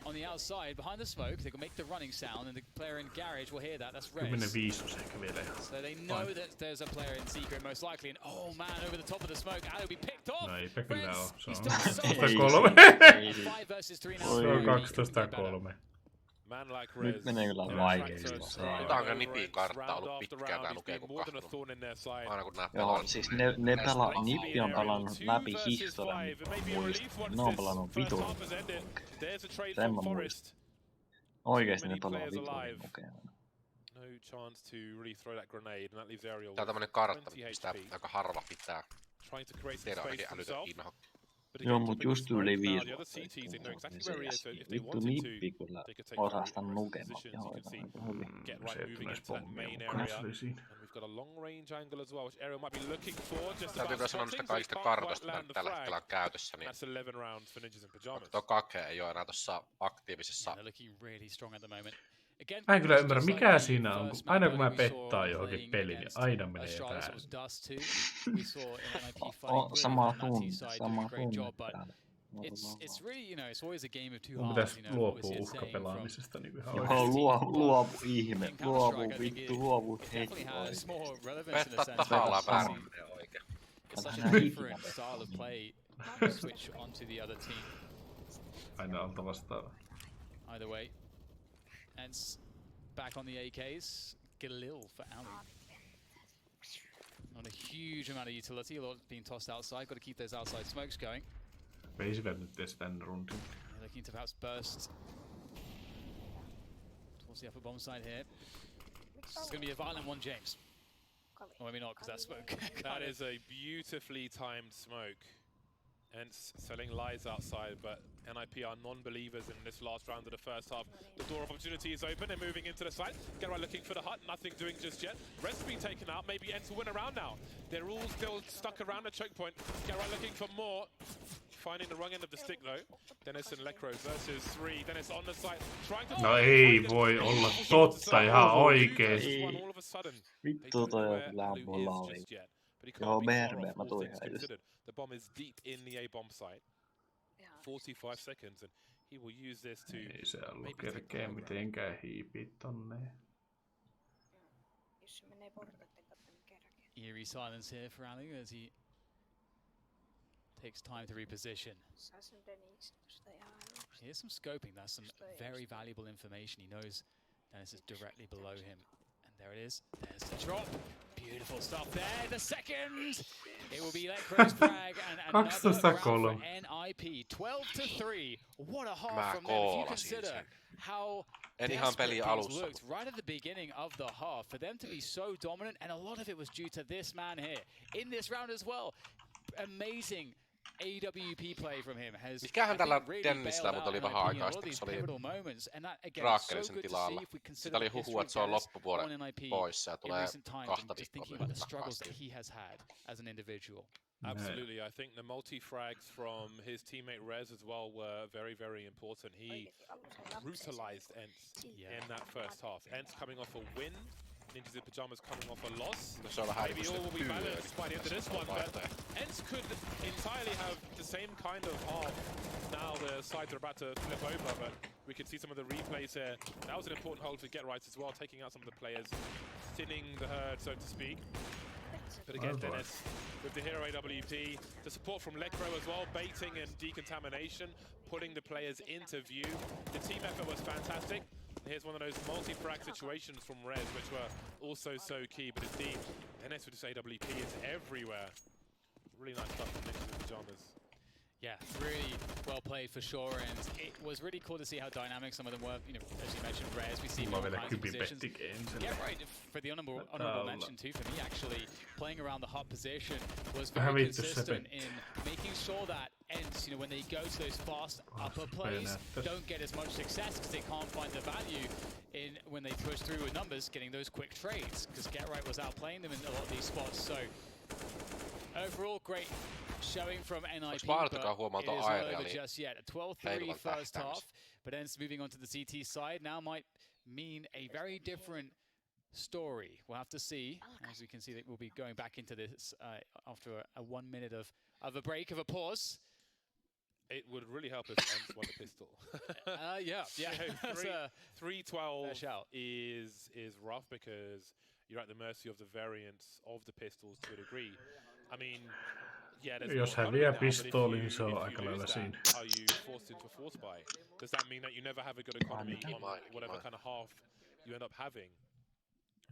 on the outside behind the smoke. They can make the running sound, and the player in garage will hear that. That's Rez. So they know that there's a player in secret, most likely. And oh man, over the top of the smoke, ARQY be picked off. No, eipä kyllä oo. Se on 5 versus 3 now. Se on 12-3. Nyt menee kyllä vaikeasti. Tää on Nipin kartta ollut pitkään, tää lukee kun kahtunut. Aina kun nää pelaa. Joo, siis ne pelaa, Nippi on pelannut läpi historian, ne on pelannut vitun. Sen mä muistin. Oikeesti ne pelaa vitun kokeilun. Tää on tämmönen kartta, mistä aika harva pitää. Tehdä ainakin älytön inho. Joo, mut just yli 5 vuotta. Vittu Nippi kyllä osaa sitä nukemaan. Joo, täytyy kyllä sanoa niistä kaikista kartoista, mitä tällä hetkellä on käytössä, niin tuo Kake ei oo enää tossa aktiivisessa. Mä en kyllä ymmärrä, mikä siinä on. Aina kun mä pettaan johonkin peliin, niin aina menee päälle. Sama tunne täällä. Mun pitäis luopua uhkapelaamisesta niin ihan oikeesti. Luovu ihme. Luovu vittu, luovu heti. Pettaa tahallaan väärin oikein. Aina alta vastaava. Either way. Ence back on the AKs. Galil for ARQY. Not a huge amount of utility, a lot being tossed outside. Got to keep those outside smokes going. Veisivät nyt tän rundin. Looking to perhaps burst towards the upper bomb side here. This is going to be a violent one, James. Or maybe not, because that smoke. That is a beautifully timed smoke. Ence selling lies outside, but NIP are non-believers in this last round of the first half. The door of opportunity is open, they're moving into the site. Gerroy looking for the hut, nothing doing just yet. Rest being taken out, maybe Ence will win around now. They're all still stuck around the choke point. Gerroy looking for more. finding the wrong end of the stick though. Dennis and Lekro versus 3. Dennis on the side, trying to... No ei voi olla totta ihan oikeesti. Vittu toi on kyllä ampulla oli. Joo, BRB, mä tuin ihan just. The bomb is deep in the A bomb site. 45 seconds and he will use this to... Ei se ollut kerkeä mitenkään hiipii tonne. Eerie silence here for Ali as he takes time to reposition. Here's some scoping. That's some very valuable information. He knows Dennis is directly below him. And there it is. There's the drop. Beautiful stuff there. The second. It will be Lekro's frag and another round for NIP. 12-3. What a half from them. If you consider how desperate things looked right at the beginning of the half, for them to be so dominant, and a lot of it was due to this man here in this round as well. Amazing AWP play from him has mikähän tällä Dennisillä mut oli vähän aikaa sitten, kun se oli Raakkelisen tilalla. Sitä oli huhua, että se on loppuvuoden poissa ja tulee 2 viikkoa takaisin. Absolutely, I think the multi-frags from his teammate Rez as well were very, very important. He brutalized Ence in that first half. Ence coming off a win, Ninjas in Pyjamas coming off a loss. Maybe all will be balanced by the end of this one, but Ence could entirely have the same kind of half. Now the sides are about to flip over, but we can see some of the replays here. That was an important hold for Get Right as well, taking out some of the players, thinning the herd, so to speak. But again, Dennis with the hero AWP, the support from Lekro as well, baiting and decontamination, putting the players into view. The team effort was fantastic. Here's one of those multi-frag situations from Rez, which were also so key, but indeed, Dennis with his AWP is everywhere. Really nice stuff from Ninjas in Pyjamas. Yeah, really well played for sure, and it was really cool to see how dynamic some of them were. You know, as you mentioned, Rez, we see more kinds of positions. Yeah, right. For the honourable mention too, for me actually, playing around the hot position was very consistent in making sure that Ence, you know, when they go to those fast upper plays, don't get as much success because they can't find the value in when they push through with numbers, getting those quick trades. Because Get Right was outplaying them in a lot of these spots. So overall, great showing from NIP, but it isn't over just yet. A 12-3 first half, but Ence moving on to the CT side now might mean a very different story. We'll have to see. As we can see, that we'll be going back into this after a 1 minute of a break, of a pause. It would really help if Ence won the pistol. Yeah. 3-12 is rough because you're at the mercy of the variance of the pistols to a degree. I mean, yeah, jos häviää pistooli, niin se on aika lailla siinä. Are you forced into a force buy? Does that mean that you never have a good economy on whatever kind of half you end up having?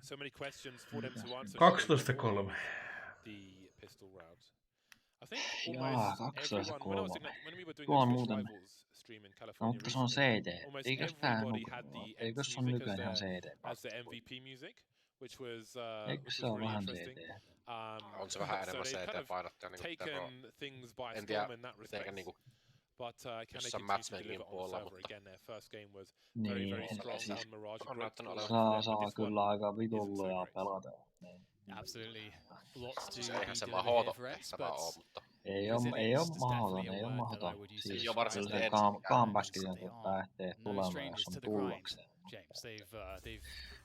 So many questions for them to answer. 12-3. The pistol round. I think almost everyone, when we were doing the Rivals stream in California recently, almost everybody had the Ence music as the MVP music, which was really interesting. On se vähän enemmän CT-painottaa niinku things by storm in that respect. But can they continue to deliver on server again? Their first game was very, very strong on Mirage. Saa kyllä aika vitulluja pelata. Absolutely. Lots to eihän se vaan hootopehtävä oo, mutta ei oo mahdoton. Siis se comeback lähtee tulemaan, jos on tullakseen.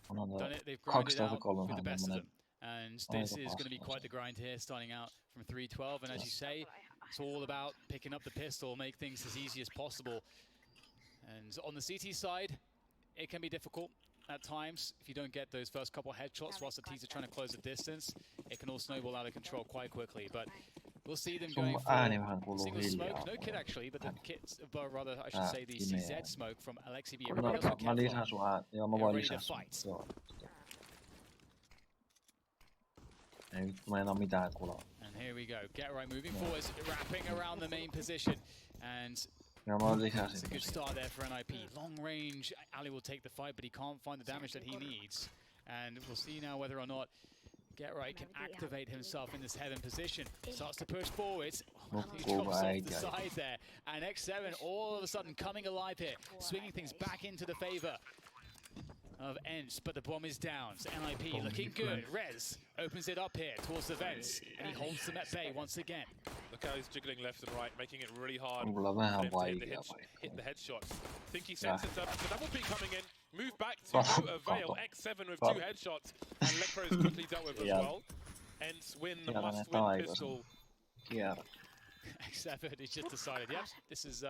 On 12-3 And this is going to be quite the grind here, starting out from 3-12. And as you say, it's all about picking up the pistol, make things as easy as possible. And on the CT side, it can be difficult at times if you don't get those first couple headshots whilst the T's are trying to close the distance. It can all snowball out of control quite quickly. But we'll see them going for single smoke. No kit actually, but the kits, but rather I should say the CZ smoke from Alexi B. Everybody else be careful. They're ready to fight. And here we go. Get Right moving forward, wrapping around the main position. And it's a good start there for NIP. Long range, Ali will take the fight, but he can't find the damage that he needs. And we'll see now whether or not Get Right can activate himself in this heaven position. Starts to push forwards. He drops off the side there. And X7 all of a sudden coming alive here, swinging things back into the favor. of Ence, but the bomb is down. So NIP looking good. Rez opens it up here towards the vents, and he holds them at bay once again. Look how he's jiggling left and right, making it really hard. Hit the headshots. Think he sends it up. The double peek coming in. Move back to Veil. X7 with 2 headshots, and Lecro is quickly dealt with as well. Ence win the must-win pistol. X7 is just decided, yep, this is,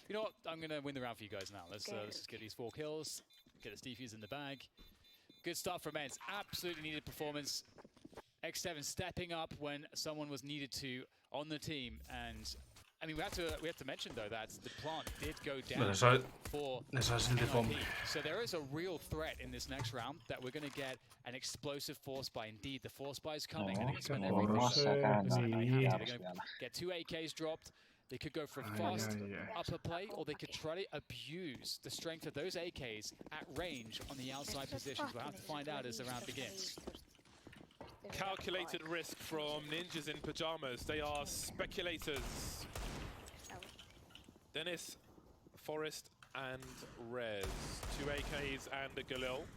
you know what, I'm going to win the round for you guys now. Let's just get these 4 kills, get the defuse in the bag. Good start from Ence, absolutely needed performance. X7 stepping up when someone was needed to on the team, and I mean, we have to mention though that the plant did go down for NIP. So there is a real threat in this next round that we're going to get an explosive force buy. Indeed, the force buy is coming. I think it's when every they're going to get 2 AKs dropped. They could go for a fast upper play, or they could try to abuse the strength of those AKs at range on the outside positions. We'll have to find out as the round begins. Calculated risk from Ninjas in Pajamas. They are speculators. Dennis, Forest, and Rez. 2 AKs and a Galil.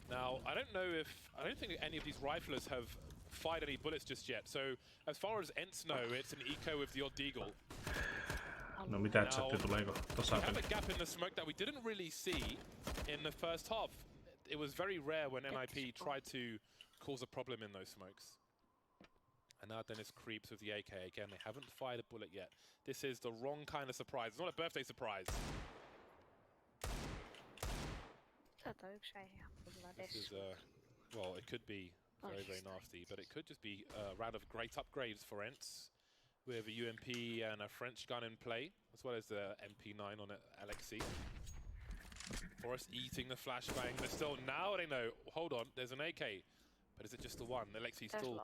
Now, I don't think any of these riflers have fired any bullets just yet. So, as far as Ence know, it's an eco with the odd deagle. No mitä Antsaatti tuleeko We have a gap in the smoke that we didn't really see in the first half. It was very rare when NIP tried to cause a problem in those smokes. And now Dennis creeps with the AK again. They haven't fired a bullet yet. This is the wrong kind of surprise. It's not a birthday surprise. This is, well, it could be very, very nasty, but it could just be a round of great upgrades for Ence, with a UMP and a French gun in play, as well as the MP9 on LXC. Forest eating the flashbang. They're still, now they know, hold on, there's an AK. But is it just the one? LXC still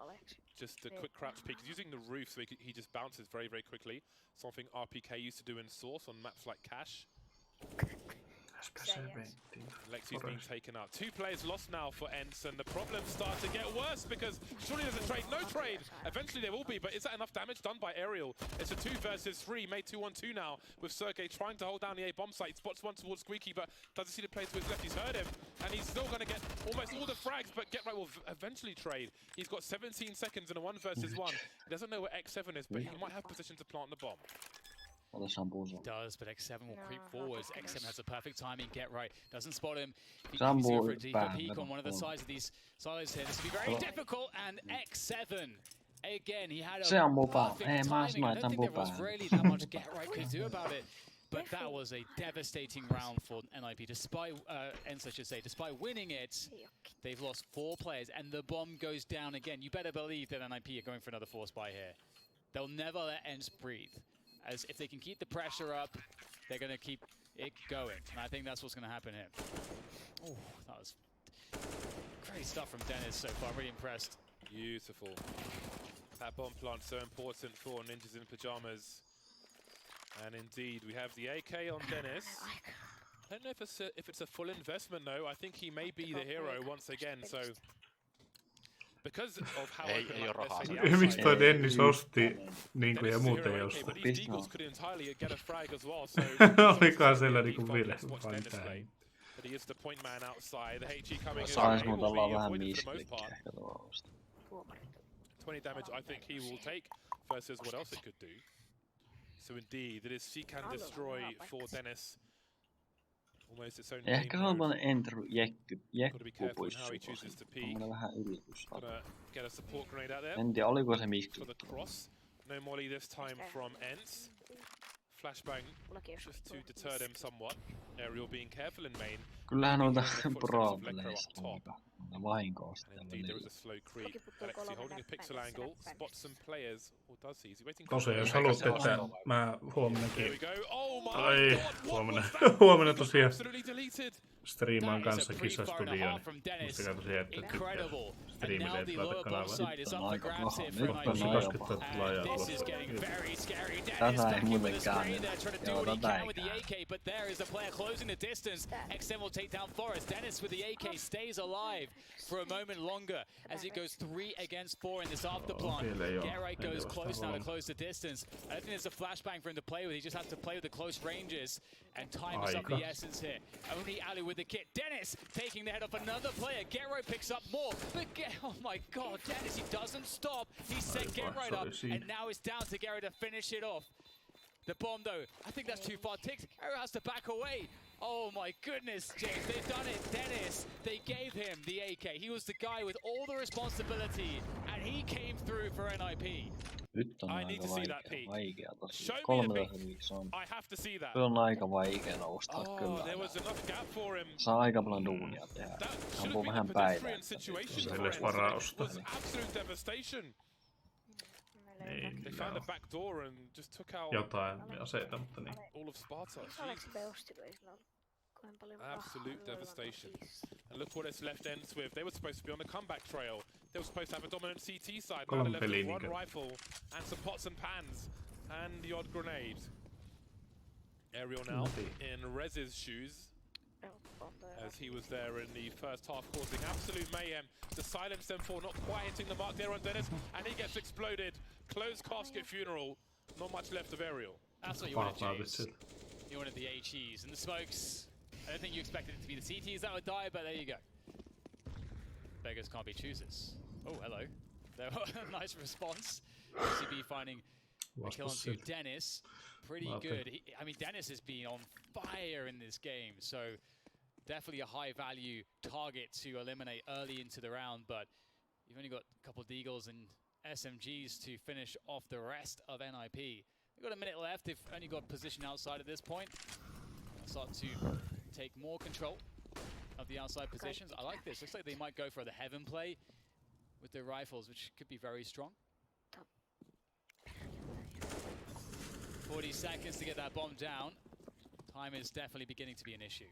just a quick crouch peek. He's using the roof, so he just bounces very, very quickly. Something RPK used to do in Source on maps like Cash. Lexi's been taken out. 2 players lost now for Ence, and the problems start to get worse because surely there's a trade. No trade! Eventually there will be, but is that enough damage done by Aerial? It's a 2 versus 3, made 2-on-2 now, with Sergey trying to hold down the A bomb site. Spots one towards Squeaky, but doesn't see the player to his left. He's heard him, and he's still going to get almost all the frags, but Get Right will eventually trade. He's got 17 seconds in a 1 versus 1. He doesn't know where X7 is, but he might have position to plant the bomb. He does, but X7 will creep forwards. X7 has a perfect timing. Get Right doesn't spot him. He's going for a deeper peek on one of the sides of these silos here. This will be very difficult, and X7 again. He had a perfect timing. I don't think there was really that much Get Right could do about it. But that was a devastating round for NIP. Despite Ence, I should say, despite winning it, they've lost 4 players, and the bomb goes down again. You better believe that NIP are going for another force buy here. They'll never let Ence breathe. As if they can keep the pressure up, they're going to keep it going. And I think that's what's going to happen here. Oh, that was great stuff from Dennis so far. Really impressed. Beautiful. That bomb plant so important for Ninjas in Pajamas. And indeed, we have the AK on Dennis. I don't know if it's a full investment, though. I think he may be the hero once again. So, because of how miksi toi Dennis osti niinku ja muut ei osta? Olikohan siellä niinku vire vain tähän? Sais muuta ollaan vähän misklikkiä. 20 damage I think he will take versus what else it could do. So indeed, it is Seek and Destroy for Dennis. Almost its own name. Ehkä haluan entry jekku pois. On vähän ylitys. En tiedä, oliko se misklikki. No molly this time from Ence. Flashbang just to deter them somewhat. Aerial being careful in main. Kyllähän noita pro-playista vahinkoosta. Indeed, there is a slow creep. Alexi holding a pixel angle, spots some players. Or does he? Is he waiting for Koso, jos haluat, että mä huomennakin. There we go. Oh my ai, god, huomenna tosiaan striimaan kanssa Kisastudioon. Musta katso se, että striimille et laita kanavalle. Koskettaa laajaa tulossa. Tätä ei muuten käänny. Joo, tätä ei käänny. But there is the player closing the distance. XM will take down Forest. Dennis with the AK stays alive for a moment longer as it goes 3 against 4 in this afterplant. Geralt goes close now to close the distance. I don't think there's a flashbang for him to play with. He just has to play with the close ranges. And time is of the essence here. Only Ali with the kit. Dennis taking the head off another player. Geralt picks up more. But oh my god, Dennis, he doesn't stop. He set Geralt up. And now it's down to Geralt to finish it off. The bomb though, I think that's too far ticked. Geralt has to back away. Oh my goodness, James, they've done it. Dennis, they gave him the AK. He was the guy with all the responsibility, and he came through for NIP. Nyt on aika vaikea tosi. 13 viikossa on. On aika vaikea nousta kyllä. Saa aika paljon duunia tehdä. Ampuu vähän päivää. Silles varausta. Niin, jotain aseita, mutta niin. Absolute devastation. And look what it's left Ence with. They were supposed to be on the comeback trail. They were supposed to have a dominant CT side. Now they're left with one rifle and some pots and pans and the odd grenade. Ariel now in Rez's shoes, as he was there in the first half, causing absolute mayhem to silence them for not quite hitting the mark there on Dennis, and he gets exploded. Closed casket funeral. Not much left of Ariel. That's what you wanted, James. You wanted the HEs and the smokes. I don't think you expected it to be the CTs that would die, but there you go. Beggars can't be choosers. Oh, hello. Nice response. UCB finding a kill onto Dennis. Pretty good. I mean, Dennis has been on fire in this game, so definitely a high-value target to eliminate early into the round, but you've only got a couple of Deagles and SMGs to finish off the rest of NIP. They've got a minute left. They've only got position outside at this point. They'll start to take more control of the outside positions. I like this. Looks like they might go for the heaven play with their rifles, which could be very strong. 40 seconds to get that bomb down. Time is definitely beginning to be an issue.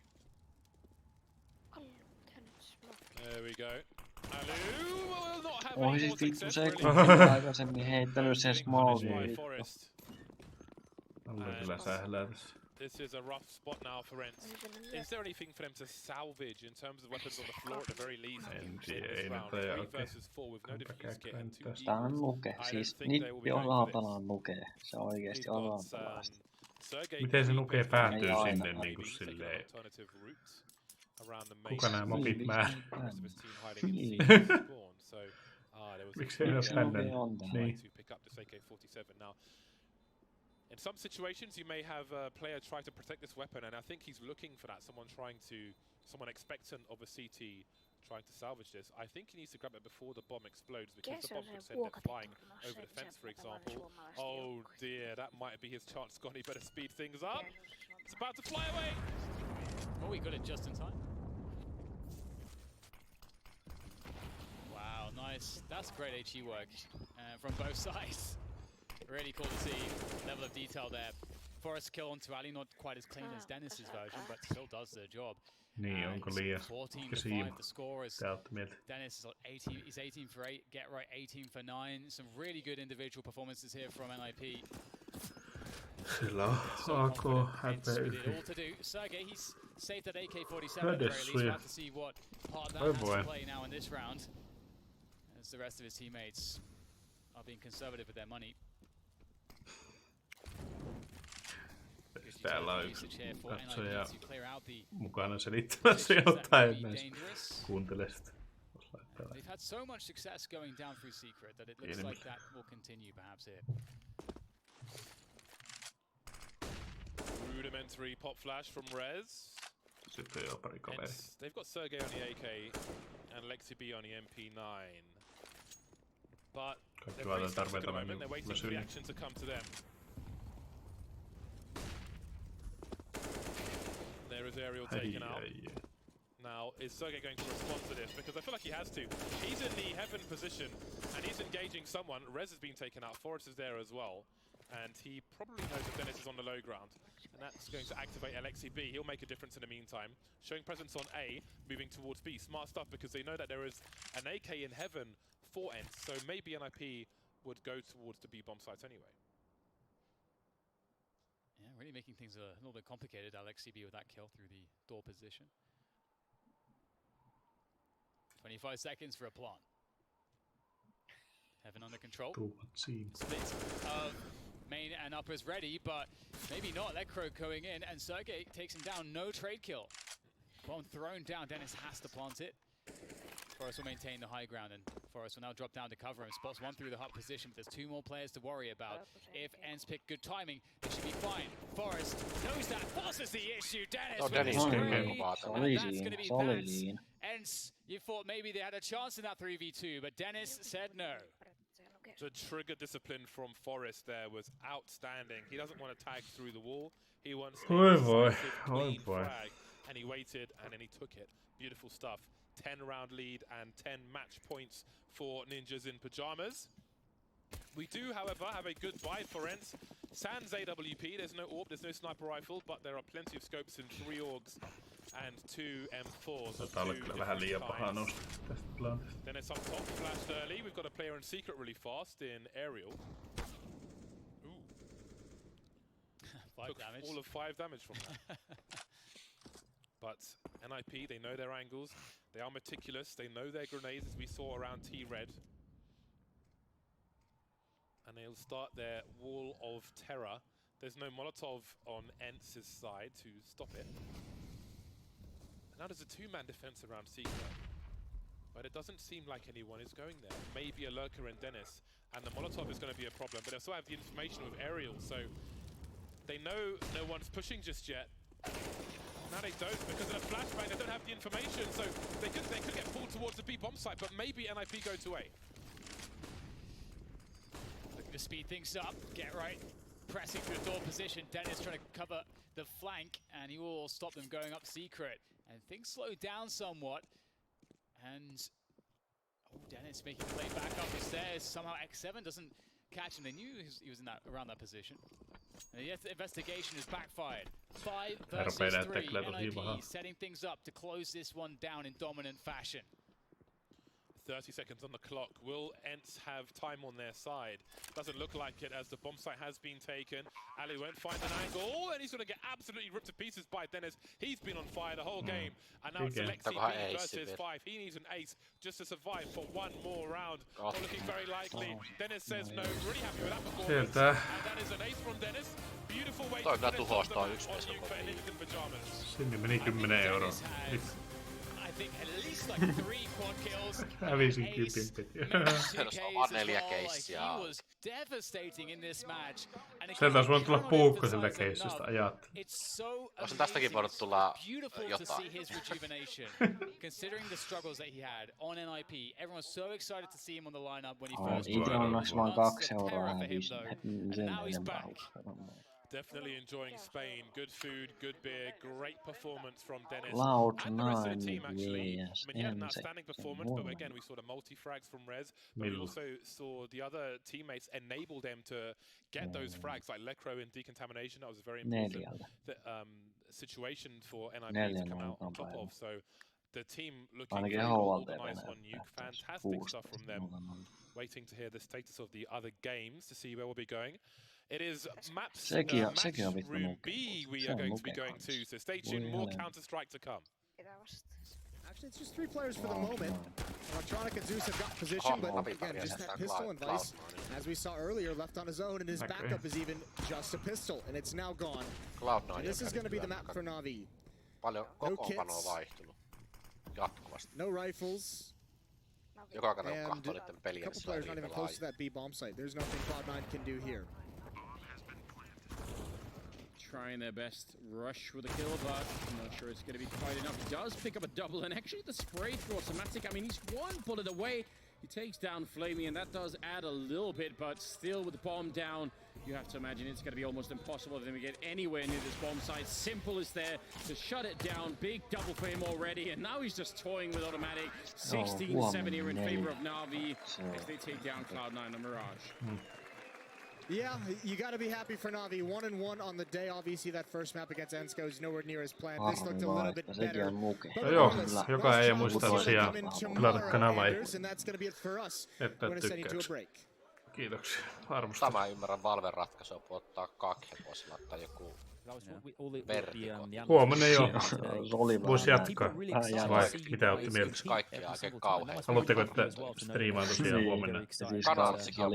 There we go. Will not have Ohi any sit vittu more sekuntia aikaisemmin heittänyt se smoke. This is a rough spot now for Ence. Is there anything for them to salvage in terms of weapons on the floor at the very least? En tiedä, 3 versus 4 with no defuse kit and 2 Tää on nuke, siis Nippi osaa pelaa nuke. Se oikeesti osaa pelaa sitä. Miten se nuke päätyy sinne niinku silleen? Kuka nää mopit määrää? Miksi ei oo tänne? Niin. In some situations, you may have a player try to protect this weapon, and I think he's looking for that. Someone expectant of a CT trying to salvage this. I think he needs to grab it before the bomb explodes, because the bomb could send it flying over the fence, for example. Oh dear, that might be his chance. Scotty better speed things up. It's about to fly away. Oh, he got it just in time. Wow, nice. That's great HE work from both sides. Really cool to see level of detail there. Forest kill onto Ali, not quite as clean as Dennis's version, but still does the job. Niin, onko liian 14-5 the score is Dennis is 18, he's 18 for 8, Get Right 18 for 9. Some really good individual performances here from NIP. Sillä on ARQY, all to do. Sergey, he's saved that AK-47 at the very least. We'll have to see what part that has to play now in this round, as the rest of his teammates are being conservative with their money. Täällä on yksi katsoja mukana selittämässä jotain näistä. Kuuntele sitä. They've had so much success going down through Secret that it looks like that will continue perhaps here. Rudimentary pop flash from Rez. Sitten jo pari kaveri. They've got Sergey on the AK and Lexi B on the MP9. But they're very stuck at the moment. They're waiting for the action to come to them. There is Ariel taken out. Now, is Sergey going to respond to this? Because I feel like he has to. He's in the heaven position, and he's engaging someone. Rez has been taken out. Forrest is there as well. And he probably knows that Dennis is on the low ground. And that's going to activate LXCB. He'll make a difference in the meantime. Showing presence on A, moving towards B. Smart stuff because they know that there is an AK in heaven for Ence. So maybe NIP would go towards the B bomb sites anyway. Yeah, really making things a little bit complicated. LXCB with that kill through the door position. 25 seconds for a plant. Heaven under control. Split of main and uppers ready, but maybe not. Lekro going in, and Sergey takes him down. No trade kill. Bomb thrown down. Dennis has to plant it. Forest will maintain the high ground, and Forest will now drop down to cover him. Spots one through the hut position, but there's two more players to worry about. If Ence pick good timing, they should be fine. Forest knows that. Forces the issue. Dennis with the screen, and that's going to be that. Ence, you thought maybe they had a chance in that 3v2, but Dennis said no. The trigger discipline from Forest there was outstanding. He doesn't want to tag through the wall. He wants a clean flag, and he waited, and then he took it. Beautiful stuff. 10-round lead and 10 match points for Ninjas in Pajamas. We do, however, have a good buy for Ence. Sans AWP, there's no AWP, there's no sniper rifle, but there are plenty of scopes in 3 AUGs and 2 M4s. Then it's up top, flashed early. We've got a player in secret really fast in aerial. Ooh. 5 damage. All of 5 damage from that. But NIP, they know their angles. They are meticulous. They know their grenades, as we saw around T-Red. And they'll start their wall of terror. There's no Molotov on Ence's side to stop it. And now there's a 2-man defense around Secret. But it doesn't seem like anyone is going there. Maybe a lurker and Dennis. And the Molotov is going to be a problem. But they still have the information with aerial, so they know no one's pushing just yet. Now they don't, because of the flashbang, they don't have the information, so they could get pulled towards the B bomb site, but maybe NIP go to A. Looking to speed things up, get right, pressing through the door position. Dennis trying to cover the flank, and he will stop them going up secret. And things slow down somewhat, and Dennis making the play back up the stairs. Somehow X7 doesn't catch him. They knew he was in around that position. And yet the investigation has backfired. 5 versus 3. NIP setting things up to close this one down in dominant fashion. 30 seconds on the clock. Will Ence have time on their side? Doesn't look like it, as the bomb site has been taken. Ali won't find an angle, and he's going to get absolutely ripped to pieces by Dennis. He's been on fire the whole game, and now it's LXCB versus 5. He needs an ace just to survive for one more round. Not looking very likely. Dennis says no. Really happy with that performance. And that is an ace from Dennis. Beautiful way to finish off the match on Nuke for Ninjas in Pajamas. Sinne meni 10 euroa. I think at least like 3 quad kills. Hävisin 10. He was devastating in this match. Sieltä olisi voinut tulla puukko sieltä keissistä, ajatti. Olisi tästäkin voinut tulla jotain. Considering the struggles that he had on NIP, everyone was so excited to see him on the lineup when he first joined. Itse onneksi vaan 2 euroa hävisin. Now he's back. Definitely enjoying Spain. Good food, good beer, great performance from Dennis. Loud and the rest of the team, yes, actually. I mean, he had an outstanding performance, but again, we saw the multi-frags from Rez, but we also saw the other teammates enable them to get those frags, like Lekro in decontamination. That was a very important situation for NIP to come out on top of. So the team looking very organized on Nuke. Fantastic stuff from them. Waiting to hear the status of the other games to see where we'll be going. It is match room B we are going to be going to, so stay tuned, more Counter-Strike to come. Actually, it's just 3 players for the moment. Electronic and Zeus have got position, but again, just that pistol and Vice, as we saw earlier, left on his own, and his backup is even just a pistol, and it's now gone. And this is going to be the map for Navi. No kits, no rifles. And a couple players not even close to that B bomb site. There's nothing Cloud9 can do here. Trying their best rush with a kill, but I'm not sure it's going to be quite enough. He does pick up a double, and actually the spray through automatic, I mean, he's 1 bullet away. He takes down Flamey, and that does add a little bit, but still with the bomb down, you have to imagine it's going to be almost impossible for them to get anywhere near this bomb site. Simple is there to shut it down. Big double for him already, and now he's just toying with automatic. 16-7 here in favor of Navi as they take down Cloud9 the Mirage. Yeah, you got to be happy for Navi. 1-1 on the day. Obviously, that first map against Ence goes nowhere near as planned. This looked a little bit better. No joo, joka ei muista tosiaan pelata kanavaa. Että tykkäykö. Kiitoksia. Arvostan. Tämä ymmärrän Valven ratkaisua, kun ottaa kakhevosilla tai joku vertikko. Huomenna jo. Voisi jatkaa. Vai mitä olette mieltä? Kaikki oikein kauhean. Haluatteko, että striimaan tosiaan huomenna? Kanatsikin on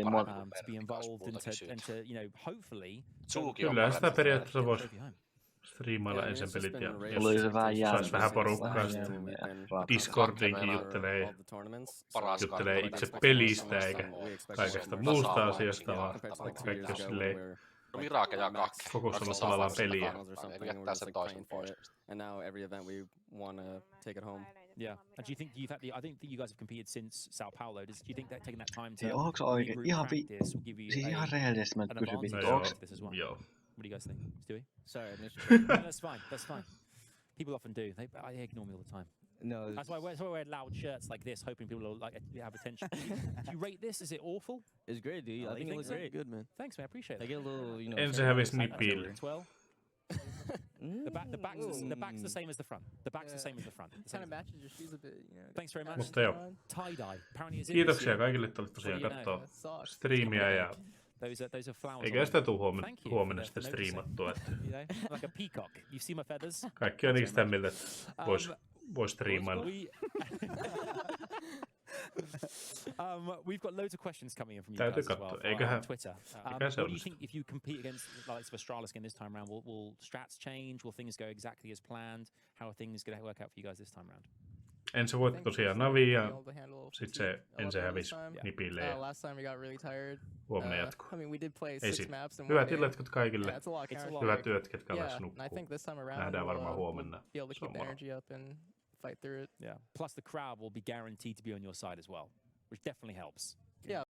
Kyllä sitä periaatteessa voisi striimailla ensin pelit ja saisi vähän porukkaa sitten. Discordinkin juttelee itse pelistä eikä kaikesta muusta asiasta, vaan kaikki silleen Mirake ja kakke. fokusolla tavallaan peliä. Jättää sen toisen pois. Yeah, and do you think I think that you guys have competed since Sao Paulo. Do you think that taking that time to onks oikein ihan ihan rehellisesti mä kysyn Joo. What do you guys think, Stewie? Sorry, that's fine. That's fine. People often do. They ignore me all the time. No, that's why I wear loud shirts like this, hoping people will like have attention. Do you rate this? Is it awful? It's great, dude. I think it looks great. Good, man. Thanks, man. I appreciate that. I get a little, you know. Ensin hävisi nipille. The back's the same as the front. The back's the same as the front. Kind of matches your shoes a bit, you know. Thanks very much. Mutta joo. Tie-dye. Apparently is Kiitoksia kaikille, että olette tosiaan kattoo striimiä ja those are flowers. eikä sitä tuu huomenna sitten striimattua. Like a peacock. You see my feathers? Kaikki on sitä mieltä, että vois striimailla. We've got loads of questions coming in from you Täytyy guys as well eiköhän, on Twitter. Mikä What se do on you think if you compete against like Astralis again this time around? Will strats change? Will things go exactly as planned? How are things going to work out for you guys this time around? Ence voitti tosiaan Navi ja sit se Ence hävisi nipille ja huomenna jatkuu. Hyvät illat kaikille. Hyvät yöt, ketkä lähes nukkuu. Nähdään varmaan huomenna. Yeah. Plus the crowd will be guaranteed to be on your side as well, which definitely helps. Yeah.